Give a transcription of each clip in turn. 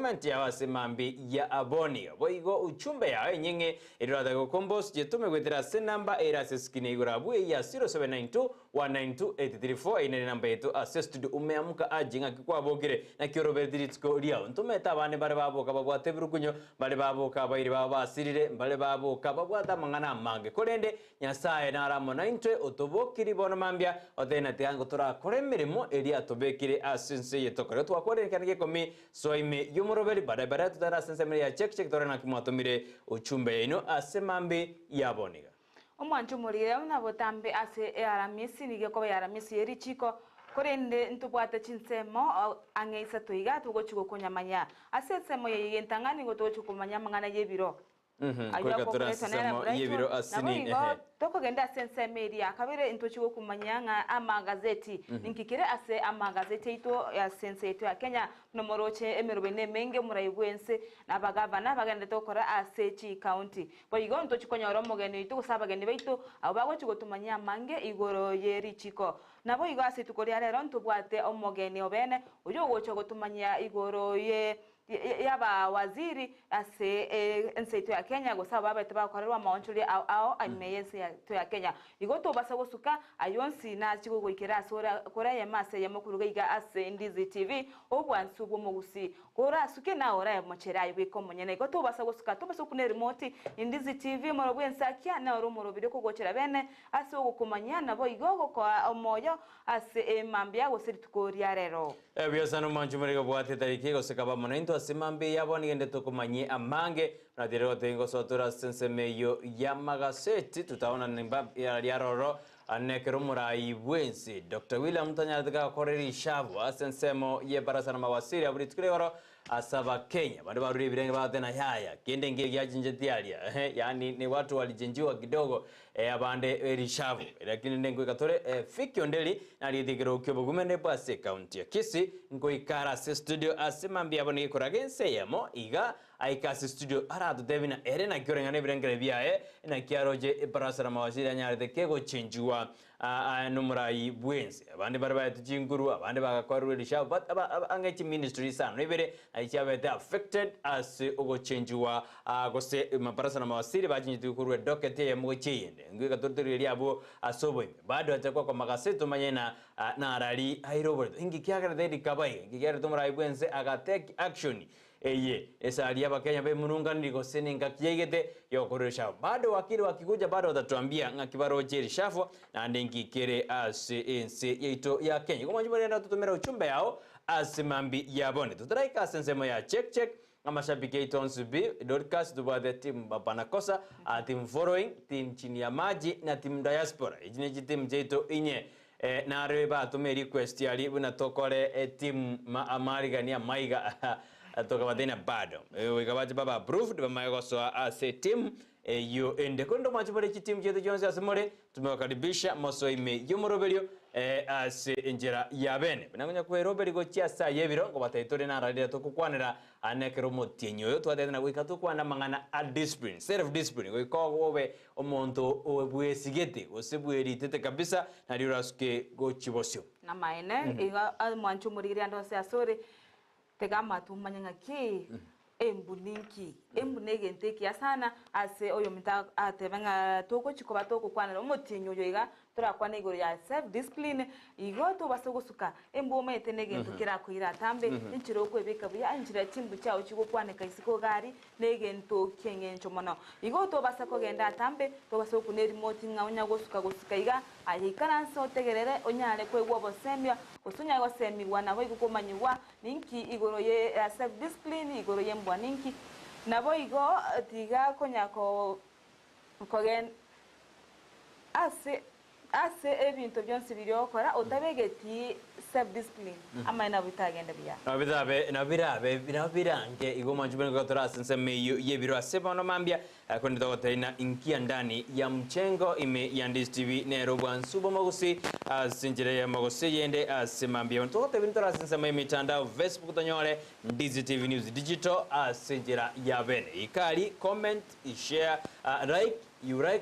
Comment ya wasimambi ya aboni boigo uchumbe ya nyinge irada go combos jetume gwetera se number era seskine igurabu ya 0792192834 ine namba yetu assist umeamuka ajinga kikwabogire na kioroberdiritsko ria ntumeta bane bare baboka babwate birukunyo bare baboka baire babasirire bare baboka babwata mangana mange korende nyasaye naramo naintwe otobokiri bona mambia othena tiango tora koremeremo eria tobekire asense yetokore twakore kanige komi soime yumuroberi bara tutara sense ya check tora na kimwatomire uchumbe ino asemambe yaboniga Amaonchorerio na botambe ase aramisi nige ko aramisi eri chiko korende ntubwate chinsemo angeisa toiga tugochugo konyamanya ase semo yentangani go tochukumanya mangana yebiro kweka turasemo yebiro asini toko genda sense media kabere intochigo kumanyanga amagazeti ninkikire ase amagazeti ito ya sense ito ya Kenya nomoroche emerobene menge murayibwense nabagavana bagende tokora ase chi county boyigo ntochikonyoro mogene ito kusabagende beito abago chigotumanya mange igoro yeri chiko nabo igo ase tukori arero ntubwate omogene obene uyo gocho gotumanya igoro ye yaba waziri ase enseito ya Kenya gosaba babete bakorerwa Amaonchorerio ao aimeyense ya to ya Kenya igoto basa gosuka ayonsi na chigo goikera asora kora ya mase ya mokuru iga ase Ndizi TV obwansu bwo Gusii kora suke na ora ya mocherayi biko monyene igoto basa gosuka to basa kune remote Ndizi TV morobwensa kya na oromorobire ko gochera bene ase ogukumanya nabo igogo kwa omoyo ase mambia gosiri tukori arero biasano Amaonchorerio bwate tariki gosekaba monento asemambe yaboni gende tokumanye amange na dirego tengo sotura sensemeyo ya magaseti tutaona nimba ya roro anekero murai bwensi Dr. William Tanyardaga koreri shavu asensemo ye barasa na mawasiri aburitukirero asaba Kenya bado baruri birenge batena yaya kende ngege yajinje tialia yani ni watu walijenjiwa kidogo abande erishavu lakini ndengwe katore Vicky Onderi na lidhigiro kyobugumene base county ya Kisii ngoikara se studio asemambi abone koragense yamo iga aikasi studio aradu devina erena kyorengane birengere biae na kiaroje barasa na mawasiri anyarde kego chenjua numurai bwensi abande baraba tujinguru abande bagakorwa erishavu but angachi ministry sana nibere aichabe affected as ogo chenjua gose mabarasa na mawasiri bajinyitu kurwe dokete ya mugochiyende ngwe katortori abo asobo bado atakwa kwa magaseto manyena na arali airobo ingi kyagara dedi kabai ngigere tumurai bwense aga take action eye esali aba Kenya be mununga ndiko seninga kiyegete yokoresha bado wakili wakikuja bado watatuambia ngakibaro jeri shafo na ndengi kere ACNC yeito ya Kenya kwa majimbo ndio tutumera uchumbe yao asimambi yabone tutaraika sensemo ya check amashabiki yeito nsubi broadcast tubade team babanakosa team following team chini ya maji na team diaspora ijine team jeito inye na reba tume request yali buna tokole team amarigania maiga atoka badena bado wikabaje baba approved bamayoso ase team yo ende kondo machibore team jeto Jones asemore tumewakaribisha mosoime yomoroberio ase enjera yabene binangonya kwe roberi go chiasa yebiro ngo batayitore na radio tokukwanira anekero motienyo yo twadena gwikatu kwana mangana a discipline self discipline go ikowe omonto obwesigete osebweri tete kabisa na dirasuke go chibosyo na maene iga Amaonchorerio ando se asore tegama tumanyanga ki embuninki embunege ya sana ase oyo mita atebenga toko chikoba toko kwana omotinyo yoiga turakwana igoro ya self discipline igo to basogosuka emboma etenege ntukira kuira tambe inchiro kwebeka buya inchira chimbu chao chigo kwane kaisiko gari nege nto kenge nchomono igo to basako genda tambe to basoko ne remote ngawanya gosuka iga ayikana so tegerere onyale kwegwa bosemya kusunya go semi wana boy kukomanyiwa ninki igoro ye self discipline igoro ye mbwa ninki nabo igo tiga konyako kogen ase ebintu byonse birokora otabegeti self discipline amaina bitagenda bya nabirabe igo manjubene ko torasense meyo yebiro asebano mambia kwenda tokotena inkia ndani ya mchengo ime ya Ndizi TV nero bwansubo Gusii sinjire ya Gusii yende asemambia tokote bintu torasense meyo mitandao Facebook tonyore Ndizi TV News Digital sinjira ya bene ikali comment share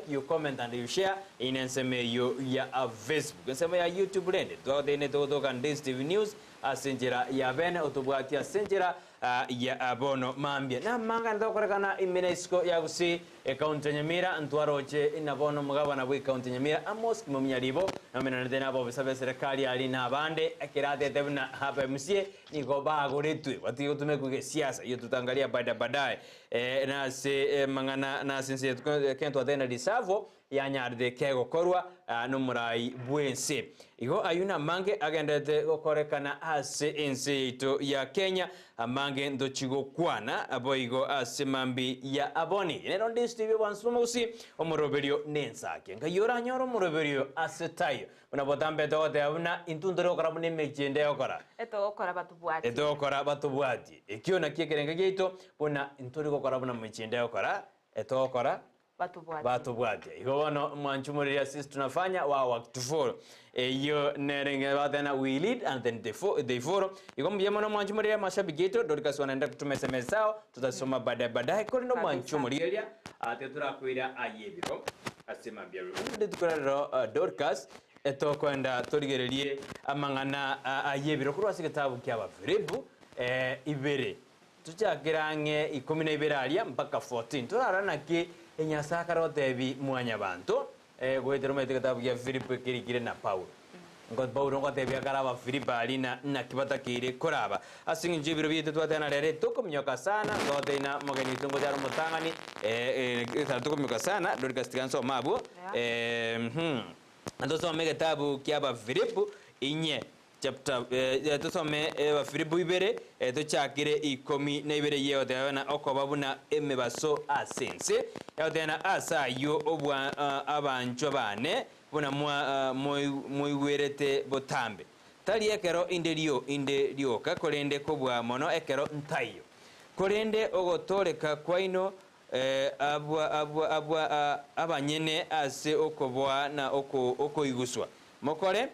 you comment and you share inenseme yo ya Facebook nseme ya YouTube lende twatene todoka Ndizi TV News asenjira ya bene otobwatia senjira ya abono mambia na manga ndokorekana imenesko ya Gusii county Nyamira ntwaroche inabono mugabana bwi county Nyamira amos kimumyaribo na menanede nabo bisabe serikali ali na abande akirate tebna hapa msie niko bagoretwe batigo tumekuge siasa iyo tutangalia baadaye na se mangana na sense kento atena disavo yanyarde kego korwa numurai bwense igo ayuna mange agendete gokorekana ase ense ito ya Kenya amange ndochigo kwana aboigo ase mambi ya aboni nero ndistibe bansumusi omoroberio nensake ngayora nyoro omoroberio ase tayo unabotambe tote abuna intundoro kora bune mechende okora eto okora batubwati ekiona kiekerenge gito buna inturi gokora buna mechende okora eto okora batubwati igo bono Amaonchorerio assist tunafanya wa tuforo iyo nerenge batena we lead and then they follow igo mbiyemo no Amaonchorerio mashabiki yetu dorika wanaenda kutuma SMS zao tutasoma baadaye kuri no Amaonchorerio atetura kwira ayebiro asema mbiyaro ndi tukorero Dorcas eto kwenda torigererie amangana ayebiro kuri wasigitabu kyaba Filipu ibere tuchakirange 12 alia mpaka 14 turarana ki enyasaka rotebi mwanya bantu gwetero mete kitabu ya Filipu kirikire na Paulo ngo Paulo ngo tebi akaraba Filipu alina na kibata kire koraba asingi njibiro bite twatena rere tukumyoka sana ngote ina mogeni tungo jaro mutangani tukumyoka sana dorika stikanso mabu ndosome kitabu kyaba Filipu inye chapter tusome wa Filipu ibere tuchakire 12 yewe na okobabuna emebaso asense yotena asa yo obwa abanjo bane buna moiwerete botambe tali ekero inderio kakolende kobwa mono ekero ntayo kolende ogotoreka kwaino abanyene ase okobwa na okoiguswa mokore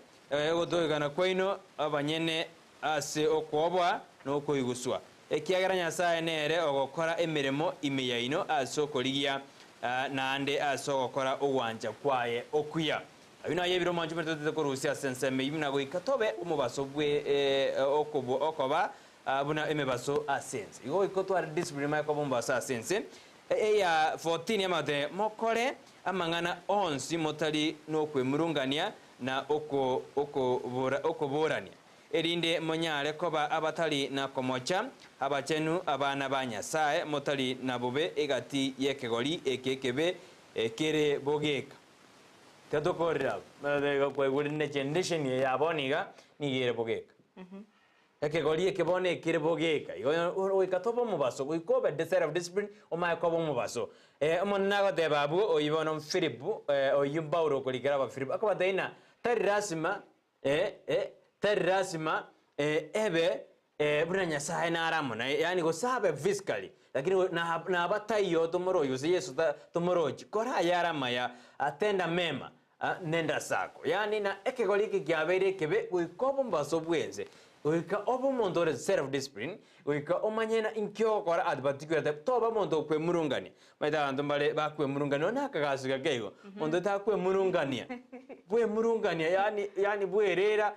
gotoigana kwaino abanyene ase okobwa no koiguswa ekiagera Nyasaye nere ogokora emiremo imeyaino ase okorigia nande ase ogokora ogwanja kwaye okuya abina yebiro manju metete korusia sense meyimna goikatobe umubaso bwe okoba abuna emebaso asense igo ikotwara discipline ma kobombaso asense ya 14 yamate mokore amangana onsi motari no kwemurungania na okoborania erinde monyare koba abatali na komocha abachenu abana ba Nyasaye motali na bobe egati yekegori ekekebe kere bogeka tatokorra madega kwegurine generation ya boniga nigere bogeka ekegori ekebone kere bogeka igo ikatoba mubaso goikobe the self discipline omayakoba mubaso omonnago de babu oyibono Filipu oyimbauro kolikera ba Filipu akabadaina tari rasima ebe buna Nyasaye naramona yani go sabe physically lakini na abatayo tomoroyo Yesu tomoroji kora yarama ya atenda mema nenda sako yani na ekegoliki kyabere kebe uikobo mbaso bwenze uika obo mondore self discipline uika omanyena inkyo kora adbatikura toba mondo kwe murungani maida ndombale bakwe murungani nakagasiga kego mondo takwe murungania bwe murungania yani bwerera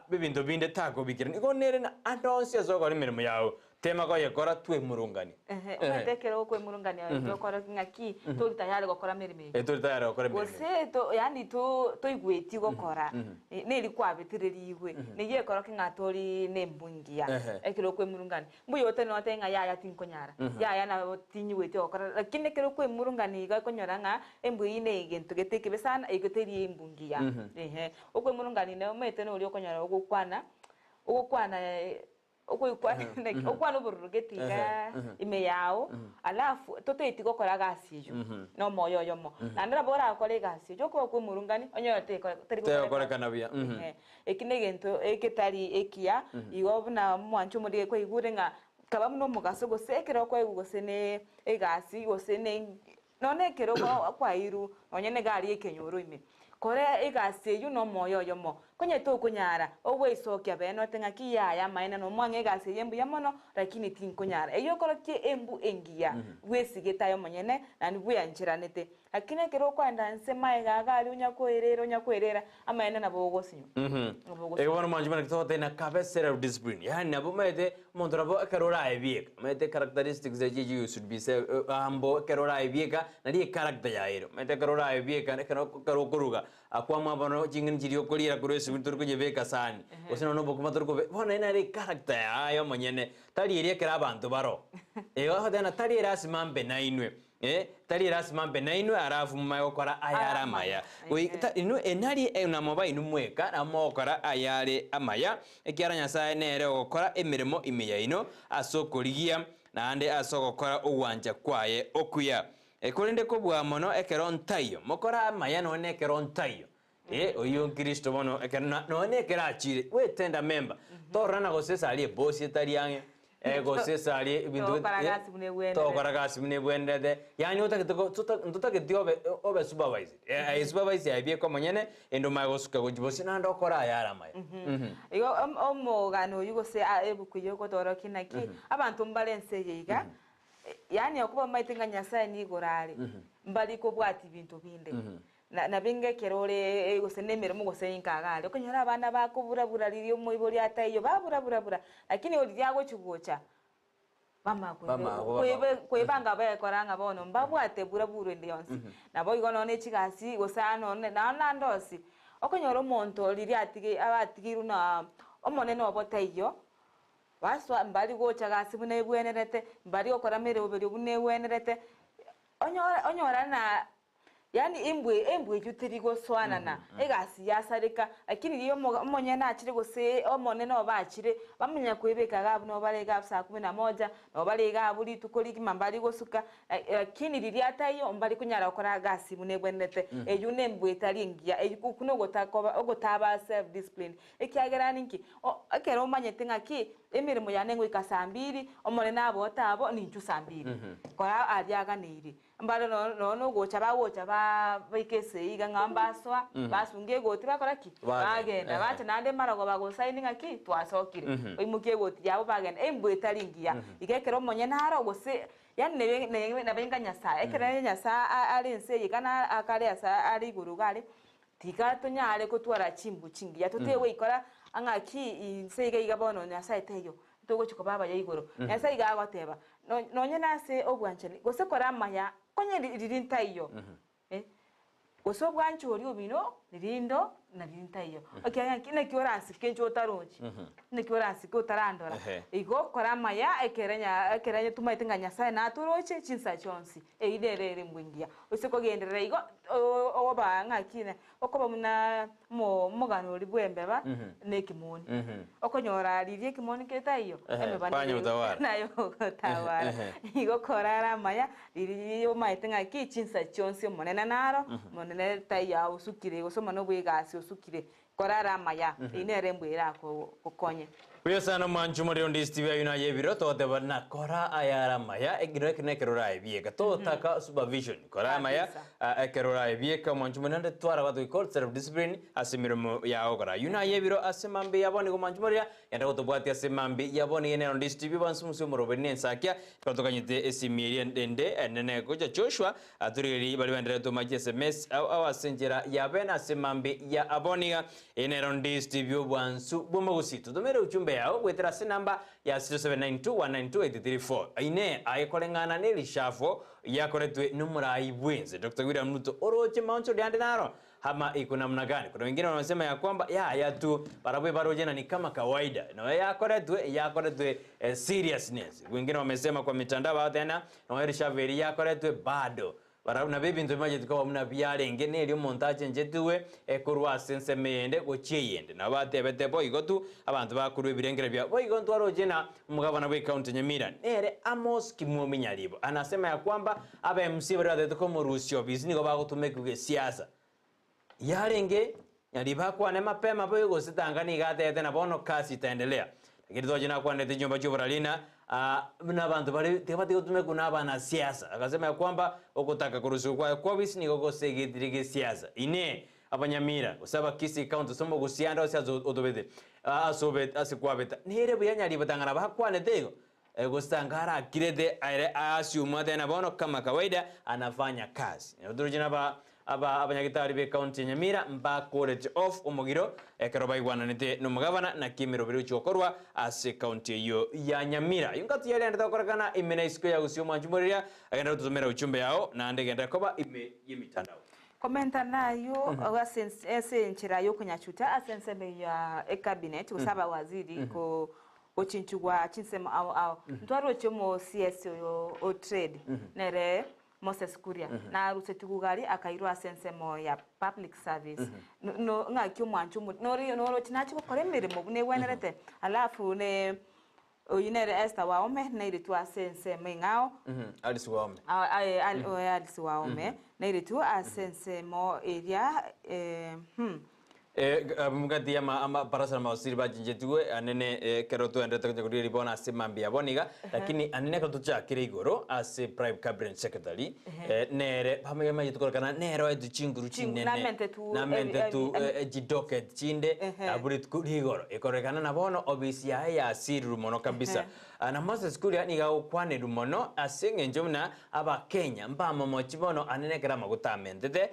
bibintu binde tako bikira iko nere na andonse zoko limirimo yawo tema ko yekora twe murungani umetekero kwe murungani yokora ngaki to tayari gokora mirime to tayari gokora mirime gose to yani to igweti gokora neri kwabitiriri igwe niye kora kingatori nembungia ekiro kwe murungani mbuyo te no tenga yaya tinkonyara yaya na tinyuwete gokora lakini kero kwe murungani ga konyoranga embui ne igento geteke besana igoteri embungia okwe murungani ne umete no uri okonyara ogukwana okwana burugetiga ime yao alafu toto itiko kora gasi no moyo yomo nandira bora akore gasi joko ko murungani onyote tari kora kanabia ekine gento eketari ekia igo buna Amaonchorerio ko igurenga kaba muno mugaso gosekero ko igosene egasi gosene none kero kwa iru onyene gari ekenyoro ime kore egasi yu no moyo yomo konye to kunyara owe isokia beno tenga kiya ya maina no mwange gase yembu yamono lakini tin kunyara eyo korotie embu engia wesigeta yo monyene na ni buya nchiranete lakini kero kwanda nsema igagali unyakwerera amaina na bogosinyo Ewan manjumana kitote na kabesera of discipline yani abo mete montrabo karora ebieka mete characteristics that you should be say ambo karora ebieka na die character ya ero mete karora ebieka ne karo kuruga akwa mabano jingin jirio kolira kuresi wintur kujebeka sani osino no bokuma turko bona ina ri character ya yo monyene tali eri kera abantu baro ego hodana tali rasi mambe na inwe tali rasmambe na inu arafu mmayokora ayara maya inu enari enamoba inu mweka namokora ayare amaya ekiara nyasaye nere okora emirimo imiya ino asokorigia nande asokokora ogwanja kwaye okuya ekolende kobwa mono ekeron tayo mokora amaya none ekeron tayo oyo Kristo mono ekerna none ekeraachire we tenda member torana gosesa ali boss etariange ego sesali bintu to karagasi mune bwendede yani utakitiobe obe supervisor supervisor abie ko monyene endo magosuka gojibosi nando kora yara maya igo omogano yugo se ebukuye ko toroki naki abantu mbalense yiga yani okuba maitinga nyasaye ni gorari mbali ko bwati bintu binde na binge kerore ego senemere mugo seinkagale okonyora abana bakubura lirio moibori atayo babura lakini oliyago chigocha mama kwebanga bayekoranga bono mbabwate buraburu ndi yonsi nabo igo none chigasi gosano na ndosi okonyora omonto liri abatigiru na omonene obotayo baswa mbali gocha gasi bune bwenerete mbali okora mere oberi bune bwenerete onyora na yani embwe jutirigo swanana egasi yasarika lakini iyo monyana achire gose omonene obachire bamenya kwebeka gabu no balega saa 11 no balega buli tukoliki mambali gosuka lakini lili atayo mbali kunyara okora gasi munebwenete eyune embwe talingia kuno ogotaba self discipline ekiagera ninki akero omanyete ngaki emirimo yanengo ikasambiri omonene abotabo ninju sambiri kora aryaganiri mbalo no gocha baikese iga ngambaswa basungie goti bakora ki bagenda bacha nande marago bagosigninga ki twasokire oimukie goti yabo bagenda embwe talingia igekero monye naro gose yani ne benga nyasa ekere nyasa alense igana akare asa ari gurugari tikato nyare kutwara chimbu chingia totewe ikora angaki insege igabono nyasa eteyo togo chiko baba yaigoro nyasa iga agoteba nonye nase obwanchani gose kora maya konye lirinta iyo goso bwanchu ori obino lirindo na lirinta iyo akanya kine kioransi kencho tarochi ne kioransi ko tarandora igo kora maya ekerenya tumaitinga nyasaye na turoche chinsa chonsi eiderere mbwingia usiko genderera igo oba ngakine okoba muna mogano libwembeba ne kimoni okonyora lirie kimoni ketayo panyo tawara nayo tawara igo korara maya lirio maitinga ki chinsa chonsi monena naro monene taya usukire gosoma no bwegasi usukire korara maya inere mbwira ko konye Kuyo sana Amaonchorerio Ndizi TV ayuna yebiro tote bana kora ayara maya egiro kerora ebieka to taka supervision kora maya kerora ebieka Amaonchorerio nde twara batu call self discipline asimiro ya okora yuna yebiro asemambe yabone ko Amaonchorerio yanda gotobwati asemambe yabone yene Ndizi TV bansumusu morobene nsakia katokanyite esimiri ndende enene koja Joshua aturiri bali bandere to maji SMS awasenjera yabena asemambe ya aboniga yene Ndizi TV bwansu bomogusi tudomere uchumbe yao gwetera sinamba ya 0792192834 aine ayekolengana ne lishafo yakoretwe numurayi bwenze Dr. William Ruto oroche Amaonchorerio yande naro hama iko namna gani. Kuna wengine wanasema ya kwamba ya tu barabwe baroje na ni kama kawaida na yakoretwe seriousness. Wengine wamesema kwa mitandao tena na elishaveri yakoretwe bado barabuna bebintu maje tukawa muna byarenge ne lyo montage njetuwe kurwa sense meyende gochiyende nabatebete boigo tu abantu bakurwe birengere bya boigo ntwaroje na mugabana we county Nyamira nere Amos Kimwominyalibo anasema ya kwamba aba MC bari ko mu Rusio bizni go bagutumekuge siasa yarenge yaliba kwa ne mapema boigo sitangani gatete na bono kasi itaendelea lakini toje na kwa ndete jomba jobaralina na bantu bali tebati gutumeku na bana siasa akasema ya kwamba okutaka kuruhusiwa kwa bizni go segedrige siasa ine abanyamira usaba Kisii County somo gusianda ose odobede asobet asikwabeta nere buyanyari batangana bakwane tego gusangara kirede asuma tena bono kama kawaida anafanya kazi ndurujina abanyagitari be county Nyamira mba college of umugiro ekero baigwananite n'umugabana na kimiro biri cyokorwa ase county yo ya Nyamira yungatu yale ndata korakana imena isiko ya Gusii Amaonchorerio agenda tuzomera uchumbe yao na ndegenda koba ime yimitandao komenta nayo asense nchira yo kunyachuta asenseme ya cabinet usaba waziri ko ochinchugwa chinsema au ntwaro chomo CS o trade nere Moses Kuria na rusetugugari akairwa sensemo ya public service no ngakyo mwanchu no tinachi ko koremere mo bune wenerete alafu ne oyinere Esther waome na iritu asensemo ngao Alice waome Alice waome na iritu asensemo area mugati ama parasara mawasiri bajinjetue anene keroto endete kujuri ribona ase mambia boniga lakini anene kato cha kirigoro ase private cabinet secretary nere pamwe mayitukora nero educhinguru chinene na mente tu jidoket chinde aburit kurigoro ikorekana na bono obisi ya asiru mono kabisa na Moses Kuria niga ukwane rumono asenge njomna aba Kenya mbama mochibono anene kera magutamente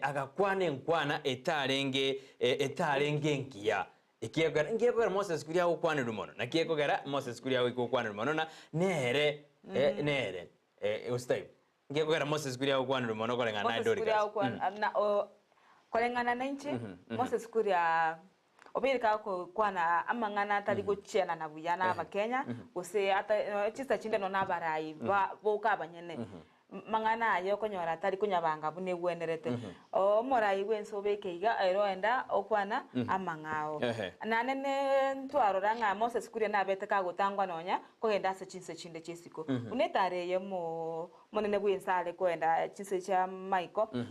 agakwane nkwana etarenge nkia ikiegera Moses Kuria ukwane rumono na kiegera Moses Kuria ukwane rumono na nere ustai kiegera Moses Kuria ukwane rumono kolengana ndori na kolengana na nche Moses Kuria obirika ko kwana amangana tari gochena na buyana abakenya ose ata chisa chinde no nabarai boka abanyene mangana ayo konyora tari kunyabanga bune wenerete o morai wenso bekeiga eroenda okwana amangao nanene ntwarora nga Moses Kuria nabete ka gutangwa nonya kogenda se chinse chinde chisiko unetare yemo monene bwensale koenda chinse cha Michael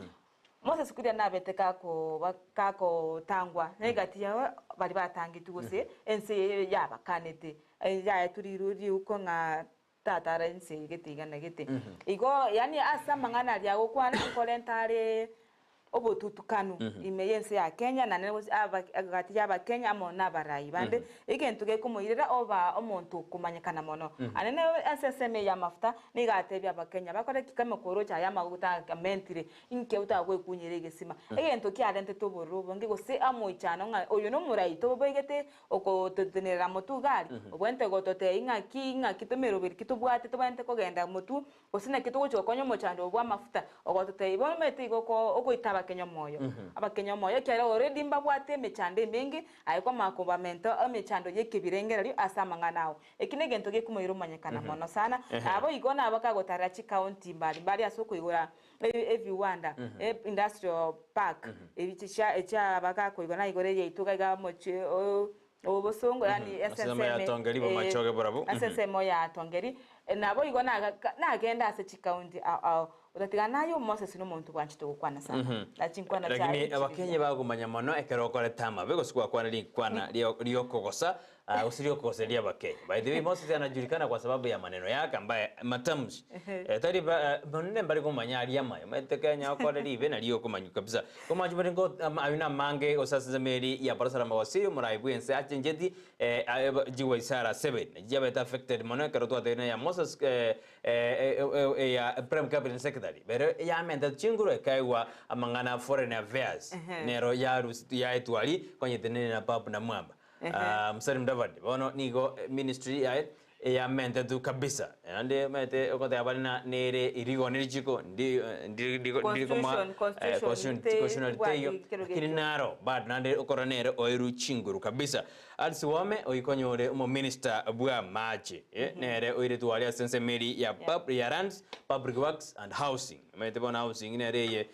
Moses Kuria nabete kako tangwa negati ya bari batangitu gose ense yaba kanete ya turiruri uko nga tatara ense getiga na gete igo yani asa mangana lya gukwana kolentare obotutukanu imeyense ya Kenya na nene agati ya Kenya amona barai bande igentu ge kumuirira oba omuntu kumanyikana mono anene aseseme ya mafuta nigate bya Kenya bakore kikame korocha ya maguta mentire inke utagwe kunyerege sima igentu ki adente to borubo ngigo se amoichano nga oyo no murai to boigete oko tetenera motugari obwente gotote inga kitomero biri kitubwate to bante kogenda mutu osina kitugo konyo mochando obwa mafuta ogotote ibomete igoko ogoitaba Kenya moyo abakenya moyo kera already mbabwate mechande mengi ayiko makobamento amechando yekibirengera asama nao ekinege ntoge kumoyiro manyekana mono sana abo igona abakagotara chi county mbali asoko igora everywanda industrial park ebicisha echa abakako igona igore yeituga ga moche obosongo yani SSM ya Tongeri bomachoge borabu SSM ya Tongeri nabo igona nagenda ase chi county utatika nayo Moses no muntu kwanchito kwana sana achinkwana cha lakini abakenye bagumanya mono ekero kore tama bego sikwa kwana likwana liyo kogosa usirio kogoseria abakenye by the way Moses anajulikana kwa sababu ya maneno yake ambaye matamshi tari bonne mbali kumanya aliyama metekanya kore live na liyo kumanyu kabisa kumanyu ngo ayuna mange osasezemeri ya parasara mawasiri muraibu ense achenjeti jiwa isara 7 jabeta affected mono ekero twatene ya Moses ya prime cabinet secretary pero ya menda chinguro kaiwa amangana foreign affairs nero ya etwali kwenye tenene na papu na mwamba msari mdavadi bono nigo ministry ya menda tu kabisa ande mete okote abali na nere irigo nirichiko ndi constitutional teyo kinaro bad nande okoranere oiru chinguru kabisa alisiwame oikonyore umo minister bwa machi nere oiretwali asense meri ya public works and housing mete bona housing nere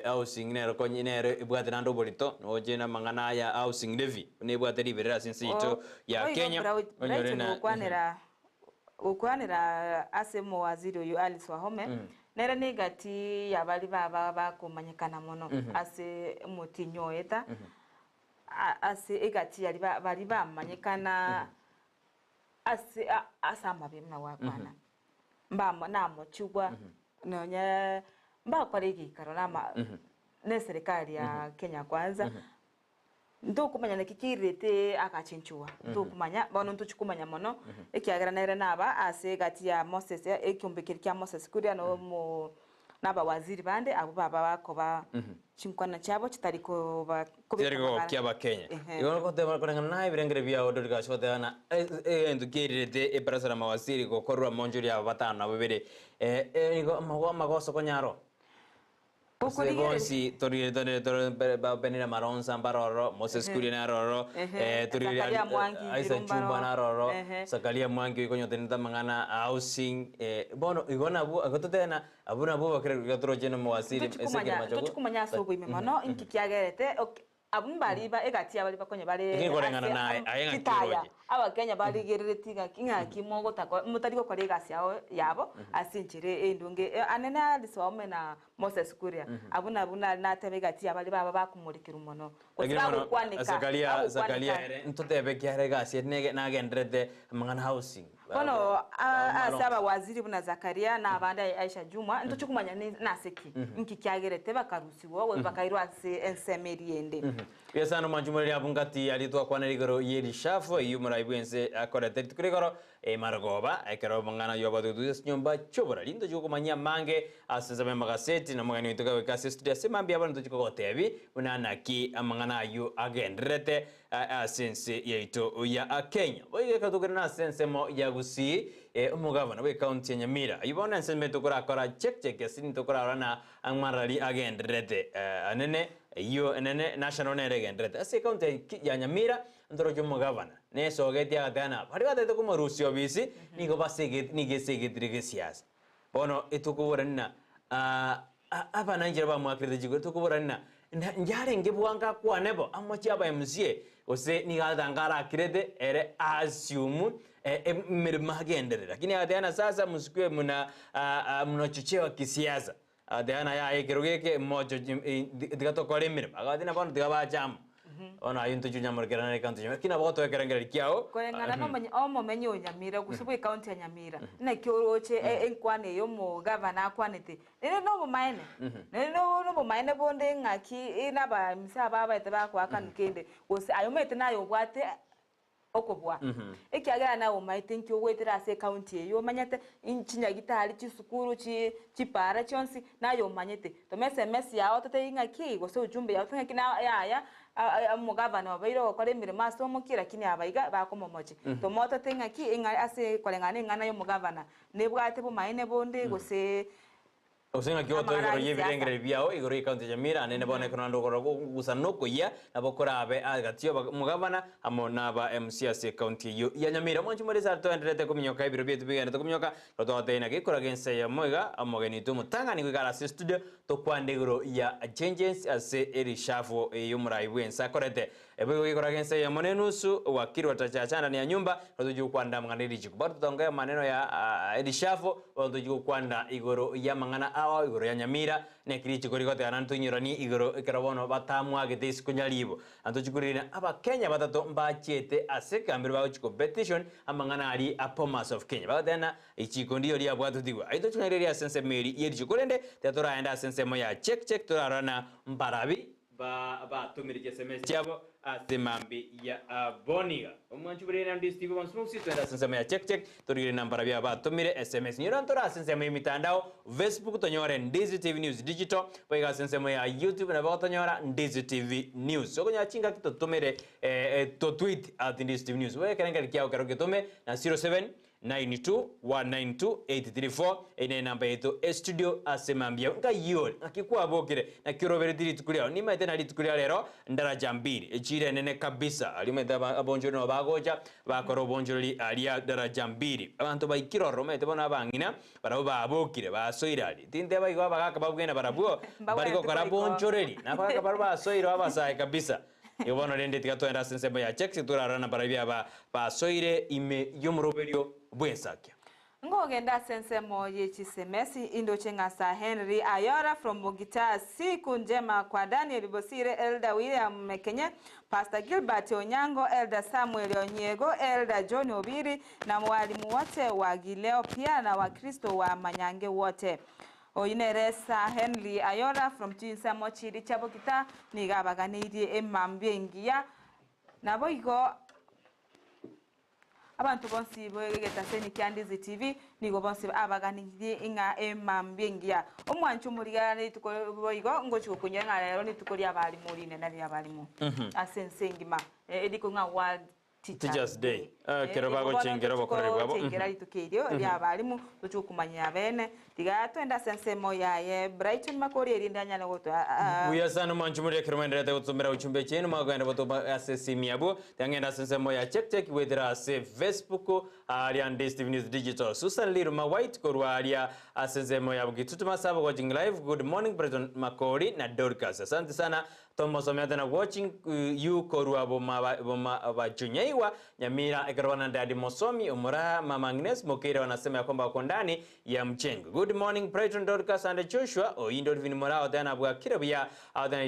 housing nere konyinere ibwate nando bolito nojena mangana ya housing levy ne bwate liberera since ito ya Kenya onyore na ukwanira asemo waziri oyo Alice Wahome nere negati yabali baba kumanyikana mono ase mutinyo eta ase egati yali bali bamanyikana ase asamba bimna wakwana mbamo namo chugwa nonya mba koregi karolama ne serikali ya Kenya Kwanza ndo kumanya nakikirete akachinchua ndo kumanya bono ntuchukumanya mono ekiagera nere naba ase gati ya Moses ekyombekeri kya Moses kuria no mu naba waziri bande abo baba bakoba chinkwana cyabo kitariko ba kubiko kyaba Kenya igono kote baranga nayi birengere bya odori gashote na ndukirete eparasara mawaziri go korwa monjuri aba batano babere nigo magoso konyaro Bonsi tori benira maronsa baroro Moses Kuria roro tori aisa chumba na roro sakalia mwangi ikonyo tenita mangana housing bono igona abu agototena abuna abu bakere gatoro jeno mwasiri tukumanya sobo imemano inkikiagerete abun bari ba egati abali bakonye bari ingorengana naye ayenga kiroje abakenya bari geretiga kinga kimogo tako mutariko kore gasi yabo asinjire endunge anene alisome na Moses Kuria abuna natebe gati abali baba bakumurikira umono kusaba kwanika zakalia ntotebe kyare gasi nege nagendrede mangana housing bono asaba waziri buna Zakaria na abanda Aisha Juma ntochukumanya naseki nkikiagerete bakarusiwo we bakairwa se ensemeriende yesano manjumuri abungati alitwa kwanerigoro yeri shafo yumura ibwense akora teritukurigoro margoba ekero mangana yobadu dus nyomba chobora lindo jukumanya mange asenzame magaseti na mangani tukawe kasi studio semambi abantu tukotebi unana ki amangana yu agendrete asense yeito ya Kenya boye katugana sensemo ya Gusii umugavana we county ya Nyamira ibona nseme tukura kora check yasini tukura rana angmarali agendrete anene iyo enene national neregendrete ase county ya Nyamira ndoro mugavana ne sogeti agatana bari batete kuma rusio bisi niko basege nigesegetrige siasa bono etukuburanna aba nanjira ba mwakrede jigo etukuburanna njare ngebwanga kwanebo amochi aba MCA ose nigadangara kirede ere assume mirima genderera lakini agatana sasa musikwe mnachochewa kisiasa agatana ya ekerogeke mojo digatokore mirima agatana bono digabajam ona ayuntu junya morgerana ne county Nyamira kina boto ekerengera kiao korengana no manya omo menyo Nyamira gusubwe county ya Nyamira na kyoroche enkwane yo mu governor akwanete nene no bumaine nene no bumaine bonde ngaki ina ba misaba ba etaba kwa kanukende gose ayomete nayo bwate okobwa ekiagera na o mai thank you wetera ase county yo manyate inchinya gitari chisukuru chipara chonsi nayo manyete to SMS ya otote ingaki gose ujumbe ya otote kina ya mugavana wabairo kware mirima asomo kira kini abaiga bakomomoje to moto tengaki inga ase kolengane ngana yo mugavana nebwate bo maine bonde gose osenga kyoto igoro yebirengere byao igoro county ya Nyamira anene bone konando gusanoko ya nabokora abe agatio mugavana amo naba MCA county ya Nyamira mwanchi muri sa to endrete kuminyoka ibiro byetu bigane to kuminyoka to tena gikora gense ya moiga amogeni to mutanga ni kwigara studio to kwande igoro ya changes ase erishafo yumura ibwensa korete ebe igora gense ya monenusu wakiri watachachana ni ya nyumba to kwanda mangani jikuba tutongea maneno ya erishafo to kwanda igoro ya mangana awa igoro ya Nyamira ne kirichi korigote anantu nyirani igoro kerabono batamu agete isikunyalibo anto chikurina aba Kenya batato mbachete aseka mbere bawo chiko petition amangana ali apomas of Kenya badena ichiko ndiyo lia bwatu digwa aito chunaireria sense meri yeri chikurende tetora enda sense moya check turarana mbarabi ba tumiri SMS chabo asemambi ya boniga omwanchubire na Ndizi bamsumusi twenda sense moya check turire nambara bya ba tumire SMS nyirantora sense moya mitandao Facebook tonyore Ndizi TV News Digital boiga sense moya YouTube na botonyora Ndizi TV News sokonya chinga kito tumire to tweet at Ndizi TV News we kerengeri kyao karoge tume na 0792192834 ene namba yetu studio asemambia ngayol akikuwa bokire na kirobere diri tukulia ni maite na ditukulia lero ndaraja mbiri echire nene kabisa alimeta abonjoro no bagoja bakoro bonjoro alia daraja mbiri abantu baikiro romete bona bangina barabo babokire basoirali tinde baigwa bagaka babugena barabuo bariko karabonjoreri na bagaka baraba soiro abasaye kabisa ibono rende tikatoenda sense ya check turarana barabia basoire ime yomuroberio bwensakya ngogenda sense moye chisemesi indochenga sa Henry Ayora from Mogita siku njema kwa Daniel Bosire Elder William Mekenye Pastor Gilbert Onyango Elder Samuel Onyego Elder John Obiri na mwalimu wote wa Gileo pia na Wakristo wa Manyange wote Oineresa Henry Ayora from Chinsa Mochiri Chabokita Nigabaganidi Emambengia Naboigo abantu bonsi bogetaseni Ndizi TV nigo bonsi abaganidi inga Emambengia omwanchu murigane tukoboigo ngochi kunyanga rero nitukori abali muri nenda abalimu asensengima ediko nga ward Teachers Day. Kerobago chingero bakore babo. Chingera litukirio lya abalimu tuchukumanya bene tiga twenda sensemo ya Brighton makori erindanya na goto Uyasana manchumuri keromendera te utsumira uchumbe chenu maganda boto asesimiabo tangenda sensemo ya check wedra se Facebook ali Ndizi TV News Digital Susan Liruma White korwa ali asensemo ya bugitutuma sabo watching live. Good morning Brighton makori na Dorcas. Asante sana Thomas Omiatana watching you korwa boma Junyaiwa Nyamira ekarwana ndadi Mosomi umura Mama Agnes Mokera wanasema ya kwamba wako ndani ya mchengo. Good morning Brighton Dorcas and Joshua oindo vinimura odana bwa kirabia odana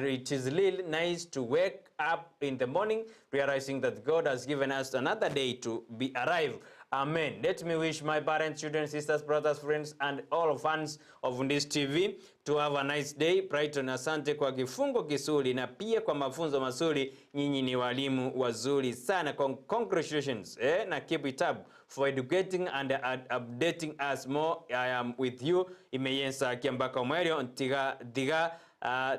it is really nice to wake up in the morning realizing that God has given us another day to be alive. Amen. Let me wish my parents, children, sisters, brothers, friends, and all fans of Ndizi TV to have a nice day. Brighton, asante kwa kifungo kisuri na pia kwa mafunzo mazuri. Nyinyi ni walimu wazuri sana. Congratulations na keep it up for educating and updating us more. I am with you. Imeyensa kiambaka umwerio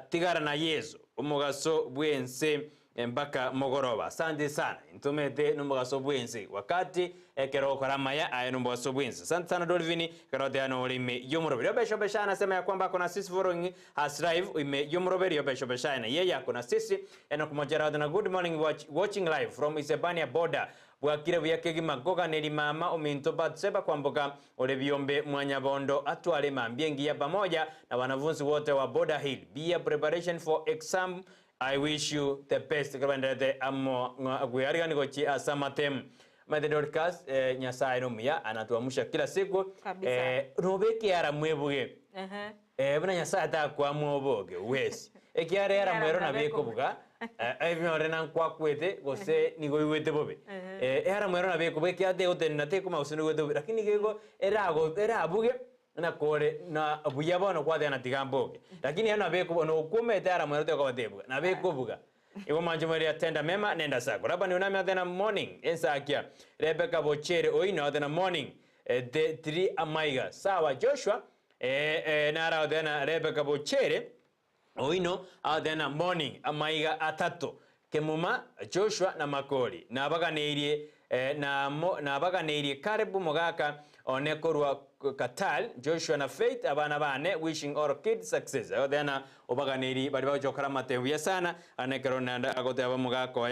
tigara na Yesu. Umugaso bwense mpaka mogoroba. Asante sana. Intumete numugaso bwense. Wakati kero karamaya aya numugaso bwense. Asante sana Dolvini karote ano ulime yomuroberi. Obesho beshana sema ya kwamba kuna sisi following has live ime yomuroberi obesho beshana. Yeye kuna sisi eno kumojera na good morning watching live from Isebania border. Bwakire byakegi magoga neli mama uminto batseba kwamboka ole biombe mwanyabondo atwale mambyengi ya pamoja na wanafunzi wote wa Border Hill. Be a preparation for exam. I wish you the best. Kabandete amo aguyariga nikochi asamatem. Dorcas nyasaye nomia anatuamsha kila siku. Robeki ara mwebuge. Bana nyasaye ta kwa mwoboge wesi. Ekiare ara mwero na beko buga. Evyo rena kwa kwete gose nigo iwete bobe. Ara mwero na beko beki ate otenna te kuma usinu wete bobe. Lakini gego era buge na kore na buyabona kwa na tigamboge. Lakini hano abeko no kumete ara mwero te kwa tebuga. Na beko buga. Iwo manjumari atenda mema nenda sako. Raba ni unami atena morning. Ensa akia. Rebecca Bochere oino atena morning. De 3 amaiga. Sawa Joshua. Nara atena Rebecca Bochere. Oino atena morning. Amaiga atato. Kemuma Joshua na Makori. Na abaga neirie. Na abaga neirie karibu mogaka. Onekorwa Katal, Joshua na Faith, abana bane, wishing all kids success. Odena obaganeri baliba jokara matebuya sana, anekero nanda agote abamugako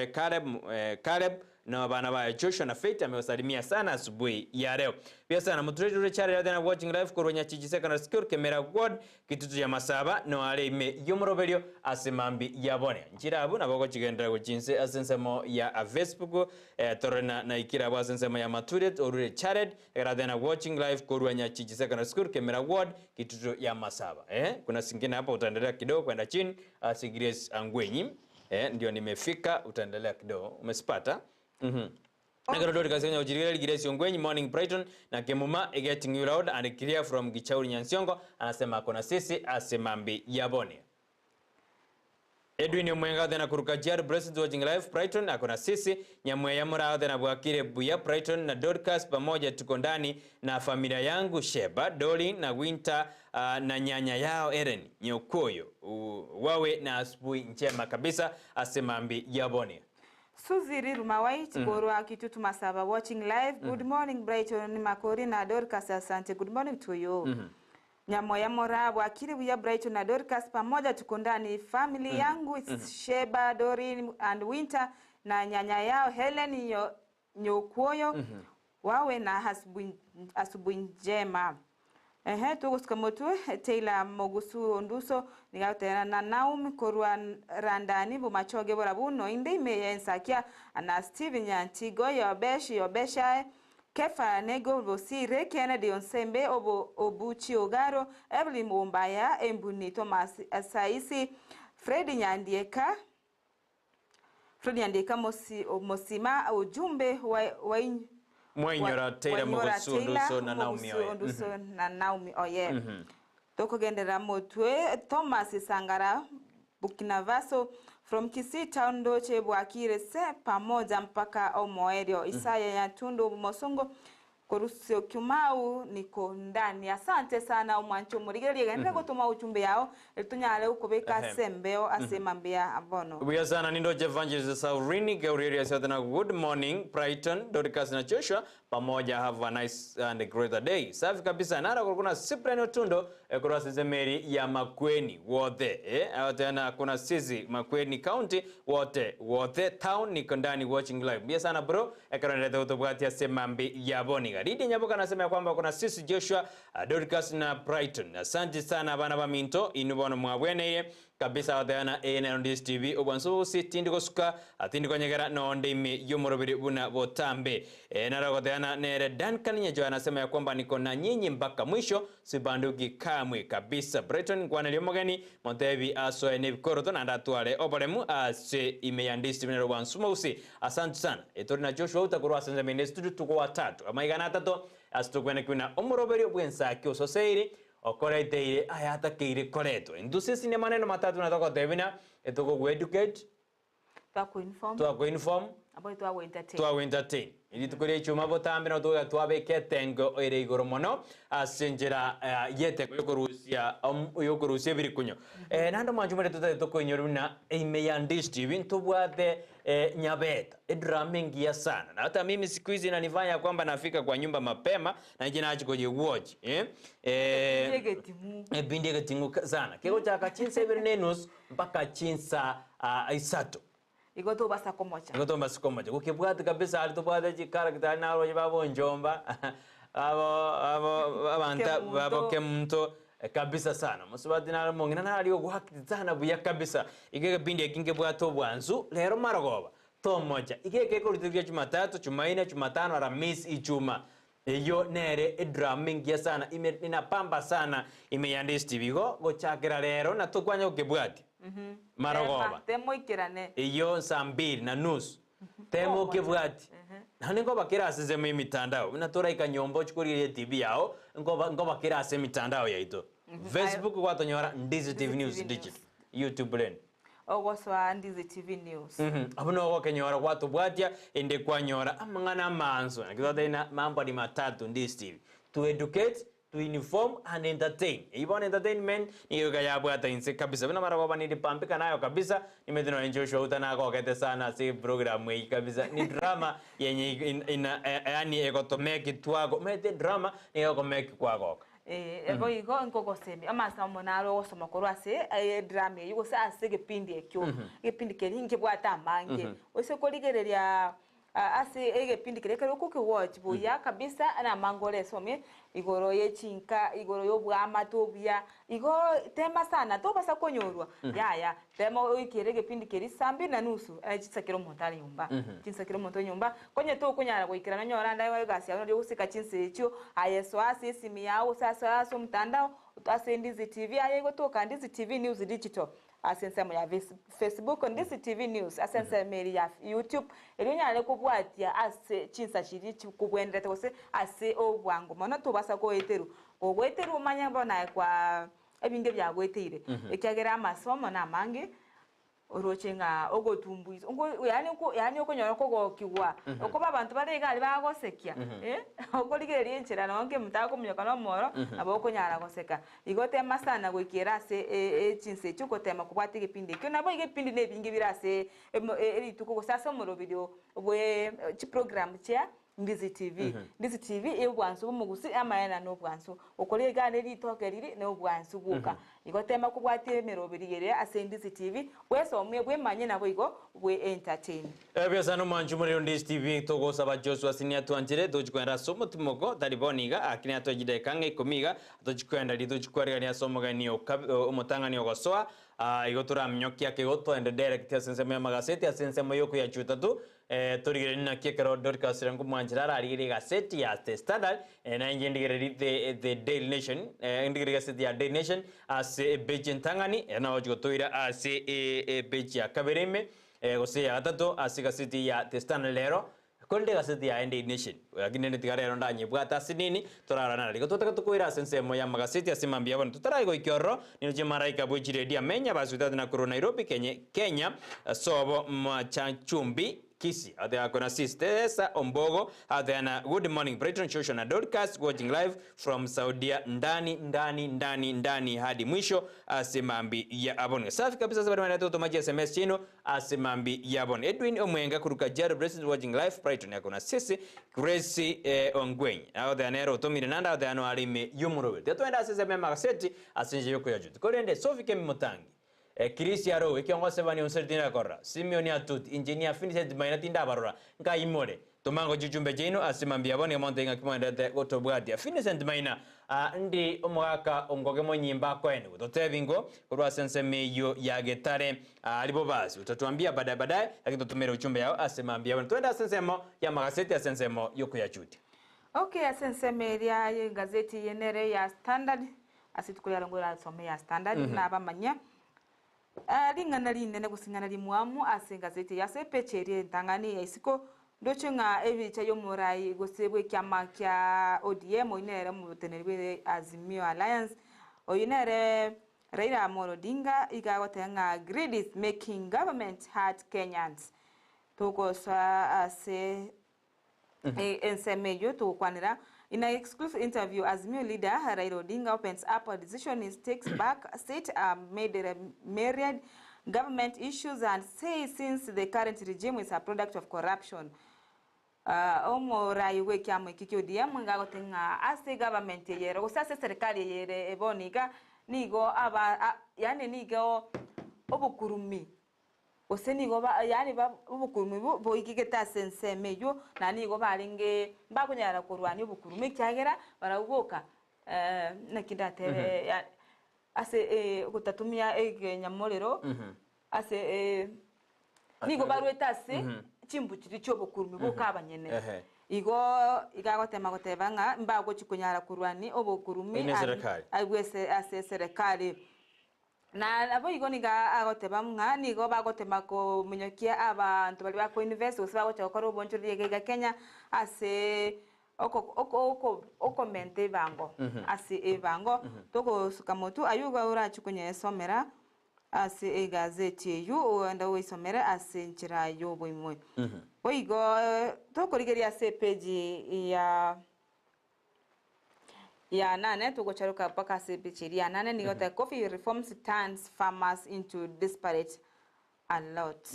Caleb na abana ba Joshua na Faith amewasalimia sana asubuhi ya leo. Pia sana mutrejo chare odena watching live koronya chichi secondary school Kemera ward kitutu ya Masaba no ale ime yomroberio asemambi yabone. Njira abu na bako chigendera kuchinse asensemo ya Facebook torena na ikira bwa asensemo ya Maturet orure chared eradena watching live koronya chichi secondary school Kemera ward kitutu ya Masaba. Kuna singine hapa utaendelea kidogo kwenda chini Grace Angwenyi. Ndio nimefika utaendelea kidogo. Umesipata? Nagarodi kasenya ujirira Grace Angwenyi morning Brighton na Kemuma getting you loud and clear from Gichauri Nyansiongo anasema kuna sisi asemambi yabone. Edwin Mwenga tena kuruka Jar Blessed watching live Brighton akona sisi Nyamwe Yamura tena Bwakire Buya Brighton na Dorcas pamoja tuko ndani na familia yangu Sheba Dolly na Winter na nyanya yao Eren Nyokoyo wawe na asubuhi njema kabisa asemambi yabone. Suziri Rumawait Borwa Kitutu Masaba watching live. Good morning Brighton Makori na Dorcas asante. Good morning to you. Nyamoya Mora Bwakire Buya Brighton na Dorcas pamoja tuko ndani family yangu Sheba Dorin and Winter na nyanya yao Helen Nyokoyo wawe na asubuhi njema. Tuguskamotu Taylor Mogusu Onduso nigatera na Naomi Korwa Randani bumachoge borabuno inde imeyensakia na Steven Nyantigo yobesha Kefa Nego Bosire Kennedy Onsembe Obuchi Ogaro Evelyn Mumbaya Embuni Thomas Asaisi Fred Nyandieka Mosima ujumbe wa Mwenyora Taylor Mogusu Onduso na Naomi na Naomi tokogendera motwe Thomas Sangara Burkina Faso from Kisii town doche bwakire se pamoja mpaka Amaonchorerio Isaya ya Tundu Mosongo Korusio Kumau niko ndani. Asante sana Amaonchorerio gende gutuma uchumbe yao tunyale ukobeka sembeo asemambia abono. Ubuya sana nindo Evangelist Saurini Gaurieri asatana good morning Brighton Dorcas na Joshua pamoja have a nice and a greater day. Safi kabisa nara kuna Cyprian Otundo kwa Senzemeri ya Makueni wote tena kuna sisi Makueni County wote town niko ndani watching live. Bia sana bro ekarenda utobwati asemambi ya Boniga. Ridi nyaboka nasema kwamba kuna sisi Joshua Dorcas na Brighton. Asante sana bana ba minto inubono mwabwene kabisa watayana Ndizi TV obwanso sitindi kosuka atindi konyegera nonde ime yomorobiri buna botambe nara watayana nere Duncan nyejo anasema ya kwamba niko na nyinyi mpaka mwisho sibanduki kamwe kabisa. Brighton kwa naliyomogeni Montevi aso nebikoroto na ndatuale obalemu ase ime Ndizi TV obwanso usi. Asante sana etori na Joshua utakurwa senza mende studio tuko watatu amaigana tato asitukwene kuna omorobiri bwensa kyoso seiri okoreteire ayata keire koreto indusi ne maneno matatu nataka tebina etoko educate twa inform abo twa entertain ili tukore chuma botambe no toga twabeke tengo ere igoro mono asenjera yete yokorusia biri kunyo nando manjumere tutoko nyoruna ime ya Ndizi TV ntubwate nyabeta drumming ya sana na hata mimi siku hizi inanifanya kwamba nafika kwa nyumba mapema na jina achi koje watch bindege tingu sana kiko chaka chinsa ibernenus mpaka chinsa isato igoto basa komocha ukibwata kabisa alitubwata chikara kitali na roje babo njomba abo abanta babo kemto kabisa sana musubati na mongina na ali ogwakitana buya kabisa igege bindi kinge bwato bwanzu lero maragoba to moja igege ko rutibya Jumatatu Jumaine Jumatano Alhamisi Ijumaa iyo nere drumming ya sana inapamba sana ime Ndizi TV go chakira lero na tukwanya ukibwati maragoba temo ikirane iyo saa 2:30 temo ukibwati nani ngo bakira asize mu mitandao natora ikanyombo chukuri TV yao ngo bakira ase mitandao yaito Facebook watonyora Ndizi TV News digital YouTube len ogoswa Ndizi TV News abuno go kenyora watu bwatia ende kwanyora amangana manzo nakizota ina mambo ni matatu Ndizi TV to educate to inform and entertain. Even entertainment niyo kaya bwata inse kabisa. Bina mara kwa ni pampika nayo kabisa. Nimedino enjoy show utana kwa kete sana si program hii kabisa. Ni drama yenye yani ekotomeki tuago. Mete drama ni ekotomeki kwako. Ego igo nkoko semi ama samonaro osoma korwase drama yugo sa asege pindi ekyo. Gepindi kelinge bwata mange. Ose koligereria ase egepindi kerekero kuki watch buya kabisa na mangole some igoro yechinka igoro yobwama tobya igo tema sana to basa konyorwa ya tema oikere gepindi keri 2:30 chisakiro montari nyumba chisakiro monto nyumba konye to kunyara goikira na nyora ndai wa gasi ya usika chinsecho ayeso ase simi yao sasa so mtandao ase Ndizi TV ayego to Ndizi TV News digital asensemo ya Facebook Ndizi TV News asensemo ya YouTube elionyale kubwatia ase chinsa chiri kubwendete kose ase obwango mono tubasa ko eteru ogweteru umanya mbona kwa ebinge bya gweteire ekyagera amasomo na mange orochenga ogotumbuizo ngo yani okonyora ko gokigwa okuba abantu barega ali bagosekia okoligeri enchera nonke mutako munyoka no moro abokonyara goseka igote masana gwikira se chinse chukotema kubwati gipindi kyo nabo igipindi nebingi birase erituko gosasa mu video bwe chi program chia Ndizi TV Ndizi TV ebwansu bumugusi amayana no bwansu okolega ne litokeriri no bwansu guka igotema kubwati emerobirigere ase Ndizi TV weso omwe bwemanye nabo igo bwe entertain ebya no manjumuriro Ndizi TV togosa ba Joshua sinia twanjire dojikwenda somo timogo daliboniga akini atojide kange komiga dojikwenda lidojikwari ya somo gani omotanga ni ogosoa igotura mnyokia ke goto and direct asensemo ya magazeti asensemo yoko ya chutatu torigere na kekero Dorcas rangu manjirara arigere gazeti ya The Standard na ingendigere the Daily Nation indigere gazeti ya Daily Nation ase beji ntangani na ojigotoira ase beji ya kabereme gose ya gatatu ase gazeti ya The Standard lero Kolde gazeti ya Daily Nation. Lakini netigare ronda nyebwata sinini torarana liko tutaka tukuira sense moya magazeti asimambia bwana tutara iko ikioro nino chimaraika bwechire dia menya basuta na kuro Nairobi Kenya sobo machachumbi Kisii ate akona sistesa ombogo ate na good morning Brighton Social na broadcast watching live from Saudia ndani hadi mwisho asimambi ya abone safi kabisa sababu na toto maji SMS chino asimambi ya abone Edwin Omwenga kuruka Jaro President watching live Brighton akona sisi Grace Ongwen ate anero tomire nanda ate ano alime yumurowe tetwenda sasa mema kaseti asinje yoko ya juti korende Sophie Kemi Mutangi Kisii aro ikiongoza bani unsertina korra Simeoni atut engineer finished mainatinda barora nka imore tomango jujumbe jeno asimambia bone montenga kimwendete gotobwadia finished maina ndi omwaka ongoge monyimba kwenu totevingo kurwa sense meyo ya getare alibo basi utatuambia baadaye lakini tutumere uchumbe yao asimambia bone twenda sensemo ya magazeti ya sensemo yoko ya chuti. Okay, sensemo ya gazeti yenere ya Standard asituko yarongora some ya Standard na abamanya lingana linene kusingana limwamu asengazeti yase pecheri ntangani ya isiko ndochunga ebicha yomurai gosebwe kyama kya ODM oyinere mu tenerwe Azimio Alliance oyinere Raila Amolo Odinga igagotenga greed is making government hurt Kenyans toko sa ase ensemeyo to kwanira. In an exclusive interview, Azimio leader Raila Odinga opens up a decision he takes back state made a myriad government issues and says since the current regime is a product of corruption. Omo raiwe kyamwe kikyo diamu ngagotenga ase government yere usase serikali yere eboniga nigo aba yani nigo obukurumi oseni go ba yani ba ubukurumi bo ikigeta sense meyo nani go balinge bakunyara kurwani ubukurumi cyagera baraguka nakidate ase gutatumia nyamorero ase nigo barwetase chimbukiri cyo bukurumi bukabanyene igo igagotema gotebanga mbago chikunyara kurwani obukurumi agwese ase serikali na abo igo niga agoteba mwa nigo bagotema ko munyokia abantu bali bako invest usaba gocha okoro boncho liga Kenya ase oko mente bango ase bango toko sukamotu ayuga ura chukunye somera ase gazeti yu anda we somera ase nchira yo boimwe oigo toko ligeri ase page ya nane tugocharuka paka sebichiri ya nane nigote coffee reforms turns farmers into disparate a lot.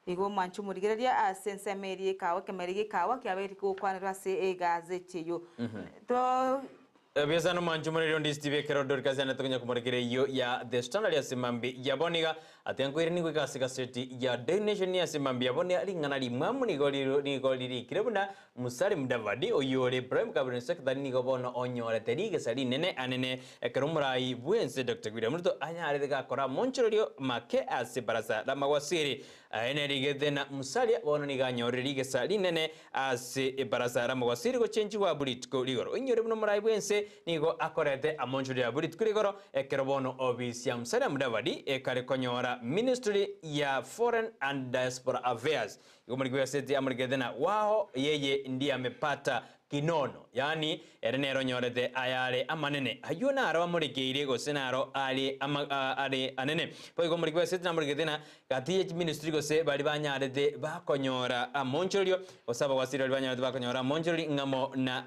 Igo manchu murigeria asense meri kawa kemeri kawa kyaberi ko kwanira se gazeti yo to Biasa no manchumuri on TV kero dorka sana tukunya kumurikire yo ya The Standard ya simambi ya boniga atenko irini kwa seti ya Daily Nation ya simambi ya boni alingana limamu ni goliri kirebuna musari mudavadi oyore prime cabinet secretary ni gobono onyore terige sali nene anene kerumurai buense Dr. William Ruto anya arega kora Amaonchorerio make ase barasa la mawasiri ene rigete na musari bono ni ganyore rige sali nene ase barasa la mawasiri go change wa bulitko ligoro onyore buno murai buense nigo akorete Amaonchorerio bulitko ligoro ekerobono obisi ya musari mudavadi ekare konyora Ministry ya Foreign and Diaspora Affairs igomurigwe seti amurigedena wao yeye ndiye amepata kinono yani erenero nyorete ayale amanene ayuna aro amurigeire go senaro ali anene po igomurigwe seti amurigedena katiye ministry go se bali banyarete bakonyora Amaonchorerio osaba wasiri bali banyarete bakonyora Amaonchorerio ngamo na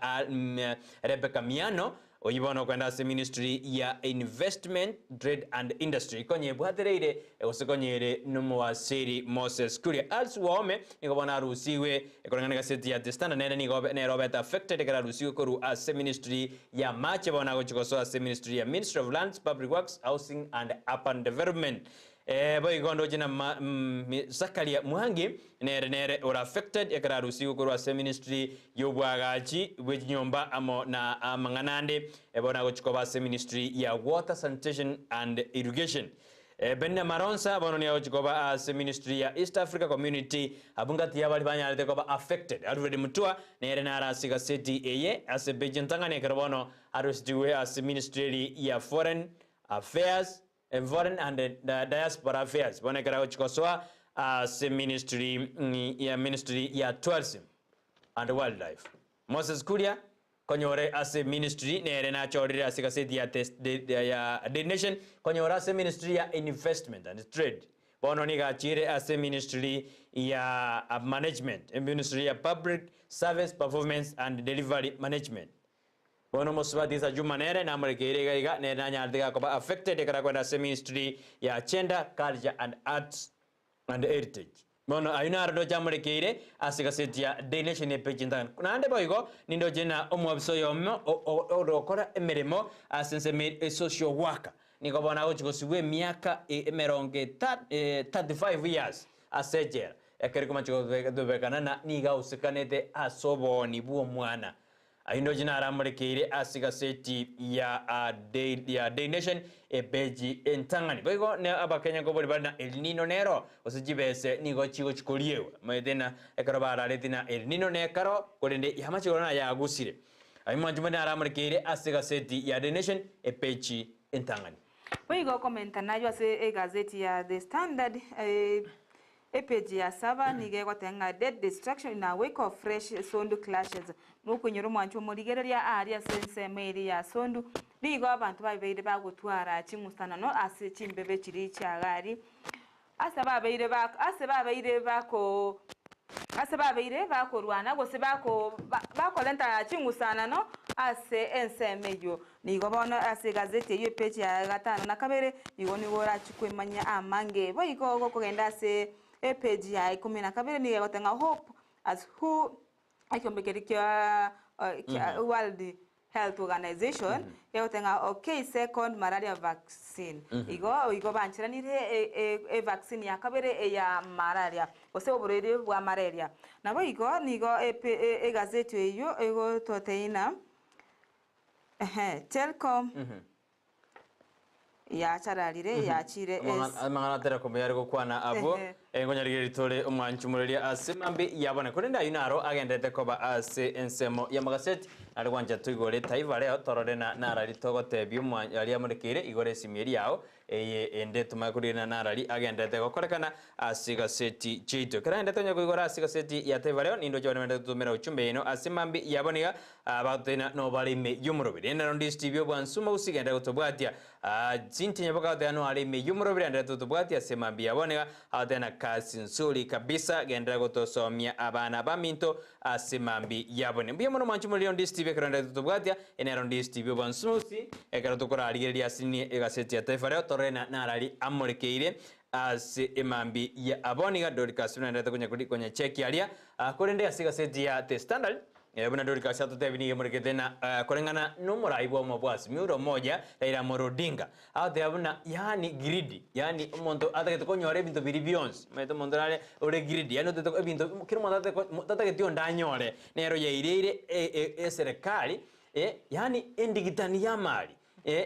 Rebecca Miano oyibono kwenda se ministry ya investment trade and industry konye bwatereire osekonyere numwasiri Moses Kuria als wome nikobona rusiwe ekorangana seti ya testana nene ni Robert affected ekara rusiwe koru as ministry ya mache bona go chikoso as ministry ya Ministry of Lands Public Works Housing and Urban Development boy gondo jina Zakaria Muhangi nere or affected ekara rusiwe koru as ministry yobwagachi wenyomba amo na manganande ebona go chikoba as ministry ya water sanitation and irrigation Benna Maronsa bono ni ochikoba as ministry ya East Africa Community abungati yabali banyalete koba affected already mutua nere nara siga city eye as bejentanga ne karbono arusdiwe as ministry ya Foreign Affairs and Foreign and Diaspora Affairs bona kara ochikosoa as ministry ya tourism and wildlife. Moses Kuria konyore as ministry nere na chorire as kaseti ya the nation konyore as ministry ya investment and trade. Bono ni gachire as ministry ya management, ministry ya public service performance and delivery management. Bono moswati sa jumanere na mrekere ga ne na nyardiga ko affected kara kwenda ministry ya gender, culture and arts and heritage. Bono ayuna ardo jamrekere asika setia the nation e pejindan kunande boygo nindo jena omwabso yomo odokora emeremo asense me social worker niko bona uchikosiwe miaka emeronge 35 years asejera ekeri kuma chiko dobekana na niga usikanete asoboni buo mwana ayindo jina aramrekere asika seti ya the nation e beji entangani boygo ne abakenya ko boli bana El Nino nero osijibese nigo chigo chikoliewe medena ekaro bara letina El Nino ne karo kolende yamachi korona ya Gusii ayimanjumana aramrekere asika seti ya the nation e beji entangani boygo komenta nayo ase gazeti ya The Standard page ya 7 nige kwatenga dead destruction in a wake of fresh sondu clashes nukunyoro mwancho murigereria area sense meri ya sondu nigo abantu babeire bagutwara chingusana no ase chimbebe chiri chagari ase babeire bakorwana gose bakolenta chingusana no ase ensemeyo nigo bono ase gazeti yo page ya 5 na kabere nigo nigora chikwemanya amange boigo kugenda ase page ya 10 na kabere nigo gotenga hope as who akombekerikia World Health Organization yotenga okay second malaria vaccine igo banchira ni vaccine ya kabere ya malaria ose oborere bwa malaria nabo igo nigo gazeti eyo ego toteina Telcom ya chararire ya chire amangana tera ko mayari gukwana abo ngonyarigeri tore umwanchumureria asemambi yabone kurenda yunaro agendete koba ase ensemo ya magaseti ari gwanja tuigore taiva leo torore na narari togotebi umwanyari amurekire igore simieri yao ende tumakurina narari agendete gokorekana asiga seti chito karende tonya kuigora asiga seti ya taiva leo nindo jone mende tumera uchumbe ino asemambi yaboniga abatena no balime yumurobiri enda rondi stevio bwansuma usigenda gutobwatia zintinya bakaute ano alime yumurobiri enda tutobwatia asemambi yaboniga atena kasi nsuri kabisa gendera gutosomia abana baminto asemambi yabone mbiye muno manchu muri rondi stevio karende tutobwatia ena rondi stevio bwansumusi ekara tukora aligeria asini egaseti ya taifa leo torena narari amurekeire ase emambi ya aboniga dorikasuna ndata kunya cheki alia kurende asiga seti ya The Standard buna dorikasa tutebini yemreketena korengana numura ibo mabwasi miuro moja ira morodinga ate abuna yani greedy yani umuntu atake konyore bintu biri beyonce meto mondale ore greedy yani teto bintu kiro mondate tatake tio ndanyore nero yairire serikali yani endigitani ya mali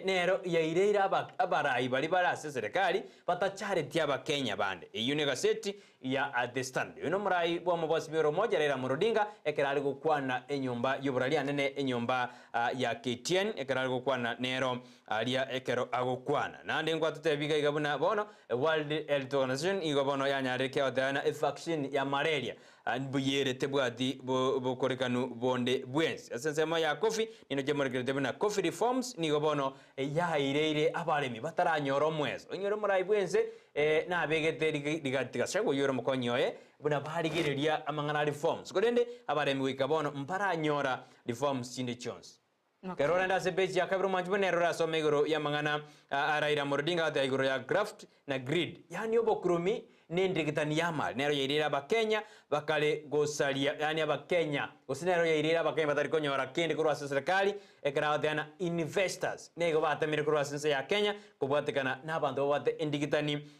nero yairira abarai bari barase serikali batacharity abakenya bande eyune gaseti ya The Standard uno murai bwa mabasi biro moja rera murodinga ekerari gukwana enyumba yoburalia nene enyumba ya KTN ekerari gukwana nero alia ekero agukwana nande ngwa tutebiga igabuna bono World Health Organization igobono yanyareke odana vaccine ya malaria buyere tebwati bokorekanu bonde bwensi asensema ya coffee nino jemorekete buna coffee reforms nigobono yairire abaremi bataranyoro mwezo onyoro murai bwense na begete digatiga sego yoro mukonyoye buna barigereria amangana reforms kodende abaremi wikabono mparanyora reforms chinde chons Kerora nda sebeji ya kabru manjibone erora somegoro ya mangana araira morodinga ate igoro ya graft na grid yani obokrumi nendigitani yamal nero yirira abakenya bakale gosalia yani abakenya gosinero yirira abakenya batari konyora kende kurwa serikali ekarawateana investors nego batamire kurwa sense ya Kenya kubwatekana nabantu bate indigitani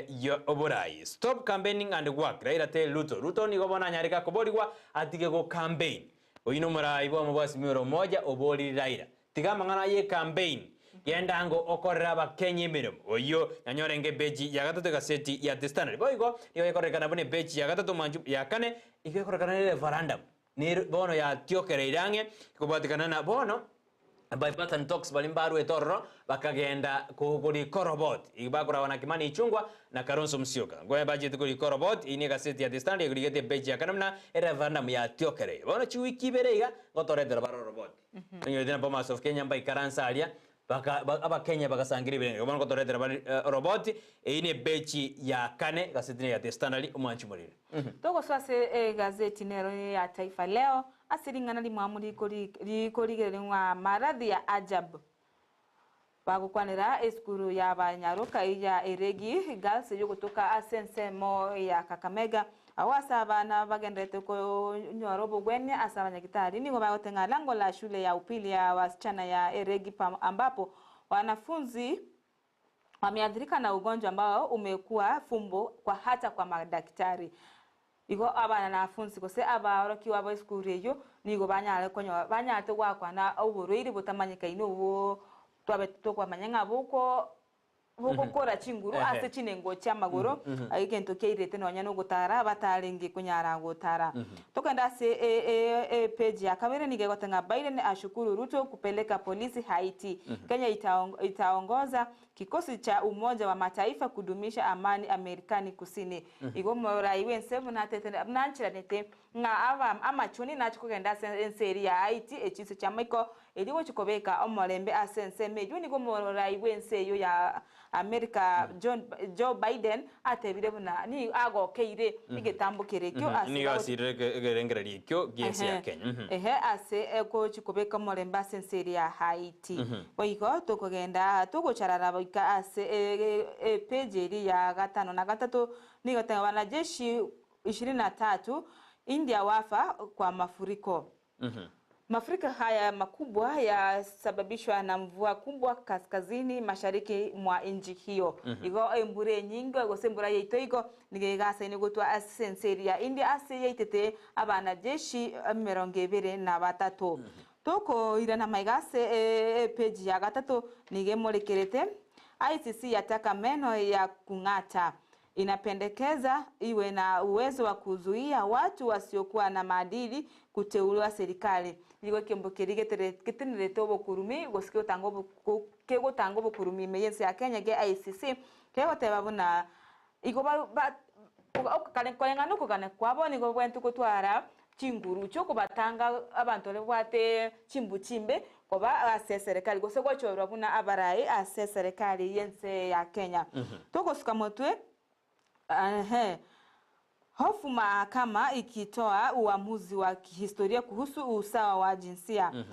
yo oborai stop campaigning and work raira te Ruto nigo bona nyarika koborigwa atige go campaign oyino murai bo mabasi miro moja oboli raira tiga mangana ye campaign genda ngo okorera abakenya emirimo oyo nyanyorenge beji ya gatatu gaseti ya The Standard boigo niyo ikorekana bone beji ya gatatu manju ya kane ikorekana referendum ni bono ya tiokere irange kubwatikana na bono bypass talks balimbaru etorro bakagenda kuri korobot ibakura wanakimani ichungwa na Kalonzo Musyoka ngoye budget kuri korobot ini gaseti ya distandi kuri gete beji akanamna referendum ya tiokere bona chiwiki berega ngotoredera baro robot nyo dina Bomas of Kenya mbai karansa alia aba Kenya bakasangiri berega bona ngotoredera robot ini beji ya kane gaseti ya distandi Amaonchorerio toko swase gazeti nero ya Taifa Leo asiringana limwamuri kuri gerengwa maradhi ya ajabu bagukwanira eskuru ya banyaruka ya Eregi Girls yo kutoka asensemo ya Kakamega awasa abana bagendete ko nyorobo gwenye asabanya kitari niko bagotenga lango la shule ya upili ya wasichana ya Eregi ambapo wanafunzi wameathirika na ugonjwa ambao umekuwa fumbo kwa hata kwa madaktari. Iko abana na afunzi kose abaroki wabo eskuru yo niko banyale konyo banyate gwakwa na uburiri butamanyika ino twabe tukwa manyanga buko kora chinguru ase chinengo cha magoro agento keirete nonya no gutara batarengi kunyara gutara tokenda se page ya kamera nige gotenga Biden ashukuru Ruto kupeleka polisi Haiti. Kenya itaongoza kikosi cha Umoja wa Mataifa kudumisha amani Amerikani Kusini. Igo morai wensevu na tete nanchira nete nga ava amachuni nachukugenda senseri ya Haiti echise cha Michael eliwo chikobeka omolembe asense meju nigo morai wenseyo ya America Joe Biden atebire buna ni ago keire igetambukire kyo ase ni asire gerengera kyo giesi ya Kenya ase ko chikobeka molembe asense ya Haiti boiko tokogenda tokocharara boika ase page ya gatano na gatatu ni gotenga wanajeshi 23 India wafa kwa mafuriko. Mafuriko haya makubwa yasababishwa na mvua kubwa kaskazini mashariki mwa nchi hiyo. Igo embure nyingo gosembura yeitoigo nigegasa ine gutwa asenseri ya India aseyitete abana jeshi 23. Toko irana maigase page ya gatatu nigemorekerete ICC yataka meno ya kung'ata. Inapendekeza iwe na uwezo wa kuzuia watu wasiokuwa na maadili kuteuliwa serikali. Igo kembokeri getenere obokurumi gosikyo tango bokurumi meyensi ya Kenya ge ICC kego tebabuna igo ba okakane kugana kwabo nigo bwentu kutwara chinguru cyo kubatanga abantu lebwate chimbuchimbe koba ase serikali gose gochorwa buna abarai ase serikali yense ya Kenya. Toko sukamotwe hofu mahakama ikitoa uamuzi wa kihistoria kuhusu usawa wa jinsia.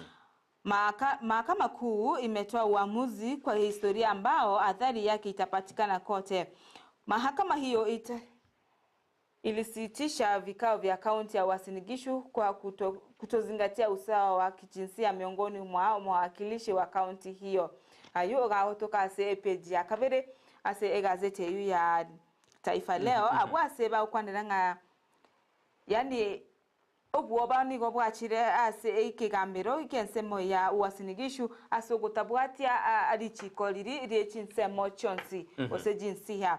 Mahakama kuu imetoa uamuzi kwa historia ambao athari yake itapatikana kote. Mahakama hiyo ilisitisha vikao vya kaunti ya Uasin Gishu kwa kutozingatia usawa wa kijinsia miongoni mwa mawakilishi wa kaunti hiyo. Ayo gaotoka ase page ya kabere ase gazeti ya Taifa Leo abwaseba ukwaniranga yani obuoba nigo bwachire ase ikigambiro ikensemo ya Uasin Gishu asogotabwatia arichiko riri richinsemo chonsi ose jinsia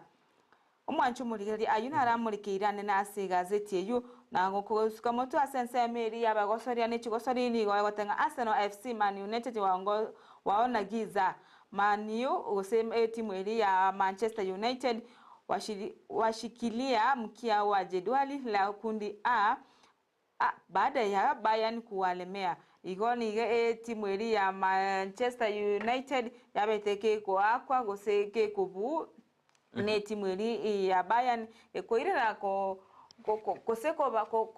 Amaonchorerio ayuna aramurikirane na ase gazeti eyu na ngokusuka moto asense meri yabagosoria ne chigosori ni gotenga Arsenal FC Man United waona giza Man U ose timu eri ya Manchester United washikilia mkia wa jedwali la kundi A baada ya Bayern kuwalemea. Igoni timu eri ya Manchester United yabeteke kwa goseke kubu ne timu eri ya Bayern ekoirera ko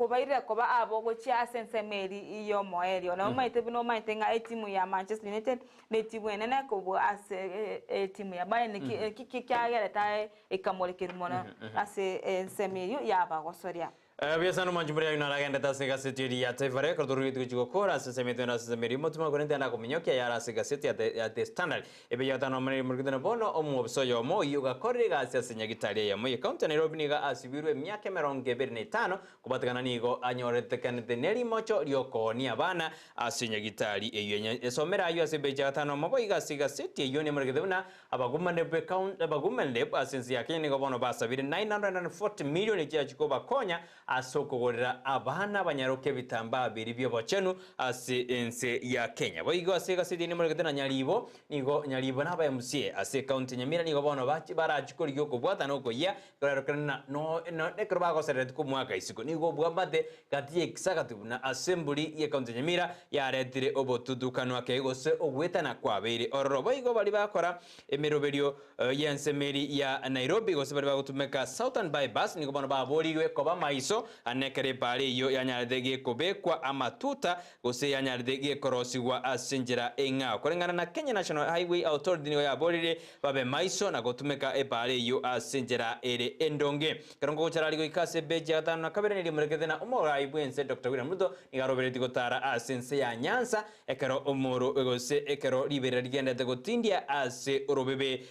bairira ko ba abo go chia sense meri iyo moerio na maite bino maite nga timu ya Manchester United ne timu enene ko bo ase timu ya Bayern kikagera ta ekamolekeri mona ase semerio ya bagosoria Biasano Amaonchorerio na ragenda ta gazeti ya Taifa Leo kuturu kitu kora sasa metena sasa meri motuma konente na kuminyokia ya rase gazeti ya The Standard ebe yata no meri murikidana bono omu obisoyo mo yuga korega ase senyagitalia ya mo county Nairobi niga asibirwe myaka 25 kubatakana nigo anyorete kanete neri mocho ryoko ni abana asenyagitali eyo esomera ayo ase beja gatano mo iga gazeti eyo ne murikidana abagumande be count abagumande asensi ya Kenya nigo bono basabire 940 million ya chikoba konya asokogorera abana banyaroke bitamba biri byo bochenu ase ense ya Kenya boigo ase gasidi ni muri gitana Nyaribo nigo Nyaribo na ba MCA ase county Nyamira nigo bono bachi barachikori gyo kubwata no koya gorarokana no nekroba go seret ku mwaka isiko nigo bwambate gati executive na assembly ya county Nyamira yaretire obotudukano akegose ogwetana kwabere ororo boigo bali bakora emeroberio yensemeri ya Nairobi gose bali bagutumeka Southern bypass nigo bono baboriwe koba maiso anekere pale yo yanyardege kobekwa amatuta gose yanyardege korosigwa asinjira enga korengana na Kenya National Highway Authority nigo yaborire babe maiso na gotumeka epale yo asinjira ere endonge karongo gochara ligo ikase beje gatano na kabere ni murekethena umora ibwense Dr. William Ruto nigarobereti gotara asense ya Nyanza ekero umoro gose ekero libere rigenda gotindia ase urobebe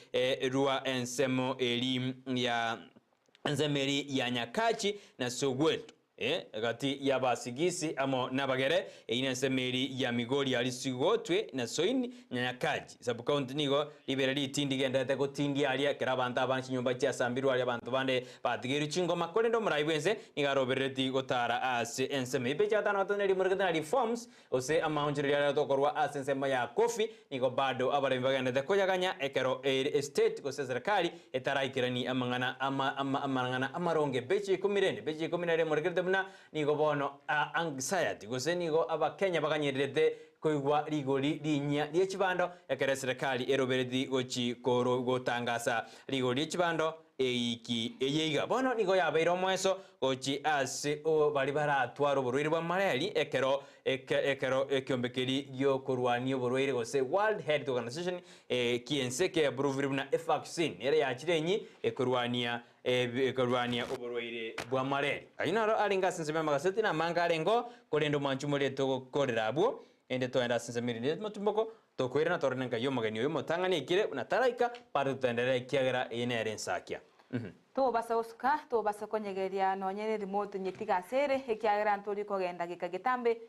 rua ensemo eli ya nzemeri ya Nyakachi na Sogweto gati ya basigisi amo nabagere ine nsemeri ya Migori alisigotwe na Soini Nyakachi sabu county nigo libera litindi genda gotindi ali kerabanta abanchi nyumba cya sambiru ali abantu bande batigeru chingoma kolendo murayibwense nigarobereti gotara ase enseme beja tano toneri murgana reforms ose Amaonchorerio tokorwa ase ensema ya Kofi nigo bado abare baganda koyaganya ekero estate gose serikali etaraikirani amangana amaronge beji kumirende murgana nigo bono anxiety gose nigo abakenya bakanyerete koigwa rigori linya ly'ekibando ekere serikali eroberedi gochi koro gotangasa rigori ly'ekibando eiki eyeiga bono nigo yabeire omweso gochi ase bali baratwara oborwaire bwa malaria ekero ekyombekeri gyokorwania oborwaire gose World Health Organization kiense ke approved na vaccine ere yachirenyi ekorwania oborwaire bwa malaria ainaro alinga sinseme magaseti na manga arengo korendo manchumole to korerabwo ende to enda sinseme ndi mutumboko to kwera tornenga yo magani yo motangani ikire unataraika pare tutendera ikiagera ine rensakia to basa uska to basa konyegeria no nyene remote nyetiga sere ikiagera ntori kogenda gikagitambe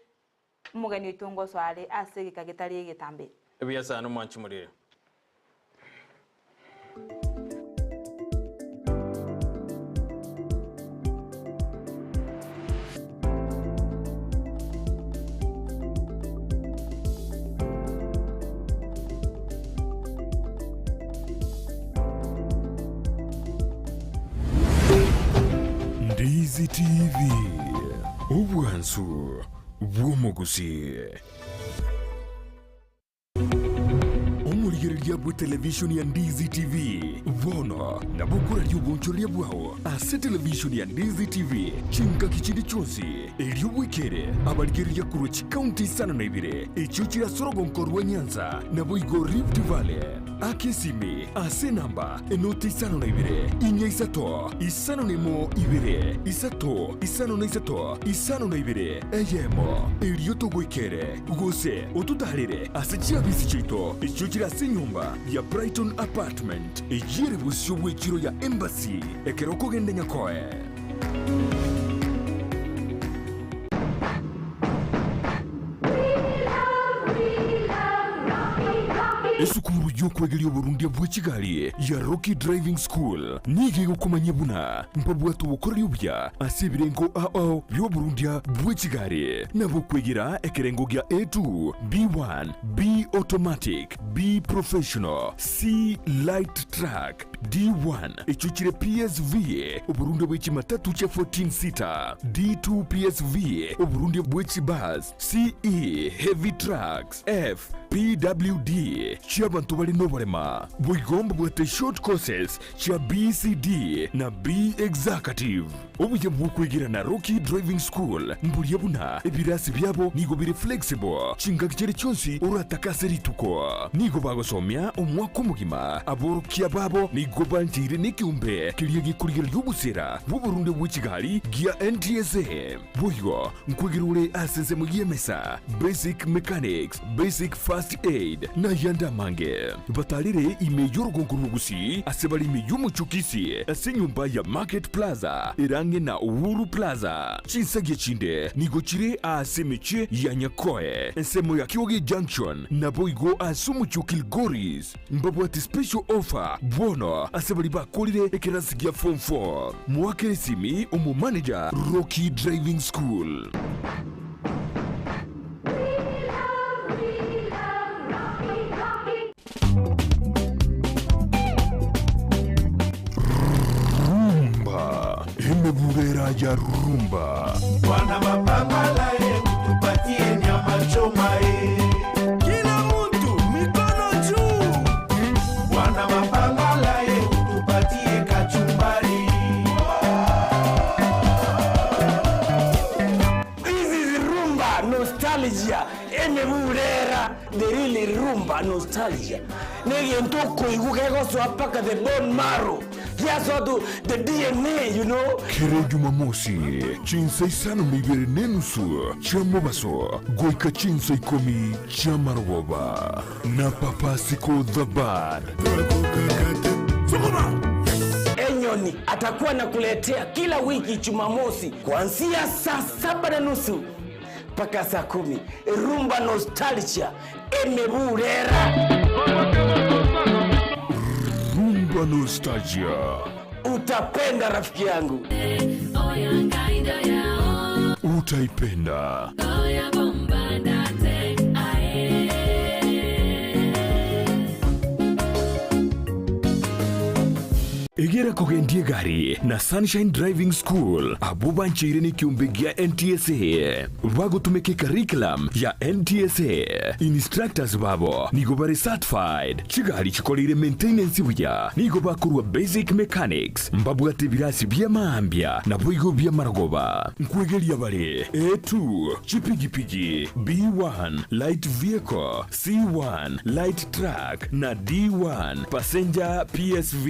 mugani itungo swale ase gikagitari gitambe ebiya sana manchumole Ndizi TV Ubwansu Gusii Omurigereria bwa television ya Ndizi TV Vono na bukura ry'Amaonchorerio bwaho ase television ya Ndizi TV chinka kichindi chonsi eriobwekere abarigereria kurochi county sana na ibire echo kirasorogo nkorwa Nyanza na boigo Rift Valley akesime ase namba enoti isano na ibire inya isato isano nemo ibire isato isano na isato isano na ibire eyemo erioto gwekere gose otutarire ase chiabisi chito echo kirase nyumba ya Brighton Apartment ejire busyo bwekiro ya Embassy ekero kogenda nyakoe Esukuru y'okwegeria oburundia bw'ekigali ya Rocky Driving School nige gukomanya buna mpabwatu bukorera obya ase ebirengo ao by'oburundia bw'ekigali nabo kwegera ekirengo gya A2 B1 B automatic B professional C light track D1 echukire PSV oburundia bw'ekimatatu kya 14 seater D2 PSV oburundia bw'ekibus CE heavy trucks F PWD cy'abantu bali n'oburema bwigomba bwate short courses cya BCD na B executive obuye bw'okwegira na Rocky Driving School mburiye buna ebirasi byabo nigo biri flexible chinga kichere cyonsi urataka serituko nigo bagosomya omwaka mugima aborokia babo nigo banjire n'ikiumbe kiriye gikurigera y'obusera bw'Uburundi bw'Kigali gya NTSA buyo nkwegirure asense mu yemesa basic mechanics basic first aid na yanda mange batalire imeyo Gusii asebali imeyo muchukisi asenyumba ya Market Plaza irange na Uhuru Plaza chinsage chinde nigochire asemeche ya Nyakoe ensemo ya Kioge Junction na boigo asumuchukil Goris mbabwati special offer bono babo asebali bakolire ekirasi gya form 4 mwakere simi omu manager Rocky Driving School. Rumba imeburera ya rumba. Wana mapambala tupatie nyama choma kila mtu mikono juu. Wana mapambala tupatie kachumbari. This is rumba nostalgia. Emeburera the really rumba nostalgia. Negi ntoko igukego swapaka the bone marrow. Yes, I do the DNA, you know. Kere Jumamosi, chinsai sano mibere nenusu, chamobaso, goika chinsai komi, chamaroba, na papa siko the bad. Enyoni atakuwa nakuletea kila wiki Jumamosi kuanzia saa 7:30 mpaka saa 10. Rumba nostalgia emeburera. Rumba nostalgia. Utapenda rafiki yangu. Utaipenda. Egera kogendie gari na Sunshine Driving School abuba nchire ni kiumbegia NTSA wago tumeke curriculum ya NTSA instructors babo nigobare certified chigari chikolire maintenance buya nigoba kurwa basic mechanics mbabu atebirasi bya maambia na boigo bya maragoba nkwegelia bare A2 chipigipigi B1 light vehicle C1 light truck na D1 passenger PSV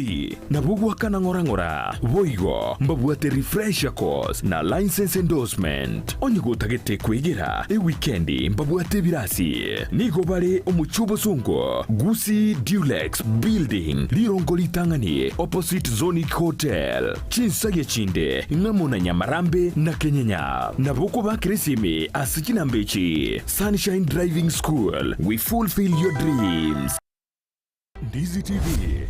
na wakana ngora boigo mbabuate refresher course na license endorsement onyigo tagete kwegera weekendi mbabuate birasi nigo bare omuchubo sungo Gusii Dulux building lirongoli tangani opposite Zonic Hotel chinsage chinde ngamona Nyamarambe na Kenyanya na boko bakresime asikina mbechi Sunshine Driving School, we fulfill your dreams. Ndizi TV,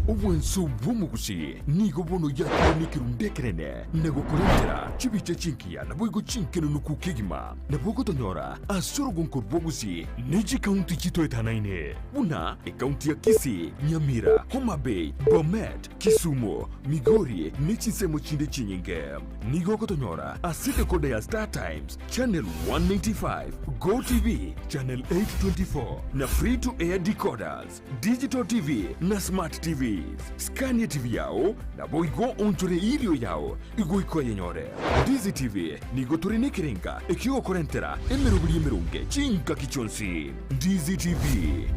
obwensu bwumugusi, nigo bono ya nikirundekerene, nego kurendera, chibiche chinkia, na boigo chinkeno nukukigima, na bogo tonyora, asoro gonko bogusi, neji kaunti chito etanaine, una, kaunti ya Kisii, Nyamira, Homa Bay, Bomet, Kisumu, Migori, nechisemo chinde chinyenge, nigo kotonyora, asite koda ya Star Times, Channel 195, Go TV, Channel 824, na free to air decoders, Digital TV, na Smart TVs. Scania TV yao na boigo onchore ilio yao igo iko yenyore. Ndizi TV nigo turine kirenga ekio korentera emerubuli emerunge chinka kichonsi. Ndizi TV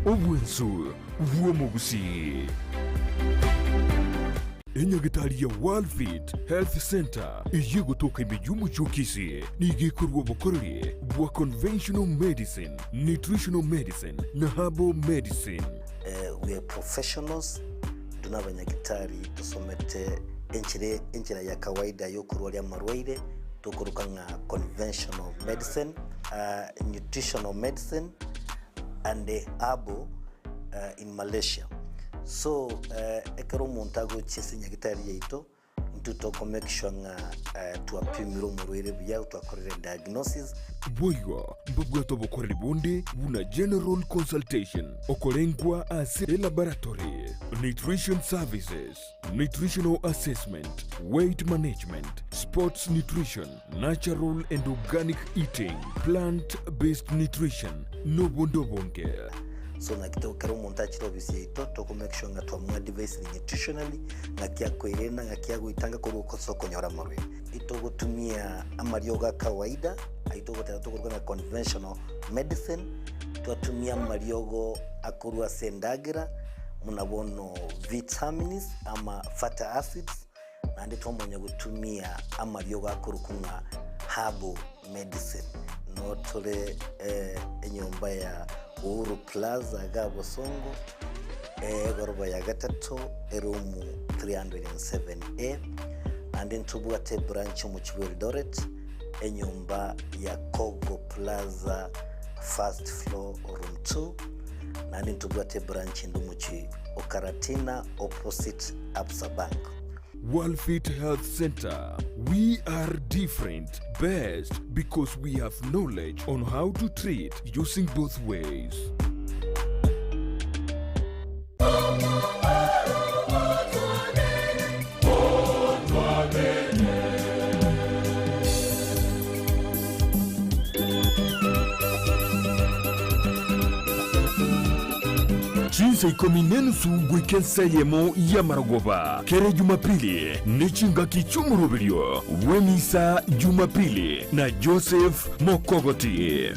obwensu uomogusi. Enyagitari ya World Fit Health Center iyigo toka imejumbu chokisi nigikurwa bokorori bwa conventional medicine, nutritional medicine na herbal medicine. We are professionals, tunabanyagitari tusomete enchira ya kawaida yo kurwalia marwaire tukuruka nga conventional medicine, nutritional medicine and herbal in Malaysia. So ekero montago chese nyagitari yaito ntutoko make sure nga tuapimiro murwire bya twakorera diagnosis boigo mbugwa to bokorera bonde buna general consultation okorengwa as a laboratory, nutrition services, nutritional assessment, weight management, sports nutrition, natural and organic eating, plant-based nutrition, no bondo bonke. So na kito kero montachi obisi ito to make sure nga twamwa device nutritionally ngakia kwerena ngakia guitanga ko soko nyora marwe ito gutumia amarioga kawaida aito gutatu na conventional medicine twatumia mariogo akurwa sendagira munabono vitamins ama fatty acids na ndito mwenye gutumia amarioga akurukunga herbal medicine no tole enyomba ya Uhuru Plaza Gabo Songo goroba ya gatatu erumu 307A and then tubuate branch mu Eldoret enyumba ya Kogo Plaza first floor room 2 and then tubuate branch ndu mu Okaratina opposite Absa Bank. Worldfit Health Center. We are different, best because we have knowledge on how to treat using both ways. Chinsa ikominenu su gwikensa yemo ya Maragoba. Kere Jumapili, nichinga kichumurubilio. Wemisa Jumapili na Joseph Mokogoti.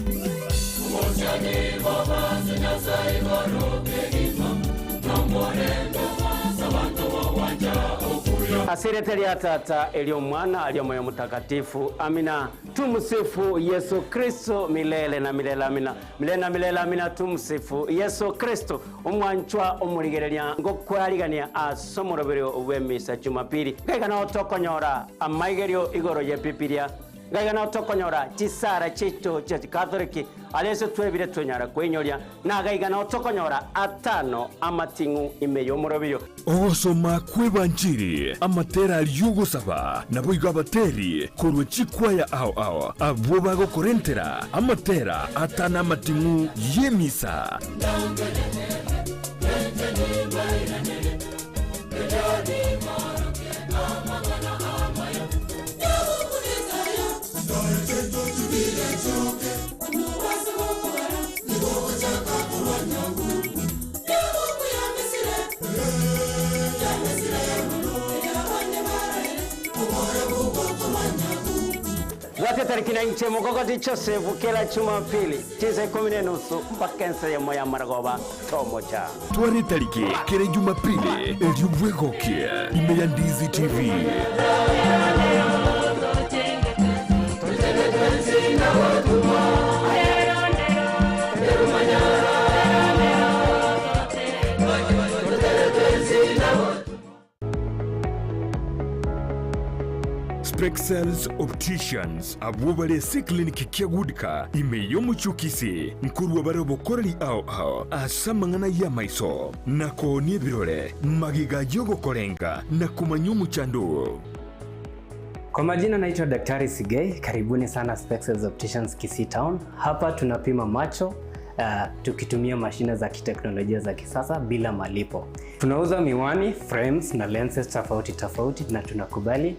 Asireteli atata elio mwana alio moyo mtakatifu. Amina. Tumsifu Yesu Kristo milele na milele. Amina. Milele na milele. Amina. Tumsifu Yesu Kristo. Umwanchwa umurigerelia ngokwarigania asomorobero uwemisa Jumapili. Gaigana otokonyora amaigerio igoro ye pipiria. Gaigana otokonyora chisara chicho cha Katoliki alese twebire tunyara kwenyoria na gaigana otokonyora atano amatingu imeyo morobiro. Ogosoma kwebanjiri amatera aliugo saba na boiga bateri korwe chikwaya ao abo bago korentera amatera atana matingu yemisa. Zote tarikina inche Mokogoti Joseph kila Jumapili 9:30 mpaka nsa ya moya Maragoba tomocha. Tuare tariki kere Jumapili eliubwegokie imeya Ndizi TV. Spexels Opticians abubale si clinic kiagudika imeyo muchukisi nkuru wabarabo korali ao asamangana ya maiso nako ni birole magiga yogo korenga na kumanyumu chandu. Kwa majina naitwa Daktari Sigei. Karibuni sana Spexels Opticians Kisii Town. Hapa tunapima macho tukitumia mashine za kiteknolojia za kisasa bila malipo. Tunauza miwani, frames na lenses tofauti na tunakubali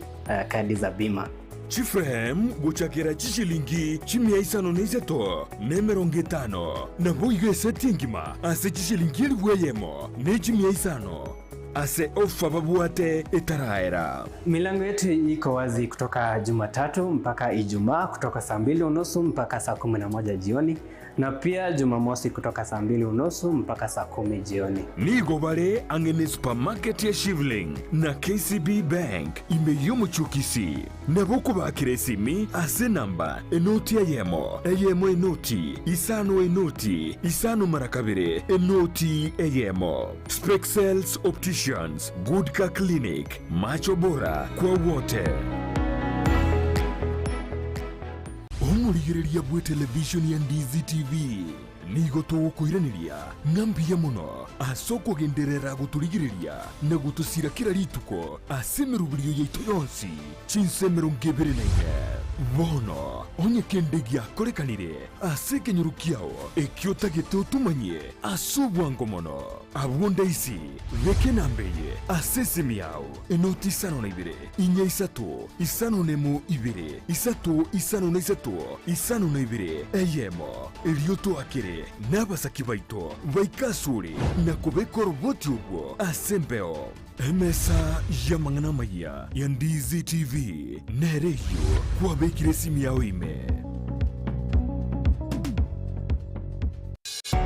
kadi za bima. Chifrem guchakira chishilingi chimia isano neizeto nemeronge tano na boige setingima ase chishilingi liweyemo ne chimia isano ase ofa babuate etaraera. Milango yetu iko wazi kutoka Jumatatu mpaka Ijumaa kutoka saa 2:30 mpaka saa 11 jioni na pia Jumamosi kutoka saa 2:30 mpaka saa 10 jioni. Nigo bale angene supermarket ya Shivling na KCB Bank imeyo muchukisi na boko bakiresimi ase namba enoti ayemo enoti isano marakabire enoti ayemo. Spexels Opticians, Good Car Clinic, macho bora kwa wote. Omurigereria bwe television ya Ndizi TV nigo tugukwiraniria ngambia muno asoko genderera guturigireria na gutusira kira rituko asemerubirio yaitu yonsi chinsemero ngeberenaine bono onye kendegia korekanire asekenyurukiao ekiota getutumanye asubwango mono abunda isi reke nambeye asesemiao enoti isano na ibere inya isatu isano nemu ibere isatu isano na isatu isano na ibere eyemo elioto akire n'abasaki baito baikasuri na kubeko roboti ubwo asembeo emesa yamangana maya ya Ndizi TV nereyo kwa bekire simu yao ime.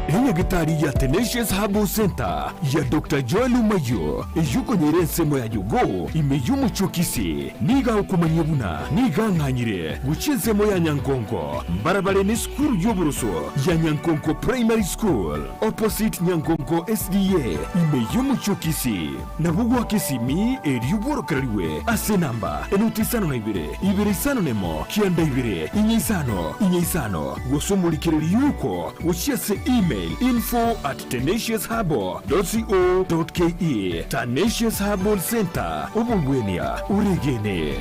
Henya gitari ya Tenacious Herbal Center ya Dr. Joel Umayo yuko nyirense moya yugo imeyumu chukisi niga ukumanyebuna niga nganyire guchense moya Nyankongo barabare ni skuru yoburuso ya Nyankongo Primary School opposite Nyankongo SDA imeyumu chukisi na bugu wa kisimi eriyuboro kariwe ase namba enutisano na ibere isano nemo kianda ibere inyisano gosomuli kireri yuko uchiase email info@tenaciousherbal.co.ke. Tenacious Herbal Center ubungwenia urigene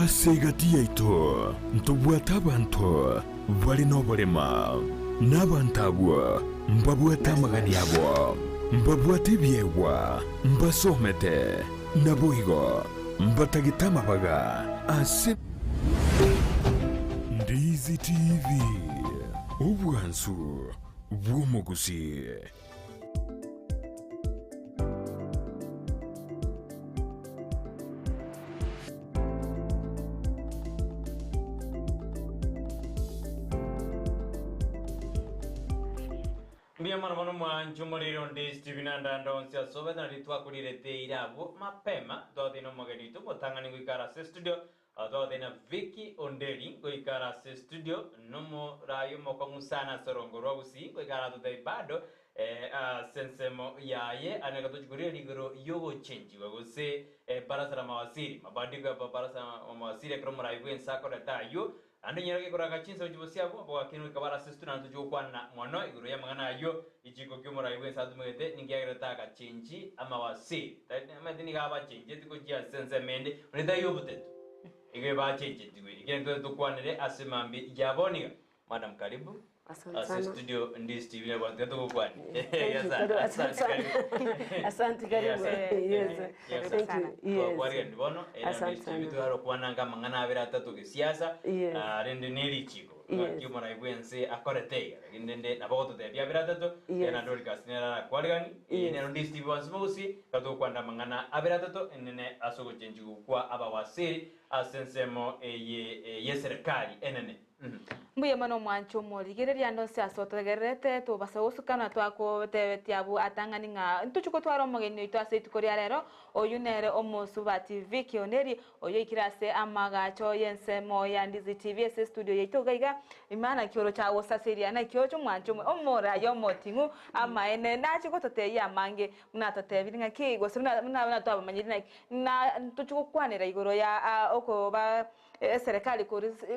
asegatia ito ntubwata abantu bali nobolema n'abantabwa mbabwata magani yabo mbabwate byewa mbasomete naboigo mbatagitama baga ase Ndizi TV ubwansu bw'umugusi. Mbia mwana Amaonchorerio Ndizi TV nanda onsia sobe na litwa kulirete irabo mapema dodi no maganito botangani gwikara se studio dodi na Vicky Onderi gwikara se studio nomo rayo mokomusana sorongoro Gusii gwikara dodi bado sensemo yaye anega tuchikuria ligoro yogo change wagose barasa la mawaziri mabadiliko ya barasa la mawaziri kromo rayo ensako datayo ande nyereke kuraga chinsa ujibosia bo akinu kabara sistu na tujo kwana mwana iguru ya mangana yo ichiko kyomora iwe sadu mwete ningiagira taka chinji ama wasi amadini gaba chinje tiko jia sense mende unida yo butetu igwe ba chinje tiko igendo tukwanire asimambi jaboniga madam karibu asante studio Ndizi TV na bwantu tukukwani asante karibu yes thank you kwa ria ndibono Ndizi TV tuharo kwananga mangana abira atatu kisiasa rende neri chiko kyomora igwense akoretega ndende naboto te bya abira atatu na ndori kasinera kwaligani ne Ndizi TV wansumogusi katukwanda mangana abira atatu nene asoko chenjigu kwa abawasiri asensemo ye serikali enene Mbuye mano Amaonchorerio gereria ndo siasa togerete to basagusukana twako tebetiabu atangani nga ntuchuko twaro mogeni to aseti koria rero oyunere omosubati Vicky Onderi oyo ikirase amagacho yensemo ya Ndizi TV ese studio yeto gaiga imana kyoro cha wosaseria na kyocho Amaonchorerio omora yo motingu amaene na chiko tote ya mange muna tote biringa ki gosuna muna to abamanyiri na ntuchuko kwanera igoro ya okoba serikali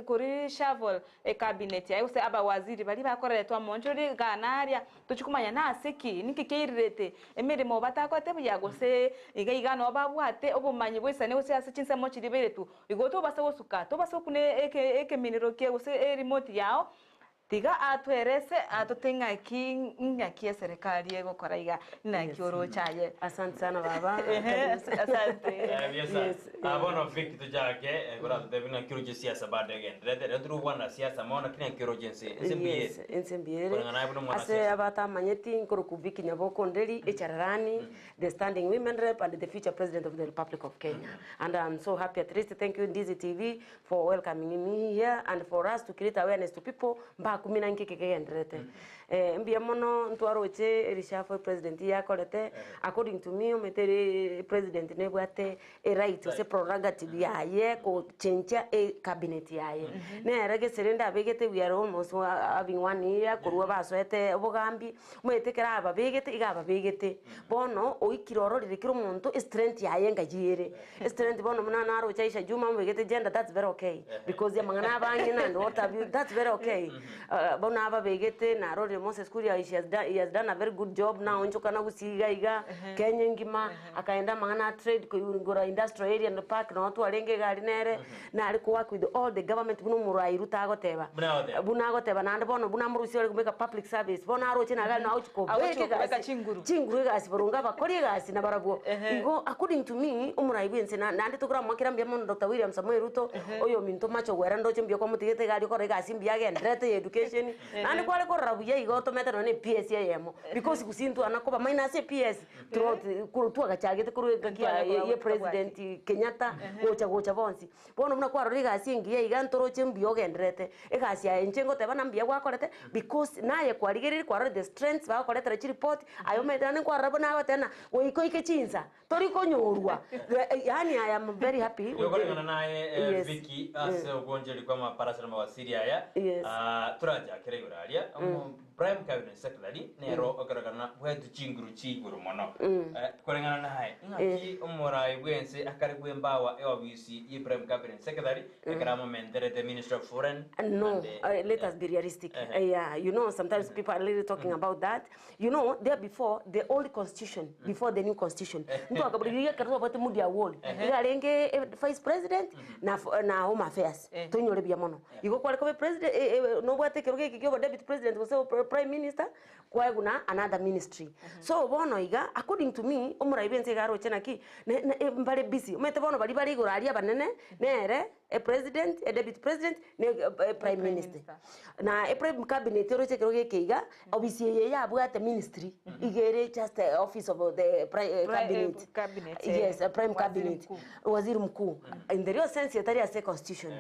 kuri shavel cabinet ya use aba waziri bali bakoreretwa Amaonchorerio ganaria tuchikumanya na seki nikikeirete emirimo batakote buyagose igaiga no babwate obumanyi bwesane use ase chinsa mochiri beretu igoto basawosuka to basokune eke minero ke use remote yao tiga atwerese atotenga ki nyaki serikali yego koraiga na kioro chaye. Asante sana baba. Asante. Yes. Abono Vicky tujake gora tebina kiroje siasa bade again. Rete ndru wana siasa maona kina kiroje ensemble. Ase abata manyeti nkoro ku Vicky nyaboko Onderi echararani the standing women rep and the future president of the Republic of Kenya. And I'm so happy at least thank you Ndizi TV for welcoming me here and for us to create awareness to people kumina nkike ndrete mbia mono ntwaroche erishafu president ya kolete according to me umeteri president nebwate a right ose prerogative yaye ko change a cabinet yaye ne rege serenda begete we are almost having 1 year kurwa baswete obugambi mwetekera aba begete igaba begete bono oikiroro ririkiro muntu strength yaye ngajire strength bono muna naro chaisha juma begete gender that's very okay because ya mangana bangi na what have you that's very okay bona aba begete na role Moses Kuria he has done a very good job now onchokana Gusii iga Kenya ngima akaenda mangana trade ko ngora industrial area and park na watu alenge garinere na ali work with all the government buno murairu tagoteba buna goteba na bono buna murusi ole kumeka public service bona aroche na gari na auchiko beka chinguru gasi borunga bakori gasi na barabuo igo according to me umuraibu ense na ndi tukura mwakira mbia mono Dr. William Samuel Ruto oyo minto macho gwera ndoche mbia kwa mutigete gari ko gasi mbia gendrete education nani kwale ko rabuye igoto meta no ne PS yemo because kusintu anakoba minus PS kurutu agachagete kuruga ye president Kenyatta gocha bonsi bono muna kwa riga singiye igantoroche mbio gendrete egasi ya enchengo teba na mbia gwakorete because naye kwa rigeri kwa the strengths ba korete report ayo meta ne kwa rabona abatena oiko ikechinza toriko nyorwa yani I am very happy yogorana naye Vicky ase ugonje likwa maparasha mawasiri aya turaja kereguralia prime cabinet secretary nero ogaragana bwetu chinguru mono korengana na hai ngaki omorai bwense akari bwembawa eobisi ye prime cabinet secretary ekramo mentere the minister of foreign no let us be realistic. Yeah, you know, sometimes people are really talking about that. You know, there before the old constitution, before the new constitution, nto akabriya karwa bate mudia wall igarenge vice president na home affairs tonyore bya mono igo kwale ko president no bwate keroge kikyo deputy president go prime minister kwa guna another ministry. So bono iga according to me omurai bense garo chena ki mbale busy umete bono bali goraria banene nere a president, a deputy president, a prime minister. Na a prime cabinet roche keroge keiga obisi ya bwate ministry igere just the office of the cabinet. Yes, a prime cabinet waziri mkuu in the real sense yatari as a constitution.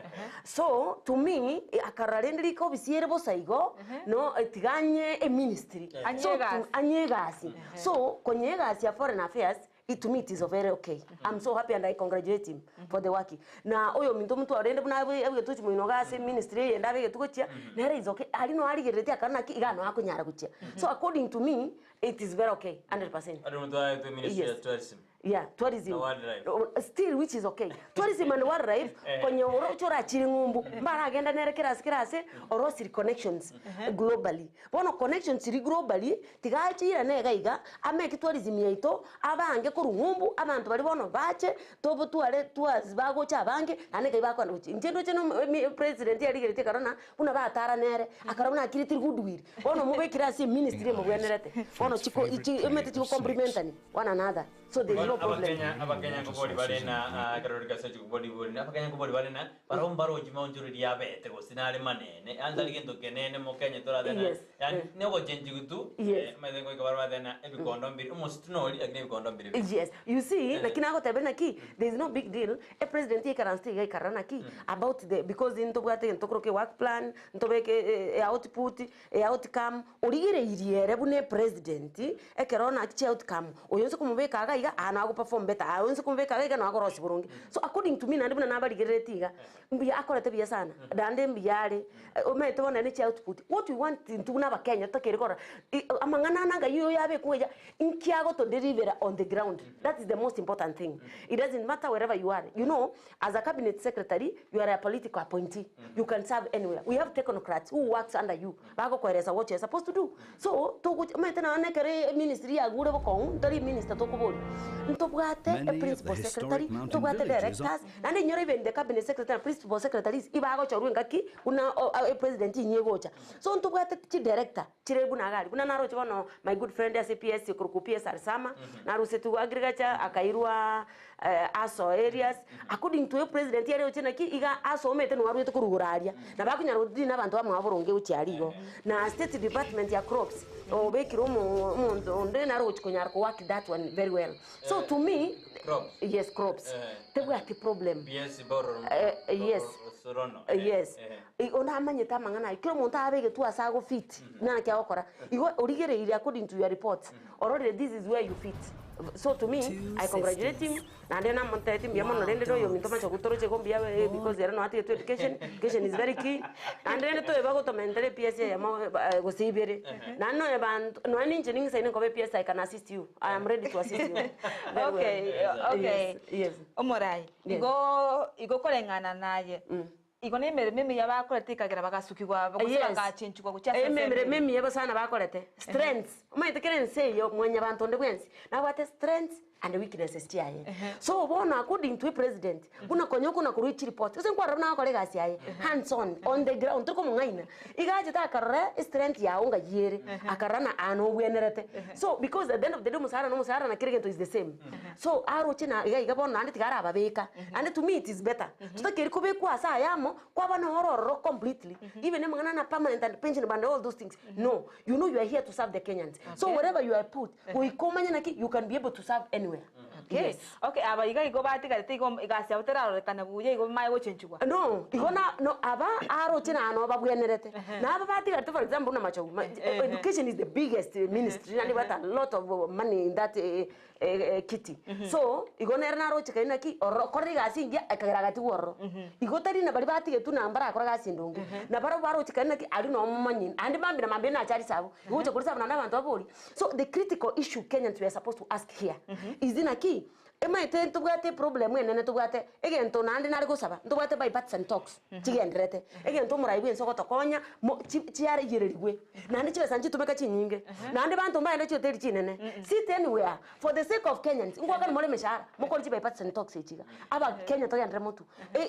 So to me akararendri ko bisiere bosaigo no tiganye a ministry so anyegasi so konyegasi ya foreign affairs to me it is very okay. I'm so happy and I congratulate him for the work. Na oyo mtu arende buna abe tuchi muino gase ministry enda abe tugochia nere is okay. Ali no ali gerete akana ki igano akunyara guchia. So according to me it is very okay 100%. I don't know the ministry of tourism. Yeah, tourism. Still which is okay. Tourism and wildlife konye chora chiri ngumbu mbara agenda nere kirase orosiri connections globally. Bono connections globally tigachira nega iga ameke tourism yaito abange ngumbu abantu bari bono bache tobo tuare tuas bago cha bange aneke bako njendo cheno president yari gerete karona una batara nere akarona akiriti goodwill bono mube kirasi ministry mu bwenerete bono chiko emete chiko complimentary one another. So there is no problem. Abakenya ko body barena karorika se ko body abakenya ko body barena barombaro Amaonchorerio abete go sinale manene anzali gento kenene mo Kenya tora dena yani ne go change gutu mede ko barwa dena ebikondo mbiri almost no agne bikondo mbiri. Yes, you see lakini ako tabena ki there is no big deal a president ikaransti ikarana ki about the because into bwate into kroke work plan into beke output outcome origire iriere bune president ekerona chi outcome oyonse kumubeka aga anago perform better awonse kumveka wega no agoroshi burungi. So according to me nandibuna nabali geretiga mbiya akorete biya sana dande mbiyale omete bona ne output what we want into na bakenya takerekora amangana nanga yo yabe kuja inkiago to deliver on the ground. That is the most important thing. It doesn't matter wherever you are. You know, as a cabinet secretary you are a political appointee. You can serve anywhere. We have technocrats who works under you bago kwereza what you are supposed to do. So to omete na nekere ministry agure bokon tari minister to ko ntobwate a principal secretary ntobwate directors and then even the cabinet secretary principal secretaries ibago chorwenga ki una a president inyegocha. So ntobwate chi director chirebu na gali kuna naro chibono my good friend ya CPS kurukupia sarsama na rusetu agriculture akairwa aso areas according to the president yari ochena ki iga aso omete no waruye kuruguraria na bakunyaro dina abantu bamwe aboronge uchiarigo na state department ya crops obekiro mu onde na ro chikunyar ko work that one very well. So to me crops. Yes, crops tebwati problem yes boro yes sorono yes ona amanyeta mangana ikiro muntu abege tu asago fit na kya okora igo origere iri according to your report already this is where you fit. So to me I congratulate him and then I'm montating biamo no rende do yo minto macho kutoro che kombia because there no ati to education is very key and then to ebago to mentere PSA ya Gusii bere na no eban no any engineering say no ko PSA I can assist you. I am ready to assist you. Okay. Yes. Omorai igo kolengana naye igo ne meme yabakorete ikagira bagasukirwa bagachenchukwa gucha meme yabasana bakorete strengths umayite keren say yo mwanya bantu nde kwensi na what strengths and weaknesses tiaye. So bona according to the president kuna konyoko na kuruchi report usen kwa rana ko legasi yaye hands on the ground to ko mungaina igaje ta karre strength ya unga yere akarana ano wenerete. So because at the end of the day musara na kirigento is the same. So aro china iga bona andi tigara babeka and to me it is better tutakeri ko be kwa sa yamo kwa bana hororo completely even mangana na permanent and pension band all those things. No, you are here to serve the Kenyans. So wherever you are put we komanya na ki you can be able to serve anywhere. Okay. Yes. Okay, aba iga igo batika te igo igasi abutera kana buye igo mai go chenchugwa. No, igona no aba aro china no babwenerete. Na aba batika for example na macho. Education is the biggest ministry and what a lot of money in that kitty. So, igona erna ro chika ina ki korri gasi ngia akagaragati woro. Igotari na bali batika tu na ambara akora gasi ndongo. Na baro chika ina ki ali no manyin. Andi mambi na mambi na chari sabu. Igo chokulisa na bantu aboli. So the critical issue Kenyans we are supposed to ask here is in a key. Emaite tubwate problem ene tubwate egento nandi nari gusaba tubwate by bats and talks chigendrete egento muraibu ensoko tokonya chiare yirerigwe nandi chibe sanchi tumeka chinyinge nandi bantu mbaende choteri chinene sit anywhere for the sake of Kenyans ngwaka ni mole meshara mukoli by bats and talks echiga aba Kenya to yandre motu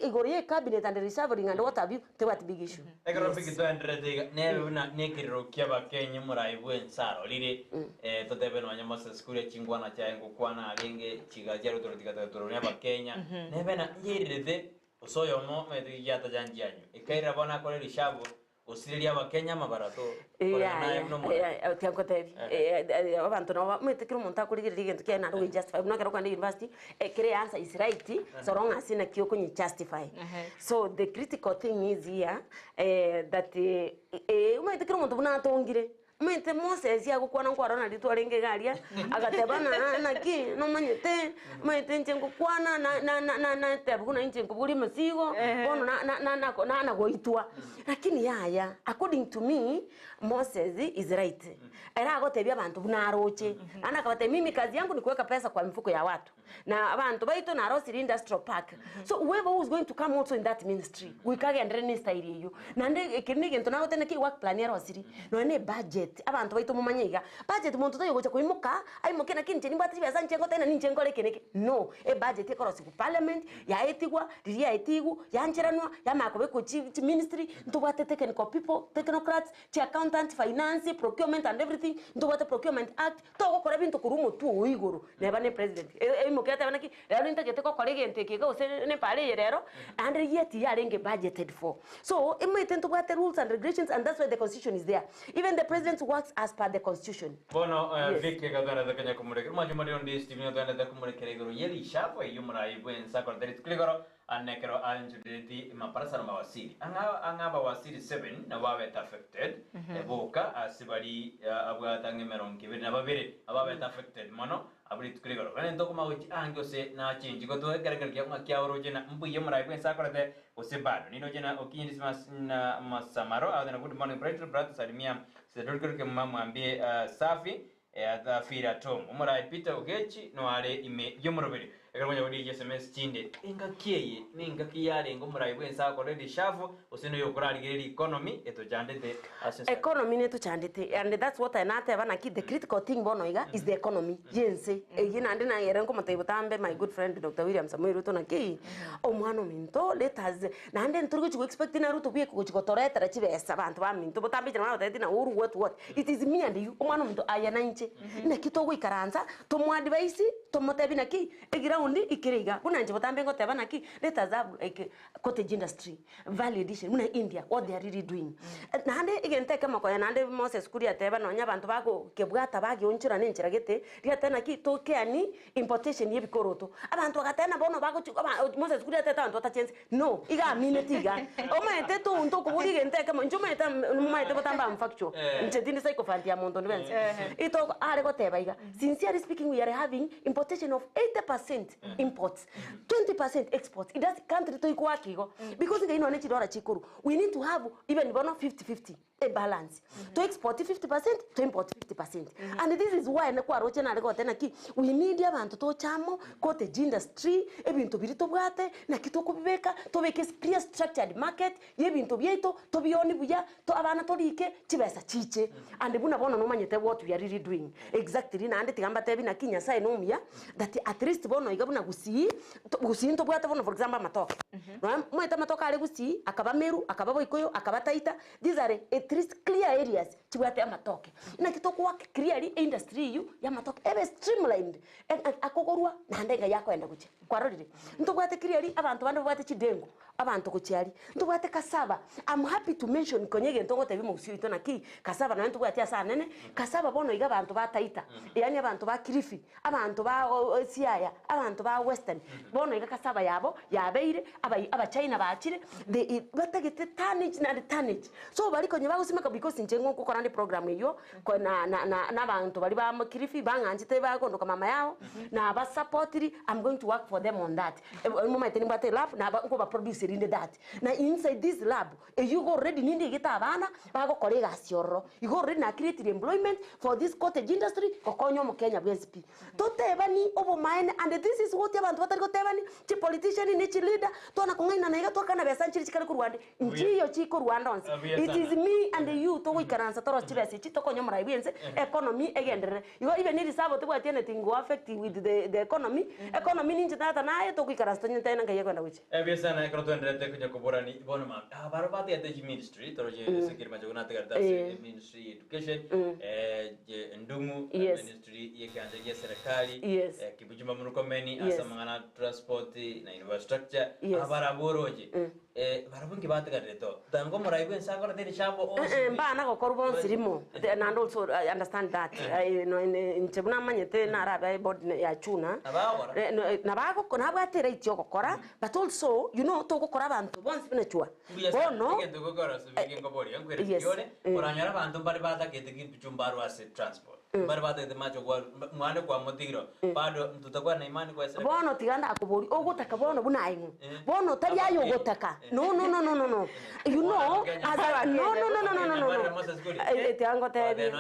igoriye cabinet and reshuffling and what have you te what big issue egoro fikito andrete nebe na nekiriro kyaba Kenya muraibu ensaro lire totebe no nyama skule chingwana cha ngukwana alenge chiga jero torotika ba Kenya nebena yiride usoyo no medu yata janjanyo ikaira bona kole lishabo usiria ba Kenya mabarato tianko tevi abantu no metekiro monta kuri rigento kena ro justify no kero kwandi university kire answer is right so long as ina kiyo kunyi justify so the critical thing is here that metekiro monta buna tongire mente Moses ya gukwana nkwara na litwa renge garia agatebana na ki no manyete mente ncengo kwana na tebu na ncengo buri masigo bono na goitwa lakini yaya according to me Moses is right era agotebia abantu bunaroche ana kabate mimi kazi yangu ni kuweka pesa kwa mifuko ya watu na abantu baito na Rosary Industrial Park so whoever who is going to come also in that ministry we kage andre style you na nde kinige ntona gotene ki work plan ya Rosary no ne budget abantu baito mumanyiga budget muntu to yogocha kuimuka ai mukena kinje ni bati bya sanche ngotena ni njengo lekeneke no budget ekorosi ku parliament ya etigwa ya etigu ya ncheranwa ya makobe ku ministry ntobate technical people technocrats ti accountant finance procurement and everything ntobate procurement act to gukora bintu kurumo tu uiguru neba ne president muketa banaki rero ntegete ko kolege ntekega ose ne pare rero and yet ya renge budgeted for so imite ntobate rules and regulations and that's why the constitution is there even the president works as per the constitution bono Vicky gadara da Kenya kumure maji mari on this TV no da kumure keregoro yeli shapo yumra ibwen sakor dari kligoro anekero anjudeti maparasara mawasiri anga bawasiri 7 na wawe affected eboka asibali abwatange meronke bina babere ababe affected mono abri kligoro kana ndoko mawuti angose na chinji go to gargar kya kya oroje na mbuye mura ibwen sakor de osebado nino jena okinyiri na masamaro adana good morning brother salimia sedolker ke mamwambie safi atafira tom umura ipita ugechi no ale ime yomuroberi egamonya bodi SMS chinde engakiyeye ningakiyale ngomura ibwensa ko ready shavu usino yokurali geri economy eto jandete economy neto jandete and that's what I nate bana ki the critical thing bono iga is the economy yense yina ndina yeren ko matayo tambe my good friend Dr. William Samuel Ruto na ki omwano minto letas na ande nturgo chigo expect na Ruto bie ko chigo toreta chibesa bantu ba minto botambe jana na na uru what it is me and you omwano minto ayana inche na kitogo ikaranza to mu advice to motebi na ki egira undi ikiriga unanje botambe ngo tebana ki let us have like cottage industry validation muna India what they are really doing nande igente kama kwa nande Moses kuri ateba no nya bantu bago kebwata bagi onchira nenchira gete riatena ki toke ani importation yebikoroto abantu agatena bono bago Moses kuri ateta bantu atachense no iga minetiga omete to unto kuburi gente kama njumeta mumaite botamba manufacture nchedini psycho fantia mondo nbense ito are go teba iga sincerely speaking we are having importation of 80% imports 20% exports it does country to iko akigo because ngaino ne chidora chikuru we need to have even bono 50-50 a balance to export 50% to import 50% and this is why na kwa roche na lego tena ki we need abantu to chamo cottage industry ebintu birito bwate na kitoko bibeka to beke clear structured market yebintu byeito to bioni buya to abana to like chibesa chiche and buna bono no manyete what we are really doing exactly na ande tigamba tebi na kinya sai no mia that at least bono igabuna Gusii nto bwate bono for example matoka no mweta matoka ale Gusii akaba Meru akaba Boikoyo akaba Taita these are least clear areas chibwate amatoke na kitoko wake clearly industry you ya matoke ebe streamlined akogorwa na ndega yako enda kuche kwarorire ntobwate clearly abantu bande bwate chidengo abantu kuchiari ntobwate kasaba. I'm happy to mention konyege ntongo tebi mu usio itona ki kasaba na ntobwate asa nene kasaba bono iga abantu bataita yani abantu ba Kilifi abantu ba Siaya abantu ba Western bono iga kasaba yabo yabeire aba China bakire batagete tonnage so bali konye bagusima because njengo ko korande program iyo ko na abantu bali ba Kilifi banganjite bagondoka mama yao na ba supportiri. I'm going to work for them on that mama iteni bate lab na ko ba produce in that na inside this lab you go already nindi gita abana bago kolega sioro you go already na create employment for this cottage industry kokonyo mu Kenya BSP totebani obo mine and this is what abantu batari gotebani chi politician ni chi leader to na kungaina na igato kana besa nchiri chikari ku Rwanda nchiyo chiko Rwanda it is me and you to we karansa toro chirasi chi tokonyo mura ibense economy egendere you even need sabo to what anything go affect with the economy ninja tata na to ku karansa nyenta na ngaye kwenda wichi biasa na kroto ndrete kuja kuborani bono ma barabati ya the ministry toroje sekiri majoguna tegarda ministry education ndumu ministry yekanje ya serikali kibujuma murukomeni asa mangana transport na infrastructure abaraboroje barabungi bategareto tango muraibu nsakora teri shabo bana ko korbon sirimo and also I understand that in chebuna manyete na arabe board ya chuna na bago kona bwatera ityo kokora but also you know to kokora abantu bonse binachua bono ngendo kokora subike ngobori yankwere yore oranyara abantu bari batakete kichumbaru ase transport bari batakete macho kwa mwana kwa motiro bado tutakuwa na imani kwa serikali bono tiganda akubori ogotaka bono bunayimu bono tari ayo gotaka no you know as no tiango tebi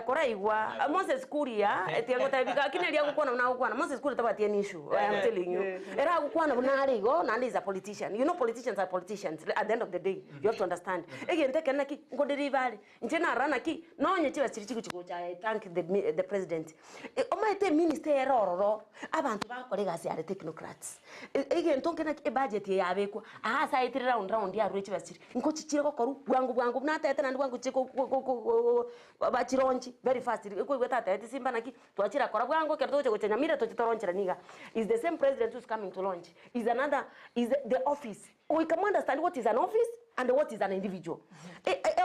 kora igwa Moses Kuria tiango tebi kinelia gukwana na gukwana Moses Kuria tabatie an issue I am telling you era gukwana bunari go na is a politician you know politicians are politicians at the end of the day you have to understand again take na ki ngoderi vale njena rana ki no nyechiwa chirichiku chikucha thank the president omaite minister erororo abantu bakorega si are technocrats again tonke na budget yabekwa aha ite round ya rwechi basiri nko chichire ko koru bwangu na tete na ndwangu chiko bachironchi very fast ko gweta tete simba naki twachira kora bwangu kerto cyo Nyamira to chitoronchira niga is the same president who's coming to launch is the office we can understand what is an office and what is an individual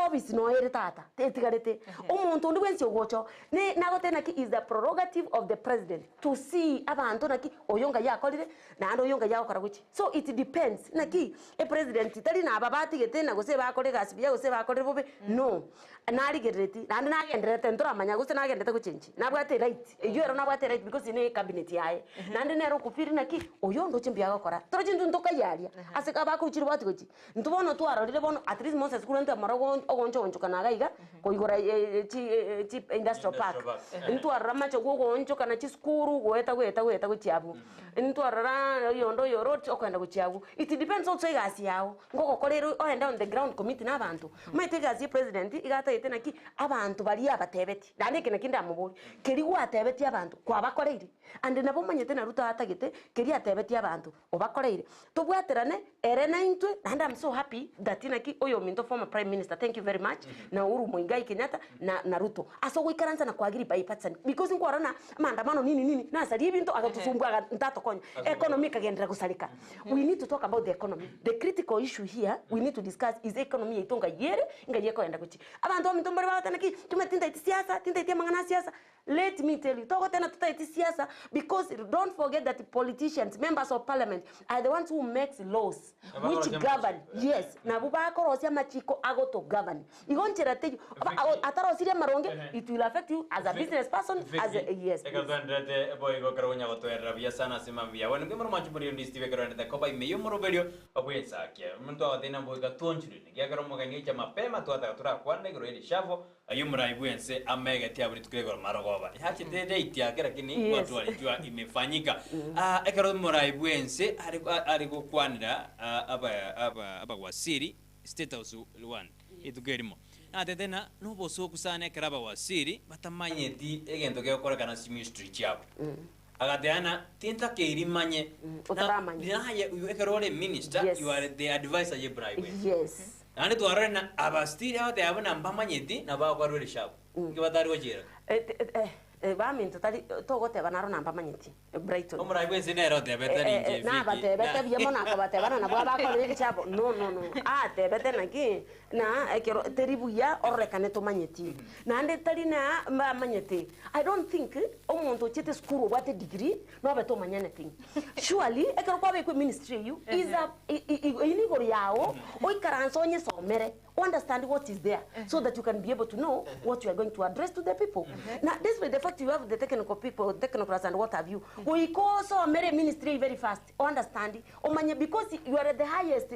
office no ere tata tetigarete umuntu ndi wensi ogocho ne nagote naki is the prerogative of the president to see abantu naki oyonga yakolire na ando oyonga yakora guchi so it depends naki president tali na babati gete na gose bakore gasibya gose bakore bobe no nari gereti na nagendrete ntora manya gose nagendete guchenchi nabwate right you are nabwate right because in cabinet yae na ndinero kufiri naki oyondo chimbya gakora torojindu ntoka yalia aseka bakuchiri bwati guchi ntubono twarorire bono at least Moses Kurente marago ogoncho kana gaiga koigora chi industrial park ntwarara macho gogoncho kana chi skuru goeta guchiabu ntwarara yondo yorot okenda guchiabu it depends also igasi yao ngoko korero oenda on the ground committee n'abantu maite gasi president igata yetena ki abantu bari abatebeti ndandike nakinda muburi keri gwatebeti abantu kwa bakoreire and nabo manyete na ruta atagete keri atebeti abantu obakoreire tubwaterane erena intwe and I'm so happy that naki oyo minto former prime minister thank you very much na Uhuru Muigai Kenyatta na Ruto aso gwikaranza na kwagiri bypassing because ngorana maandamano nini na sari bintu agatusumbwa ntato konya economy kagendera gusalika we need to talk about the economy the critical issue here we need to discuss is economy itonga yere ngaye ko enda kuchi abantu baminto mbari batanaki tumetinda siasa tinda mangana siasa let me tell you toko tena tutaiti siasa because don't forget that politicians members of parliament are the ones who makes laws which govern yes na buba korosia machiko ago to govern igonchera te ataro siria maronge it will affect you as a business person as a yes ekazandrete boy go karonya go toera bia sana simambia wanu ngimoro machumuri ndistive karone ko bai meyo moroberio abwensakia muntu atena boy ga tonchuri ngia karomo ga ngicha mapema tu atatura kwanne gro ili shavo ayumra ibwense amega tia buri tukego marogoba yachi dede itia kera kini watu walijua imefanyika ekaro mora ibwense ari go kwanira aba wasiri state house 1 itugerimo atetena nubo soku sana karaba wasiri batamanyeti egento ke okora kana ministry chabo agateana tinta ke irimanye utaramanye na ya ekarole minister you are the advisor ye bribe yes nani twarena abastiri ate abana mbamanyeti na bakwarwe shabo ngibatari wajira baminto tali togoteba naro namba manyeti Brighton omura bwese nero tebete ninje na batebete byemo nako batebana na bwa bakole kichabo no tebete naki na ekero teribuya orekane to manyeti na ande tali na manyeti. I don't think omuntu chete skuru wate degree no beto manyane thing surely ekero kwa be ministry you is a inigo yao oikaranso nye somere understand what is there so that you can be able to know what you are going to address to the people. Now this way the fact you have the technical people, technocrats and what have you, we go so many ministry very fast, understand because you are at the highest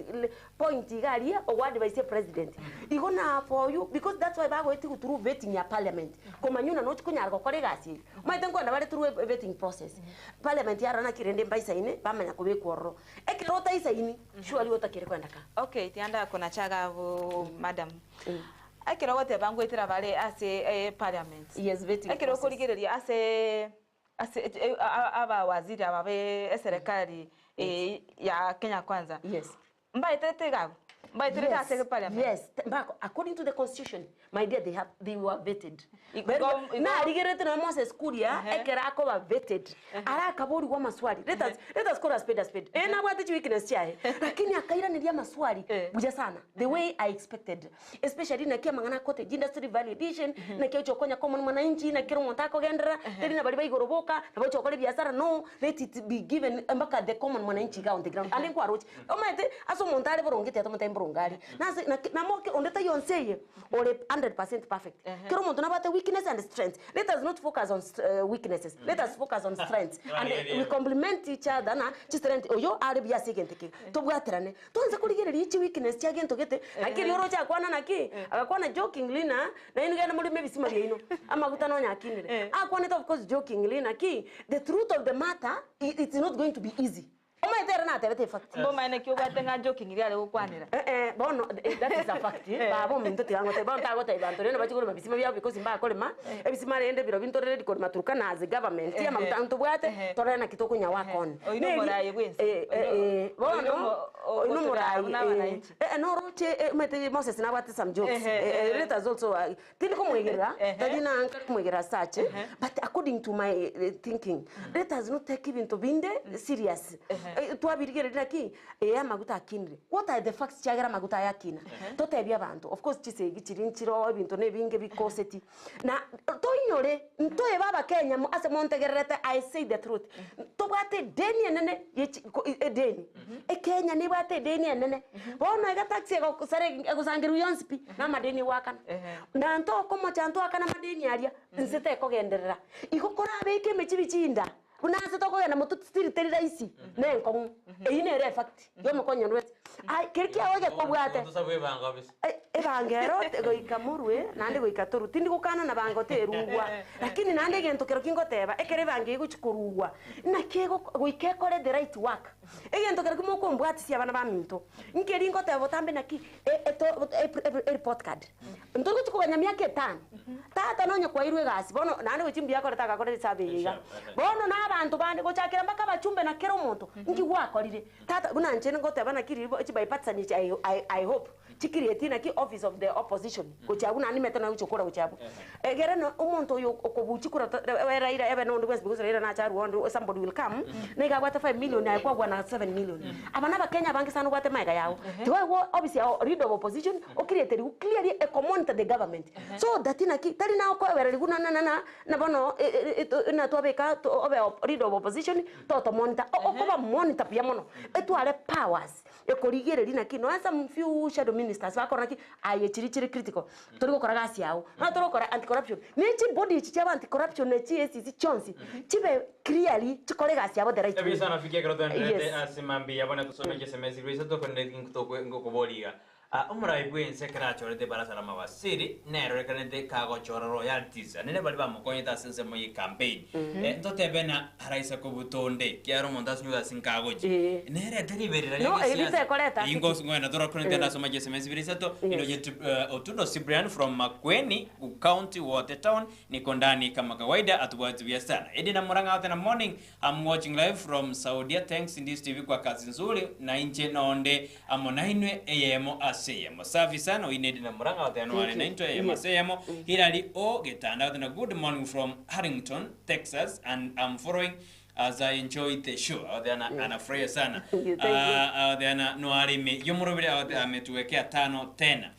point here or what I say president you gonna for you because that's why I go through vetting your parliament kuma nyuna no kunya go kolegasi my think na through a vetting process parliament yara na kirende mbaisa ine bamanya ko bekorro ekirota isa ini surely utakire kwenda ka okay tianda kona chaga madam akira wote bangwetira bale ase parliament yes vetting akira okurigereria ase aba waziri ababe serikali ya Kenya Kwanza yes mbaitete gabo mbaitete ase parliament yes according to the constitution my dear they were vetted na rigerete na Moses Kuria ekera ko ba vetted ara kaburi kwa maswali let us call a spade na bwate weakness chae lakini akaira nilia maswali buja sana the way I expected especially na kia mangana kote industry validation na kia chokonya common mwananchi na kiro montako gendera tena na bali baigoroboka na bacho kole biashara no let it be given mpaka the common mwananchi on the ground alen kwa rochi omete aso montale borongete atomata mbrongari na moke ondeta yonseye ole 100% perfect kiro monto na bate weakness and strength. Let us not focus on weaknesses. Let us focus on strengths. And we complement each other na strength oyo arabia segenteke to bwaterane tonza kuligerera ichi weakness cha gento gete akiri yoro cha kwana naki akakwana jokingly na ingana muri mebisima byaino amaguta no nyakinire akwana of course jokingly naki the truth of the matter it's not going to be easy. Oma itera na tebete fact. Bo maana kyo gwatenga joking iri ale gukwanira. Bono that is a fact. Babo minto tirango te bonta gota ibanto reno bachikuru mabisima byabo because imba kolema ebisima rende biro bintorere dikori maturuka na as government ya mamutanto bwate torena kitoko nya wakon. Oino moraye bwense. Bono oino moraye. No roche mete Moses na bwate some jokes. Let us also tini ko mwegera tadina anka mwegera such but according to my thinking let us not take even to binde serious. Twabirigere naki amaguta akinire what are the facts cyagera amaguta yakina totebya abantu of course chisegi chirinchiro ibintu nebinge bikoseti na toinyore ntoye baba Kenya mu ase montegerete I say the truth tobate deni enene edeni Kenya ni bate deni enene bono ega taxi ego sare ego sangiru yonspi na madeni wakana na nto komo chanto akana madeni aria nsete kogenderera igokora beke mechibicinda unaanza toko yana mutu stiri terira isi nenko ine re fact yo mukonyo nwete ai kirkia wage ko bwate tusabe banga bis ebangero go ikamurwe nande go ikatoru tindi gukana na bango terugwa lakini nande gento kero kingoteba ekere bange guchikurugwa na kego go ikekore the right work egento kero kimoko mbwati si abana baminto nkeri ngoteba tambe naki report card ndogo chikuganya myake 5 tata nonye kwa irwe gasi bono nande go chimbi yako retaka kore sabe yiga bono na abantu bande go chakira mpaka bachumbe na kero moto ngi gwakorire tata buna nchene ngoteba nakiri chibaipatsa ni I hope chikirieti na ki office of the opposition go chabuna ni metana uchokora go chabu egera no umuntu yo okobuchikura era ebe no ndwes because era na charu on somebody will come nega gwata 5 million ya kwa na 7 million abana ba Kenya bangi sanu gwata maiga yao tiwe go obviously leader of opposition o create clearly a comment the government so that na ki tali na ko era liguna na bono na to beka to obe leader of opposition to monitor o ko monitor pia mono etwale powers ekorigereri na ki no some few shadow ministers bakora ki aye chiri critical tori gukora gasi yao na tori gukora anti corruption nechi body chichaba anti corruption nechi esi chonsi chibe clearly chikore gasi yao the right way sana fikia kero tende asimambi yabona tusome SMS risa to konde ngokoboliga umura ibwense kracho rete barasa la mawasiri nero rekanete kago chora royalties nene bali bamukonyeta sense moyi campaign ntote bena haraisa ko butonde kiaro mondas nyuga sinkagoji nere delivery ra no elite koleta ingo ngwana tora konete na soma SMS risa to ino yetu Otundo Cyprian from Makweni County Water Town niko ndani kama kawaida atubwatu bia sana edina muranga out in the morning. I'm watching live from Saudi. Thanks in this TV kwa kazi nzuri na nje naonde amonainwe AM aseyemo safi sana oinedi na muranga oteanware nainto maseyemo Hilary O getanda na good morning from Harrington, Texas, and I'm following as I enjoy the show. Anafurahia sana. Noarime yomurobire ametuwekea 5 tena.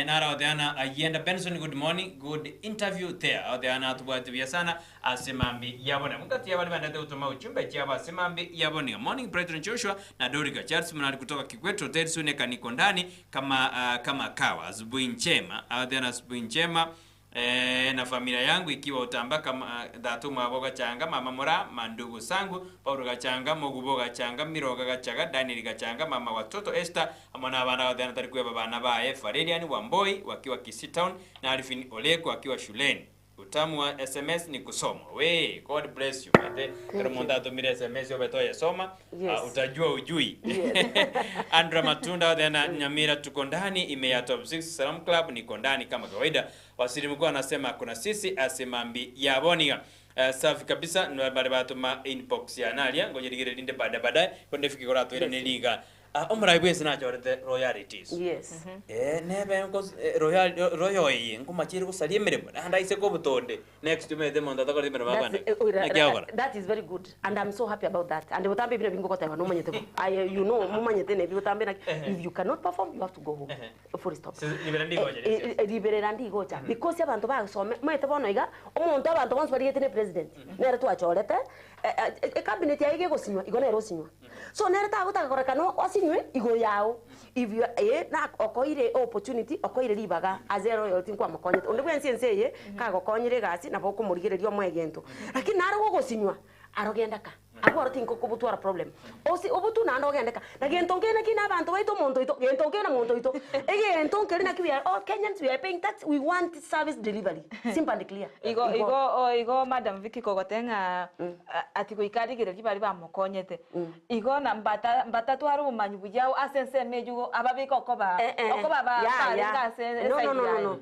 Nara ayenda Benson, good morning, good interview there. Atubwatia sana asemambi yabona. Mukati yabani bandate utuma uchumbe cyaba asemambi yaboni. Morning President Joshua na Dorika Charles mnali kutoka Kikweto Tedsuneka kaniko ndani kama kawa. Asubuhi njema. Asubuhi njema. Na familia yangu ikiwa utamba kama datu maboga changa mama mora mandugu sangu Paulo gachanga mogubo gachanga miroga gachaga Daniel gachanga mama watoto Esther amona abana wadana tarikuwa babana bae Faredian Wamboi wakiwa Kisii Town na Alvin Oleko wakiwa shuleni. Utamu wa SMS ni kusoma. We, God bless you. Kero monda tumire SMS yobe soma. Utajua ujui. Andra Matunda wadana Nyamira tuko ndani imeya Top 6 Salam Club niko ndani kama kawaida. Wasiri mkuu anasema kuna sisi asemambi yaboniga. Safi kabisa bade batuma inbox ya nalia ngoje digire dinde baadaye konde fiki korato ile liga. Omra ibwese na chorete royalties. Yes. Nebe ngo royal nguma chiri kusalie miremo anda ise ko butonde next to me them on the miremo bana. That is very good and I'm so happy about that. And utambe bino bingo kota no manyete. You know mumanyete ne utambe na if you cannot perform you have to go home. Full stop. Liberandi gocha because abantu basome mwete bono iga omuntu abantu bonse bari yetene president. Nere tu achorete cabinet ya ige gosinywa igone rosinywa. So nere ta gutaka korekano osinywe igo yao if you na okoire opportunity okoire libaga azero yotin kwa makonyete onde bwense ye ka gokonyire gasi na boko murigererio mwegento lakini naro gosinywa arogendaka agora tinko kubutwara problem osi obutu na ndogendeka na gentongena kina abantu baito monto ito gentongena monto ito egento kerina kiya all Kenyans we are paying tax we want service delivery simple and clear igo Madam Vicky kogotenga ati kuikarigire kibali ba mukonyete igo na mbata twaru manyu bujao asense mejugo ababiko okoba no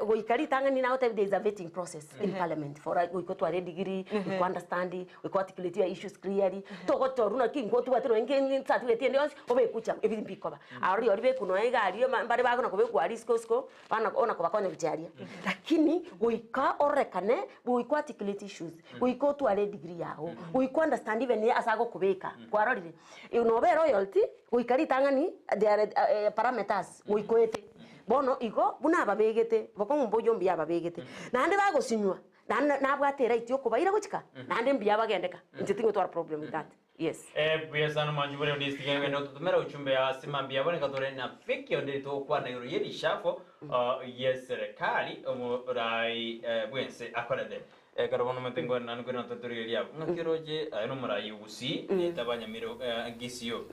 goikari tanga ni now there is a vetting process in parliament for we go to a degree we understand we go articulate your issues clearly to toruna kingo tu batiro ngeni certificate ndi obe kucha everything bikoba ari be kuno egari mbare bagona kobe kwa risko bana ona ko bakonya bicharia lakini goika orekane goiko articulate issues goiko tu a degree yao goiko understand even asago kubeka kwarorire no be royalty goikari tangani there parameters goiko ete bono igo buna babegete bokongo mbojo mbia babegete nande bagosinywa na bwatera ityo kubaira guchika nande mbia bagendeka ntitingo twara problem with that yes buyasana manjubere ndistige ngendo tutumera uchumbe ya simambi yabone katore na Vicky Onderi to kwa na yoro yeli shafo yes serikali omurai bwense akorede karabono metengo nanu kwena tutorial ngakiroje no murai Gusii nitabanya miro gisio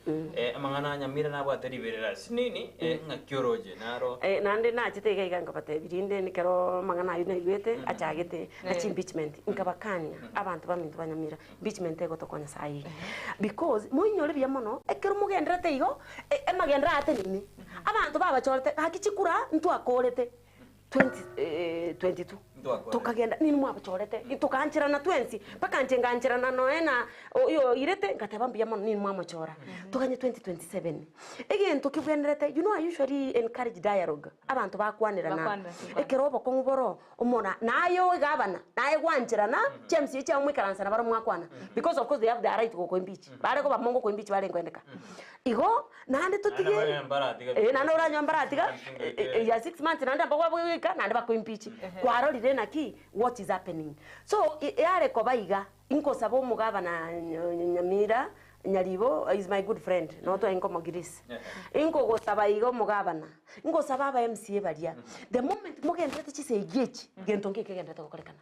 amangana Nyamira na bwateri berera sinini ngakiroje naro nande na chitega iganga pate birinde ni kero mangana yune yete achagete na impeachment nkabakanya abantu bamintu banyamira impeachment ego tokonya sai because muinyore byamono ekero mugenderete igo emagendera ate nini abantu baba chorete hakichikura ntu akorete 2022 tukagenda nini mwabachorete tukanchira na 20 paka njenganchira na noena yo irete ngatebambia mono nini mwamachora tukanye 2027 again tukibwenderete you know I usually encourage dialogue abantu bakwanirana ekerobo konguboro umona nayo gabana naye gwanchira na James yiche amwikaransa na baro mwakwana because of course they have the right to go impeach bare ko bamongo ko impeach bare ngwendeka igo nande tutige nande uranyambaratiga ya 6 months nande bakwa nande bako impeach kwarorire naki what is happening so yare ko baiga inko sabo mugaba na Nyamira Nyaribo is my good friend not inko Mogirisi inko go sabaigo mugabana inko sababa MCA baria the moment mugendete chisegechi gentonke kegendete korekana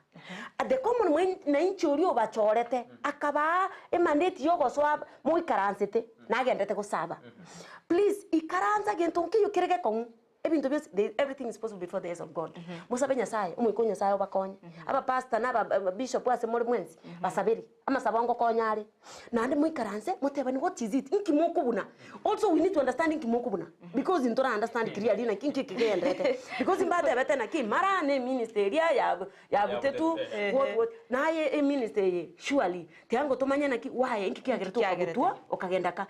at the common na inchuri obachorete akaba mandate yogo swab muikaransete na gendete ko saba please ikaranza gentonke yokirege kon ebintu byose everything is possible before the eyes of God. Musabe nyasaye umwiko nyasaye obakonye aba pastor na bishop wase muri mwenzi basabiri ama sabongo konyari na ande muikaranse mutebani what is it inki mukubuna. Also we need to understand inki mukubuna because in tora understand clearly na kinki kigendete because imbate bete na ki mara ne ministry ya butetu what na ye ministry surely tiango tomanya na ki waye inki kiagere to kutua okagenda ka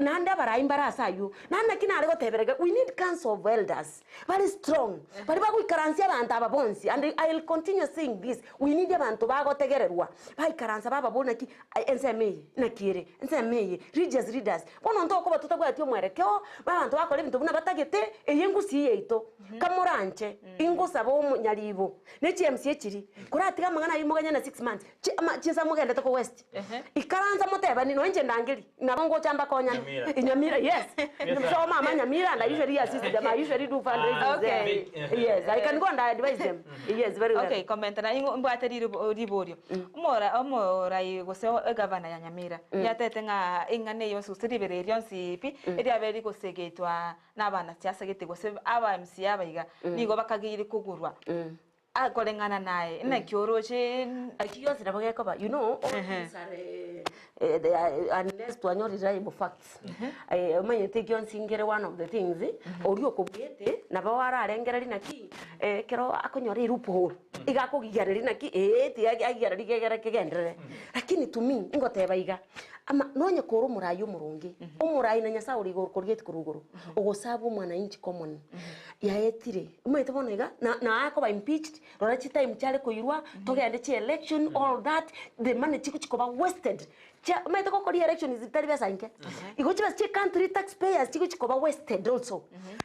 na ande bara imbara sayo na kina arego teberega we need council of elders very strong bari baguikaransia abantu ababonsi and I'll continue saying this we need abantu bagotegererwa baikaransa bababona ki enseme na kire enseme religious leaders bono ntoko batutagwa atyo mwerekeo abantu bakora ibintu buna batagete eyengusi yeito kamuranche ingusa bo munyaribo ne CMC kiri kuratiga mangana yimuganya na 6 months chiza mugende to west ikaranza moteba ni nonje ndangiri nabongo chamba konya Nyamira yes so mama Nyamira and I usually assist them I usually do fundraising okay. Yes I can go and advise them yes very well okay comment na ingo mbate riborio umora igose governor ya Nyamira yatete nga ingane yo susiribererio nsipi eri aberi gosegetwa nabana cyase gete gose aba MC abayiga nigo bakagiri kugurwa akolengana naye na kyoroche akiyo sirabageko ba you know all these are unless to anyo reliable facts umanye take on singere one of the things ori okubwete na bawara arengereri naki kero akonyore irupo igakugigareri naki ti agigareri gegera kegendere lakini to me ingoteba iga ama nonye koro murayo murungi umurayi na nyasa uri gorgeti kuruguru ogosabu mwana inchi common yaetire umete bonega na ako ba impeached rora chi time chale koirwa togende chi election all that the money chikuchikoba wasted umete ko kori election is very best inke igochi bas chi country taxpayers chikuchikoba wasted also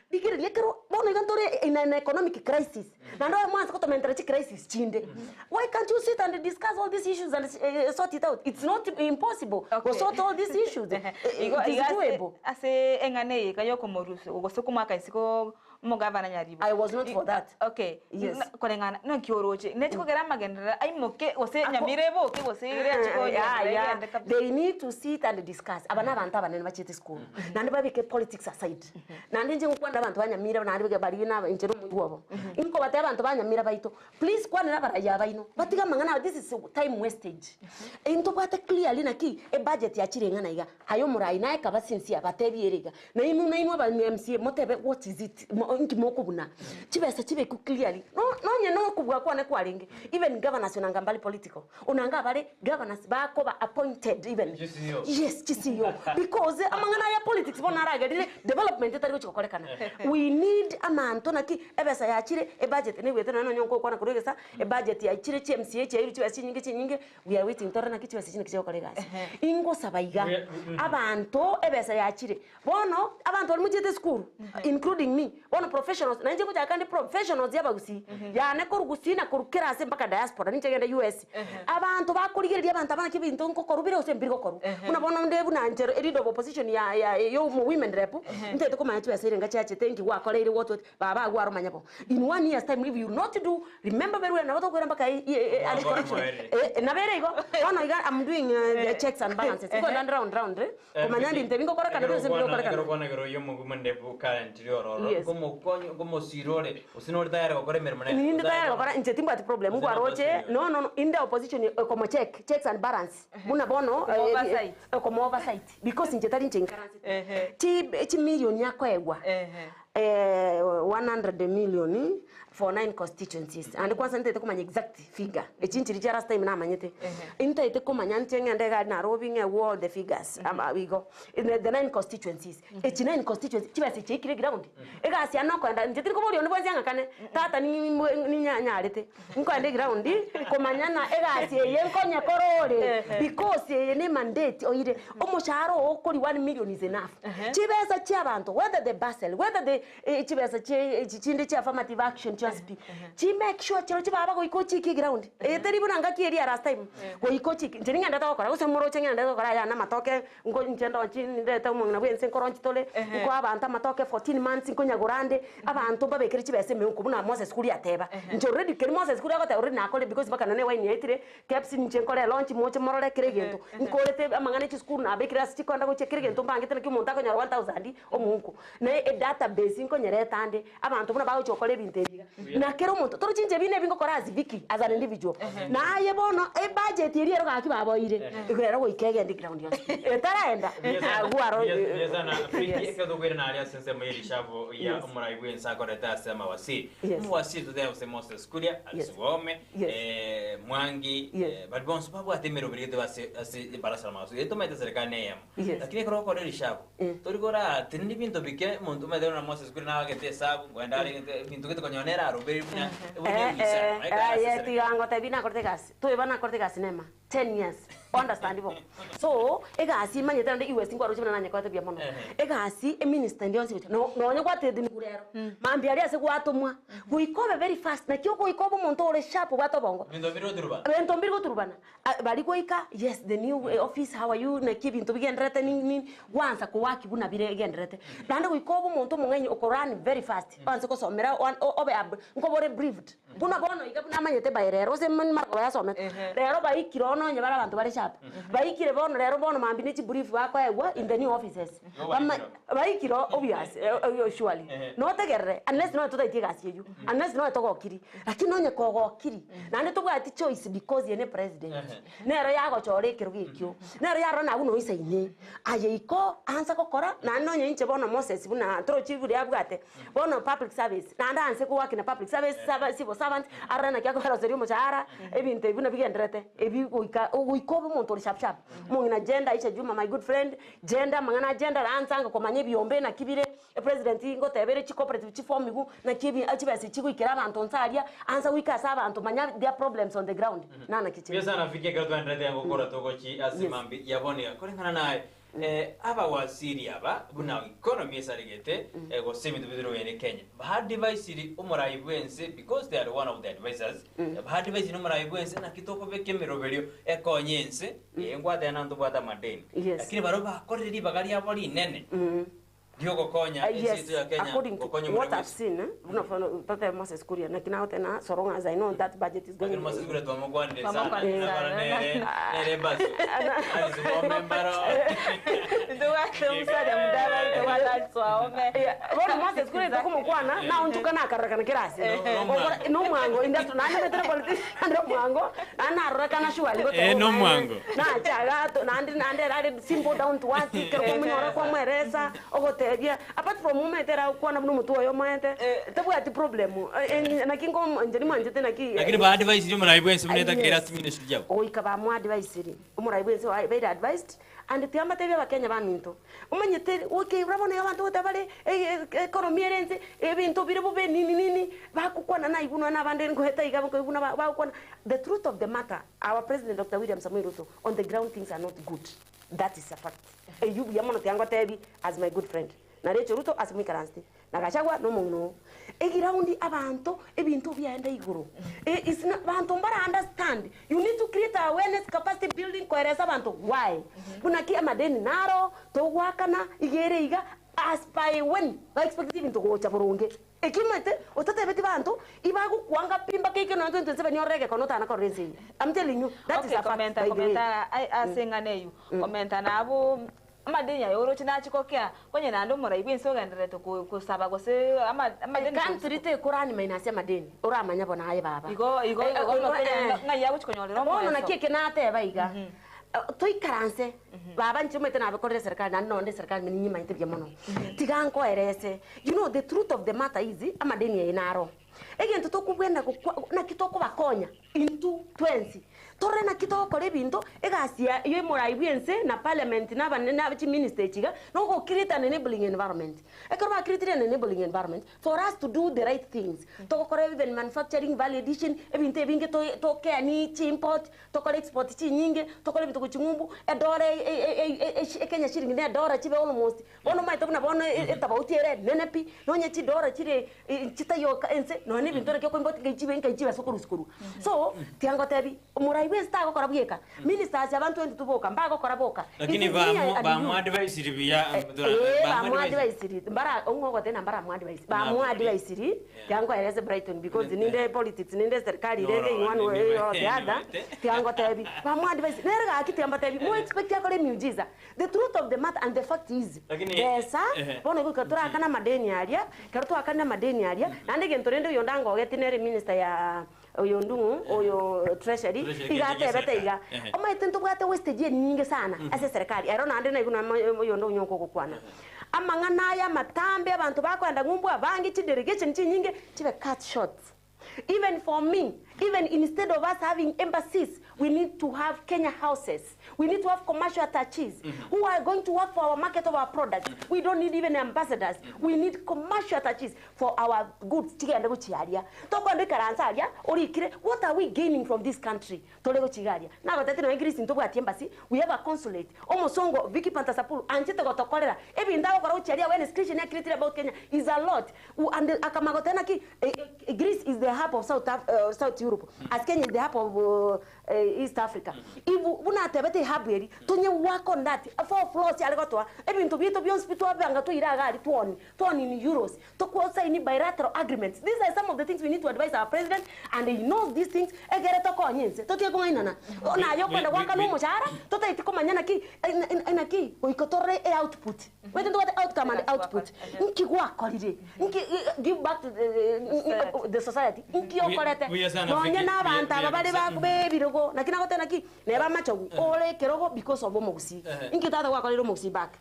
bigire lekero bonega ntore in an economic crisis na ndo mwanza ko tomentra chi crisis chinde why can't you sit and discuss all these issues and sort it out? It's not impossible. Okay. Sort all these issues. It's doable. Ase engane kayo komoruso ugosoku maka isiko mugavana nyaribo. I was not for that. Okay. Yes. Kolengana no kioroche. Nechiko gera magendera ai moke ose nyamirebo ke ose ire achiko. They need to sit and discuss. Abana abantu abanene bachete school. Nande babike politics aside. Nande nje kwanda abantu banyamira nande bige bari na injero muwabo. Inko bate abantu banyamira baito. Please kwana na baraya baino. Batiga mangana this is time wastage. Into bate clearly na ki e budget ya chirengana iga. Hayo murai na eka basinsia batebierega. Na inu ba MC motebe what is it? Inki mokubuna. Chibesa chibe ku clearly. No nye no kubwa kwa ne kwaringe. Even governors unanga mbali political. Unanga bale governors bako ba appointed even. GCO. Yes, GCO. Because amangana ya politics bona raga development etari ko kolekana. We need amanto na ki ebesa ya chire e budget ne wetena no nyonko kwa na kuregesa e budget ya chire CMCH ya iru chinyinge we are waiting tora na kitu asijine kicho kolegasa. Ingo sabaiga abantu ebesa ya chire. Bono abantu oli mujete school including me. Bono professionals na nje kuja kandi professionals ya Gusii. Ya ne ko Gusii na kurukira ase mpaka diaspora ninje genda US. Abantu bakurigirira abantu abana kibintu nko korubire ose mbiriko koru. Una bono ndebu na njero leader of opposition ya yo women rep. Ntete ko manchi asire ngachache thank you wakoleire what baba agwaro manyabo. In 1 year's time if you not to do remember very well na bato kwera mpaka ali corruption. Na berego bono iga I'm doing the checks and balances. Go round komanyandi ntebingo kora kana bose mbiro kora kana. Kero kona kero yo mugumende bu current oro. Como sirore usinori tayari kokore mermane. Nindi tayari kokora nchetimba ati problem ngwa roche no in the opposition como checks and balance. Muna bono como oversight because nchetari nchenkaransi. Chi million yako egwa. 100 million for 9 constituencies and kwanza ntete kumanya exact figure echinchiri cha last time na manyete ntete kumanya ntenge ndega na robing all the figures we go in the 9 constituencies 9 constituencies chibase chekire ground egasi anoko nda ntete ko bori onibwanzi ngakane tata ni nyanyarete nko ande ground kumanya na egasi yenkonye korore because ye mandate oire omusharo okori 1 million is enough chibase cha abantu whether the basel whether the chibase chinde cha affirmative action just be make sure chero chibaba go ikochi ki ground teri bunanga ki area last time go ikochi ntiringa ndata okora use moro chenga ndata okora ya na matoke ngo nchendo chini ndeta umwana bwense koronchi tole ko abanta matoke 14 months ko nyagorande abantu babekere chibese me ko buna Moses kuri ateba njo already keri Moses kuri agote already nakole because baka nane wine yetire caps nchenkole launch moche morole kiregento nkolete amangane chi school na bekira sti konda go chekiregento mbangete na ki monta ko nyar 1000 omunku na e database sinko nyereta ande abantu buna bawo chokole binteriga na kero muntu toro chinje bine bingo korazi Vicky as an individual na aye bono e budget iri ero gaki baboire ikurero go ikege ndi ground yo etaraenda agwaro yezana friki ekadogwera na alias sense mayiri shavo ya umuraibwe nsakoreta sema wasi muwasi to them semose skulia aliswome mwangi badbons babu atemero biride base barasala maso eto mete serikali neyam lakini koro ko ri shavo torigora tinni binto bike muntu mede na mose skulia na gete sabu gwandari binto gete konyonera aroberi bunya ya tiango te bina cortegas tu ibana cortegas cinema 10 years understandable so egasi manyete ndi iwe singwa rochina nanya kwate bya mono egasi minister ndio nsi no nya kwate ndi kurero mambi ali ase kwatumwa guikobe very fast na kyo guikobo muntu ole sharp bato bongo bento mbiro turubana bali koika yes the new office how are you na kibintu bigendrete ni gwanza ko waki buna bire gendrete nande guikobo muntu mungenyi okorani very fast anze ko somera obe ngobore briefed buna bono ikabuna manyete bayerero se marko ya some rero baikiro no nya bara abantu bari sharp baikire bono rero bono mambi ni brief bako ewa in the new offices baikiro obvious usually no tegerre unless no tutaitiga asieju unless no togokiri lakini no nya kogokiri nande tubwati choice because yene president nero yago chore kiro gikyo nero yaro na uno isaine aye iko anza kokora na no nya inche bono Moses buna tro chivu ya bwate bono public service nanda anse ko work na public service civil servant arana kyako hero serio mochara ebinte buna bigendrete ebi uiko muntu ri sharp mungina agenda icha juma my good friend gender mangana agenda ansanga ko manye biombe na kibire president ngo tebere chi cooperative chi form igu na kibi achibasi chi kuikira abantu nsaria anza wika saba abantu manya their problems on the ground nana kichi pesa na fike gato ndade yango kora toko chi asimambi yabone kolengana naye aba wasiri aba buna economy esarigete ego semi tubidiro yene Kenya ba device iri umuraibwense because they are one of the advisors ba device no muraibwense na kitoko beke meroberio ekonyense engwade nandu bwata madeni lakini baroba koreri bagari abali nene Diogo Konya yes, according to what I've seen, Tata Moses Kuria, na kinao tena so long as I know that budget is going. Moses Kuria to amogwande sana nere basu. Ali zo membaro. Ndo watu msada mdala ndo wala twaome. Bora Moses Kuria to kumukwana na untuka na karaka na kirasi. No mwango industry na na metre politician ndo mwango ana araka na shwali go. No mwango. Na chaga to nande rade simple down to what kero mnyora kwa mwereza ogote apart from moment era kuona mnu mtu oyo mente tabu ati problem na kingo njeni manje tena ki lakini ba advice ndio mnaibwense mneta kera simine shujao oika mu advice ri umuraibwense wa very advised and tiamba tebe bakenya baminto umanyete okay urabona abantu otabale economy erenze ebintu bire bube nini bakukwana na ibunwa nabande ngoheta igabo ko ibunwa bakukwana the truth of the matter our president Dr. William Samoei Ruto on the ground things are not good that is a fact you yamono tianga tebi as my good friend na Rachel Ruto as Mikaransti na Gachagua no munno egiraundi abantu ebintu byenda iguru is not abantu mbara understand you need to create awareness capacity building koereza abantu why bunaki amadeni naro to wakana igere iga as by when expective into go chaburunge ekimete otatebeti bantu ibagu kwanga pimba keke no 27 yorege konota na korenzi I'm telling you that is a fact komenta asenganeyu komenta nabo amadenya yoro chinachikokea kwenye nando muraibwense ogendere to kusaba gose amadeni country te kurani mainase madeni uramanya bona aye baba igo ngaya guchikonyolero mono na keke na ateba iga toikaranse baba nchumete na bakore serikali na nonde serikali mini nyima intebye mono tiganko erese you know the truth of the matter is amadeni yenaro egento tokubwenda na kitoko bakonya into 20 torre na kitoko lebinto egasia ye muraibwense na parliament na banena chi minister chiga no go create an enabling environment ekoro create an enabling environment for us to do the right things to kore even manufacturing value addition ebinte binge to ke ni chi import to kore export chi nyinge to kore bitu kuchingumbu edore Kenya shilingi ne dora chibe almost bono mai tokuna bono etabauti ere nenepi no nya chi dora chire chitayo ense no ni bintore ke ko mboti ke chibe nka chibe sokuru so tiango tebi murai muraiwe sta gukora bweka ministers abantu 20 tuboka mbaga gukora boka lakini ba mu advice bya ba mu advice bara ongo tena bara mu advice ba mu advice yango eleze Brighton because ninde politics ninde serikali rege in one way or the other yango tebi ba mu advice nerega akitiamba tebi mo expect yakole miujiza. The truth of the matter and the fact is pesa bono gukatura kana madeni aria karuto akana madeni aria nande gentorende yondango getinere minister ya oyo ndungu oyo treasury igate bete iga oma itintu bwate wastage nyingi sana ase serikali ero nande na iguna oyo ndungu nyoko kokwana amangana ya matambe abantu bakwenda ngumbu abangi chi delegation chi nyingi chibe cut short. Even for me, even instead of us having embassies, we need to have Kenya houses. We need to have commercial attaches who are going to work for our market of our products. We don't need even ambassadors. We need commercial attaches for our goods. What are we gaining from this country? Now, embassy, we have a consulate. Omosongo, Vicky Pantasapulu, Anchita Gotokolera. Every when exclusion about Kenya is a lot. And Akamagotenaki, Greece is the hub of South Europe. As Kenya is the hub of East Africa. If una tebete haberi, tunye work on that. 4 floors ya legotoa. Even to be hospital banga to iragari 20 in euros. To kuosa ini bilateral agreements. These are some of the things we need to advise our president, and he knows these things. Egere to ko nyense. To tie ko inana. Ona yoko na waka no moshara. To ta itiko manyana ki ina ki oikotore output. Wetu ndo outcome and output. Nki kwa kolije. Nki give back to the society. Nki okolete. No nyana banta babale ba kubebi rogo. Na kina gotena ki neba machogu. Ole kerogo because of Gusii. Inki tata kwa kolero Gusii back.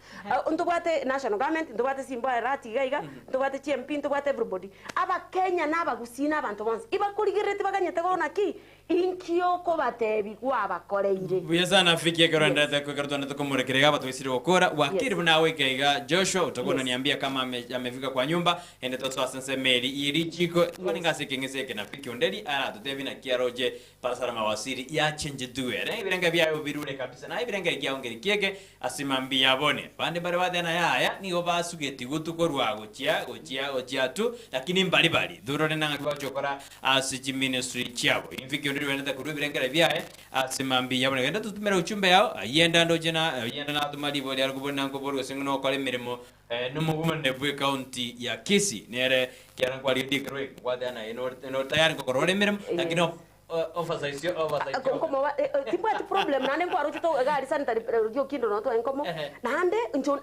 Ntobate national government, ntobate simbo rati gaiga, ntobate CMP, ntobate everybody. Aba Kenya naba Gusii nabantu bonse. Iba kuligirete baganyete gona ki inkioko batebi kwa bakoreire. Buya sana Vicky karanda kwa karanda tukomurekerega batwisiri gukora wakiri nawe kaiga Joshua utakona niambia kama amefika kwa nyumba ende toto asense meri irichiko kwaninga sekengese na Vicky Onderi ara tutevi na kiaroje pasara mawasiri ya change duere ibirenga bya birure kabisa na ibirenga igiaongeri kieke asimambia bone bande bare badena yaya nigo basugeti gutukorwa gochia tu lakini mbali bali durone nanga kwa chokora asiji ministry chabo Vicky Onderi wenda kuru ibirenga bya asimambia bone genda tutumera uchumbe yao yenda ndojena yenda na tumali bodi arugubona ngo borgo singono kale mirimo numugumane bwe county ya Kisii nere yaran kwali dikrwe kwadana eno tayari ko korore mirimo lakini oversize como tipo the problem nane kwa ruto gari sanitary yo kindo no to enkomo nande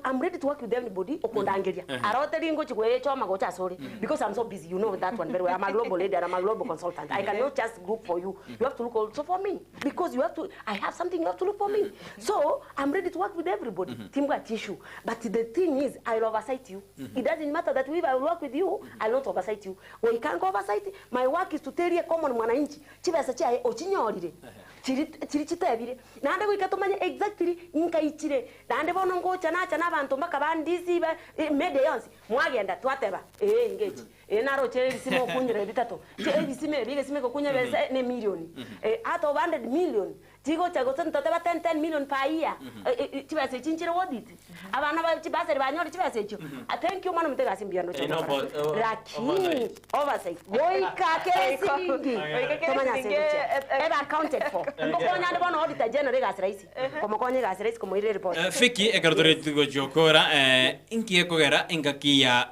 I'm ready to work with everybody okondangeria arote ringo chikwe choma go chasori because I'm so busy, you know that one very well. I'm a global leader, I'm a global consultant. I cannot just look for you. You have to look also for me because you have to I have something you have to look for me. So I'm ready to work with everybody. Team got issue, but the thing is I'll oversight you. It doesn't matter that we will work with you, I'll not oversight you. When you can't oversight, my work is to tell you common mwananchi chibasacha ochinyorire chiri chitabire nande kwikatomanya exactly nkaichire nande bono ngocha nacha nabantu mbaka bandizi ba media yonsi mwagenda twateba ngechi naro chere simo kunyire bitato chere sime bige sime kunya bese ne million out of 100 million tigo chago toteba 10 million per year chibase chinchire wodit abana ba chibase banyori chibase cho thank you mwana mutega simbiano cho lakini oversight goika kesingi tomanya senche ever accounted for ngokonya ndo bono auditor general gasiraisi como konya gasiraisi como ile report Vicky ekardore tugo jokora inki ekogera ingakia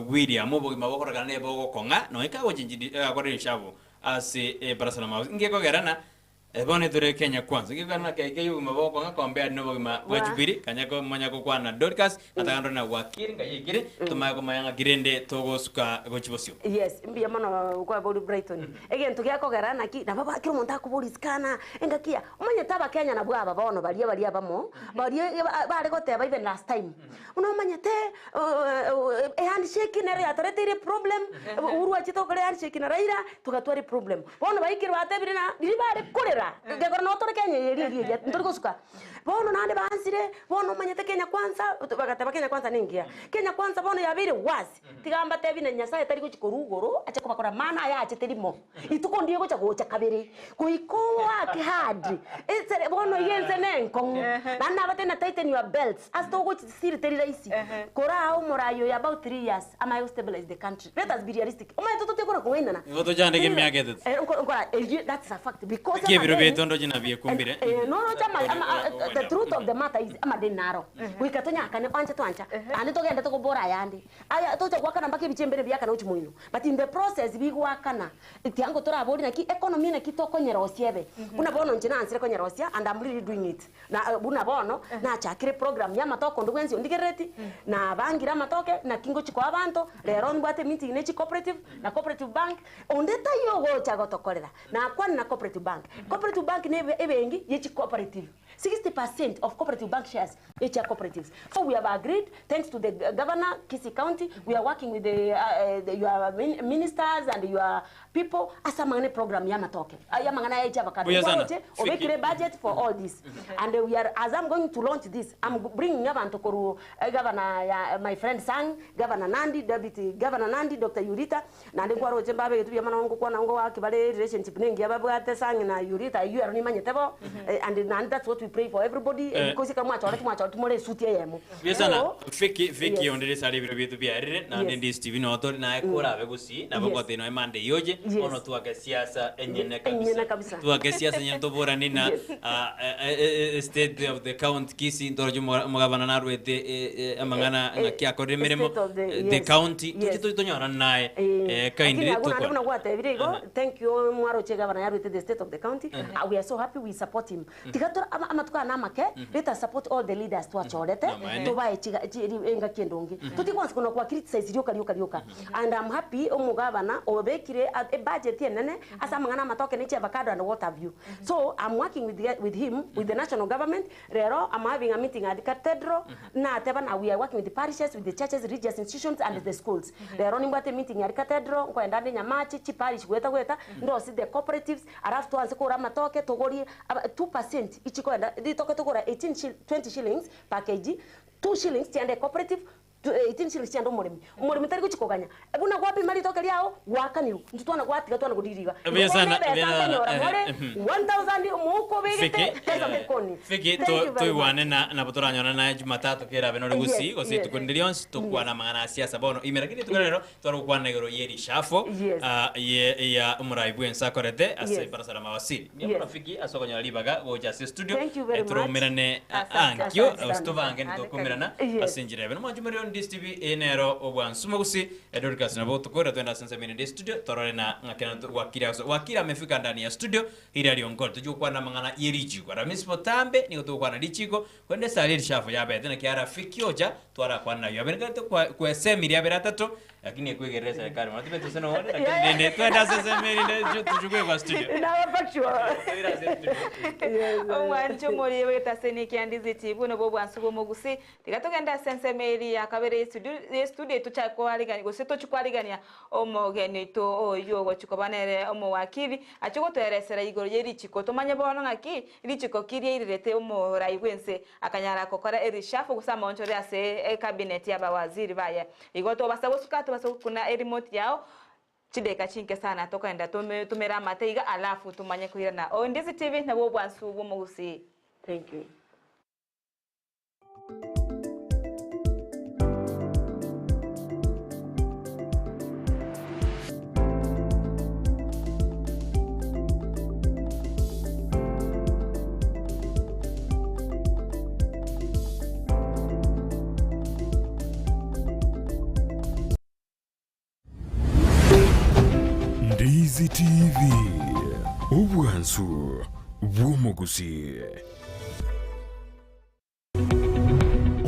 William bogima bokora ne bogo konga no ikago jinjidi akore shabo ase barasana maus inki ekogera na bone dure Kenya kwanza ngikana keke yuma boko ngakombea no bogima wajibiri kanyako manyako kwana Dorcas atagando na wakiri ngayigire tumayako mayanga girende togo suka gochibosio yes mbiya mano kwa bodi Brighton again tugiako garana ki na baba kiro monta kubuliskana engakia umanye taba Kenya na bwaba bono balia bamo balia bare goteba even last time uno manye te handshake nere atarete problem urwa chito kale handshake na raira tugatwari problem bono baikiro atebirina dibare korera ngegora no tore Kenya yeri ndorikosuka bono nande bansire bono manyete Kenya kwanza bakataba Kenya kwanza ningia Kenya kwanza bono yabire wazi tigamba tebi na nyasaye tari kuchikorugoro acha kubakora mana ya acheterimo ituko ndiye gocha gocha kabiri kuikowa kihadi ese bono yenze nenko nana batena tighten your belts as to go siri teri raisi kora au morayo ya about 3 years am I stabilize the country. Let us be realistic. Oma toto tekora kuenda na ngoto jande gemya gedet that's a fact because biro betondo jina bie kumbire no chama the truth of the matter is ama denaro wikatonya akane onche twancha andi togenda tokobora yandi aya tocha gwakana mbaki bichembere byakana uchimuino but in the process bigwakana itiango torabori naki economy na kitokonyera osiebe buna bono njina ansire konyera osia and I'm really doing it na buna bono na chakire program ya matoko ndugwenzi ndigereti na bangira matoke na kingo chiko abantu lero ndwate meeting ne chi cooperative na cooperative bank ondeta yogo chagotokorera na kwani na cooperative bank ne ebengi ye chi cooperative 60% of cooperative bank shares each are cooperatives. So we have agreed, thanks to the governor, Kisii County, we are working with your ministers and your people. Asa mangane program yamatoke. Yamangana eja bakati. Obekire budget for all this. And we are, as I'm going to launch this, I'm bringing Tokoru, Governor, my friend Sang, Governor Nandi, Deputy Governor Nandi, Dr. Yurita, Nandi Kwaro Jembabe, Yamanongo, Kwanango, Kibale, relationship, Yababate Sang, and Yurita, you are Nimanyetebo, and that's what we pray for everybody because you can watch tomorrow suit yemu. Yes ana Vicky Onderi sari biro bitu biarire na Ndizi TV no to na ekora be Gusii na bogote no emande yoje ono tuake siasa enyene kabisa tuake siasa enyene to borani na state of the county Kisii ndorjo mugabana na rwete amangana na kia koremeremo the county to nyora nae kindly to kuna gwate birigo thank you mwaro che governor ya rwete the state of the county we are so happy we support him tigatora amatuka na make let us support all the leaders to achorete to bae enga kendongi tutikwanza kuno kwa criticize ryoka and I'm happy omugabana obekire a budget yenene asa mangana matoke ni avocado and what have you so I'm working with him with the national government rero I'm having a meeting at the cathedral na tebana we are working with the parishes with the churches religious institutions and the schools rero nimbate meeting at the cathedral kwa ndani nyamachi chi parish gweta ndo si the cooperatives arafu tuanze kura matoke togori 2% ichikoenda ditoke togora 20 shillings per kg 2 shillings tiende cooperative 18 shillings tiende umurimi tari kuchikoganya ebuna gwapi mari toke liao gwakaniru ntutwana gwatiga twana gudiriga besana 1000 muko begete Vicky to wane na botoranyona na Jumatatu kera beno Gusii gose tukondirions tukwana mangana siasa bono imerakiri tukarero twaro kwana igoro yeri shafo ya umuraibu ensa korete ase para sala mawasili nyamura Vicky asokonya libaga goja se studio etromerane ankyo stovange ntokomerana asinjire beno manjumerio Ndizi TV enero obwansuma Gusii edorkas na boto kora twenda sense mini Ndizi studio torore na ngakena wakira amefika ndani ya studio ili aliongoto jukwa na mangana yerichi kwa ramispo tambe niko tukwa na lichiko kwende saliri shafu ya bete na kiara fikioja twara kwa nayo abenekate kwa semiri ya beratato lakini ekwegereza serikali matipe tuseno wale lakini nende twenda semiri ndio tujukwe kwa studio na factual Amaonchorerio wetaseni kia Ndizi TV no bobo ansugo mogusi tikatogenda sensemeri akabere studio tuchakwalingani gose tochukwaligania omogeni to oyo gochukobanere omowakili achugo teresera igoro yerichiko tomanye bono ngaki irichiko kirie irete omoraiwense akanyara kokora erishafu gusa Amaonchorerio ase cabinet ya bawaziri baya igoto basabosukata basukuna remote yao chideka chinke sana tokaenda tumera mateiga alafu tumanye kuira na Ndizi TV na bobo ansugo mogusi. Thank you. Ndizi TV obwansu bw'omugusii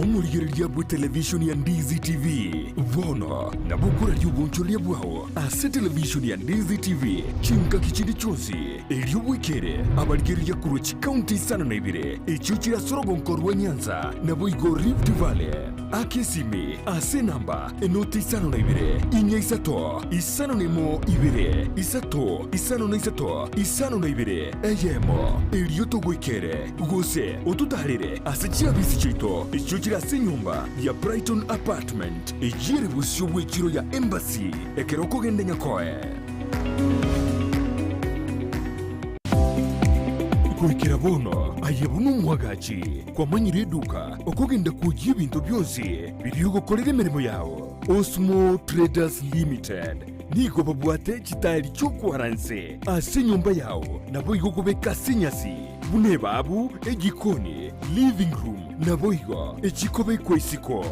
omulyereria bwa television ya Ndizi TV bono na bukura ly'obwonchoria bwawo ase television ya Ndizi TV chinka kichindi chonsi ery'obwekere abalyereria kurwa chikaunti isano na ibire ekyo kirasorogonkorwa Nyanza na boigo Rift Valley akesimi ase namba enoti isano na ibire inya isato isano nemo ibire isato isano na isato isano na ibire eyemo eryo togwekere gose otutarire ase chiabisi chito ekyo kirase nyumba ya Brighton Apartment ejire busyo bwekiro ya Embassy ekeroko gende nyakoe kwikira bono ayebunu mwagachi kwa manyire eduka okugenda kujya ibintu byose biri gukorera imirimo yawo Osmo Traders Limited nigo babwate chitari chokwaranse ase nyumba yao nabo igo gobeka senyasi bune babu egikoni living room nabo igo echikobe kwaisiko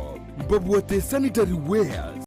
babwate sanitary wares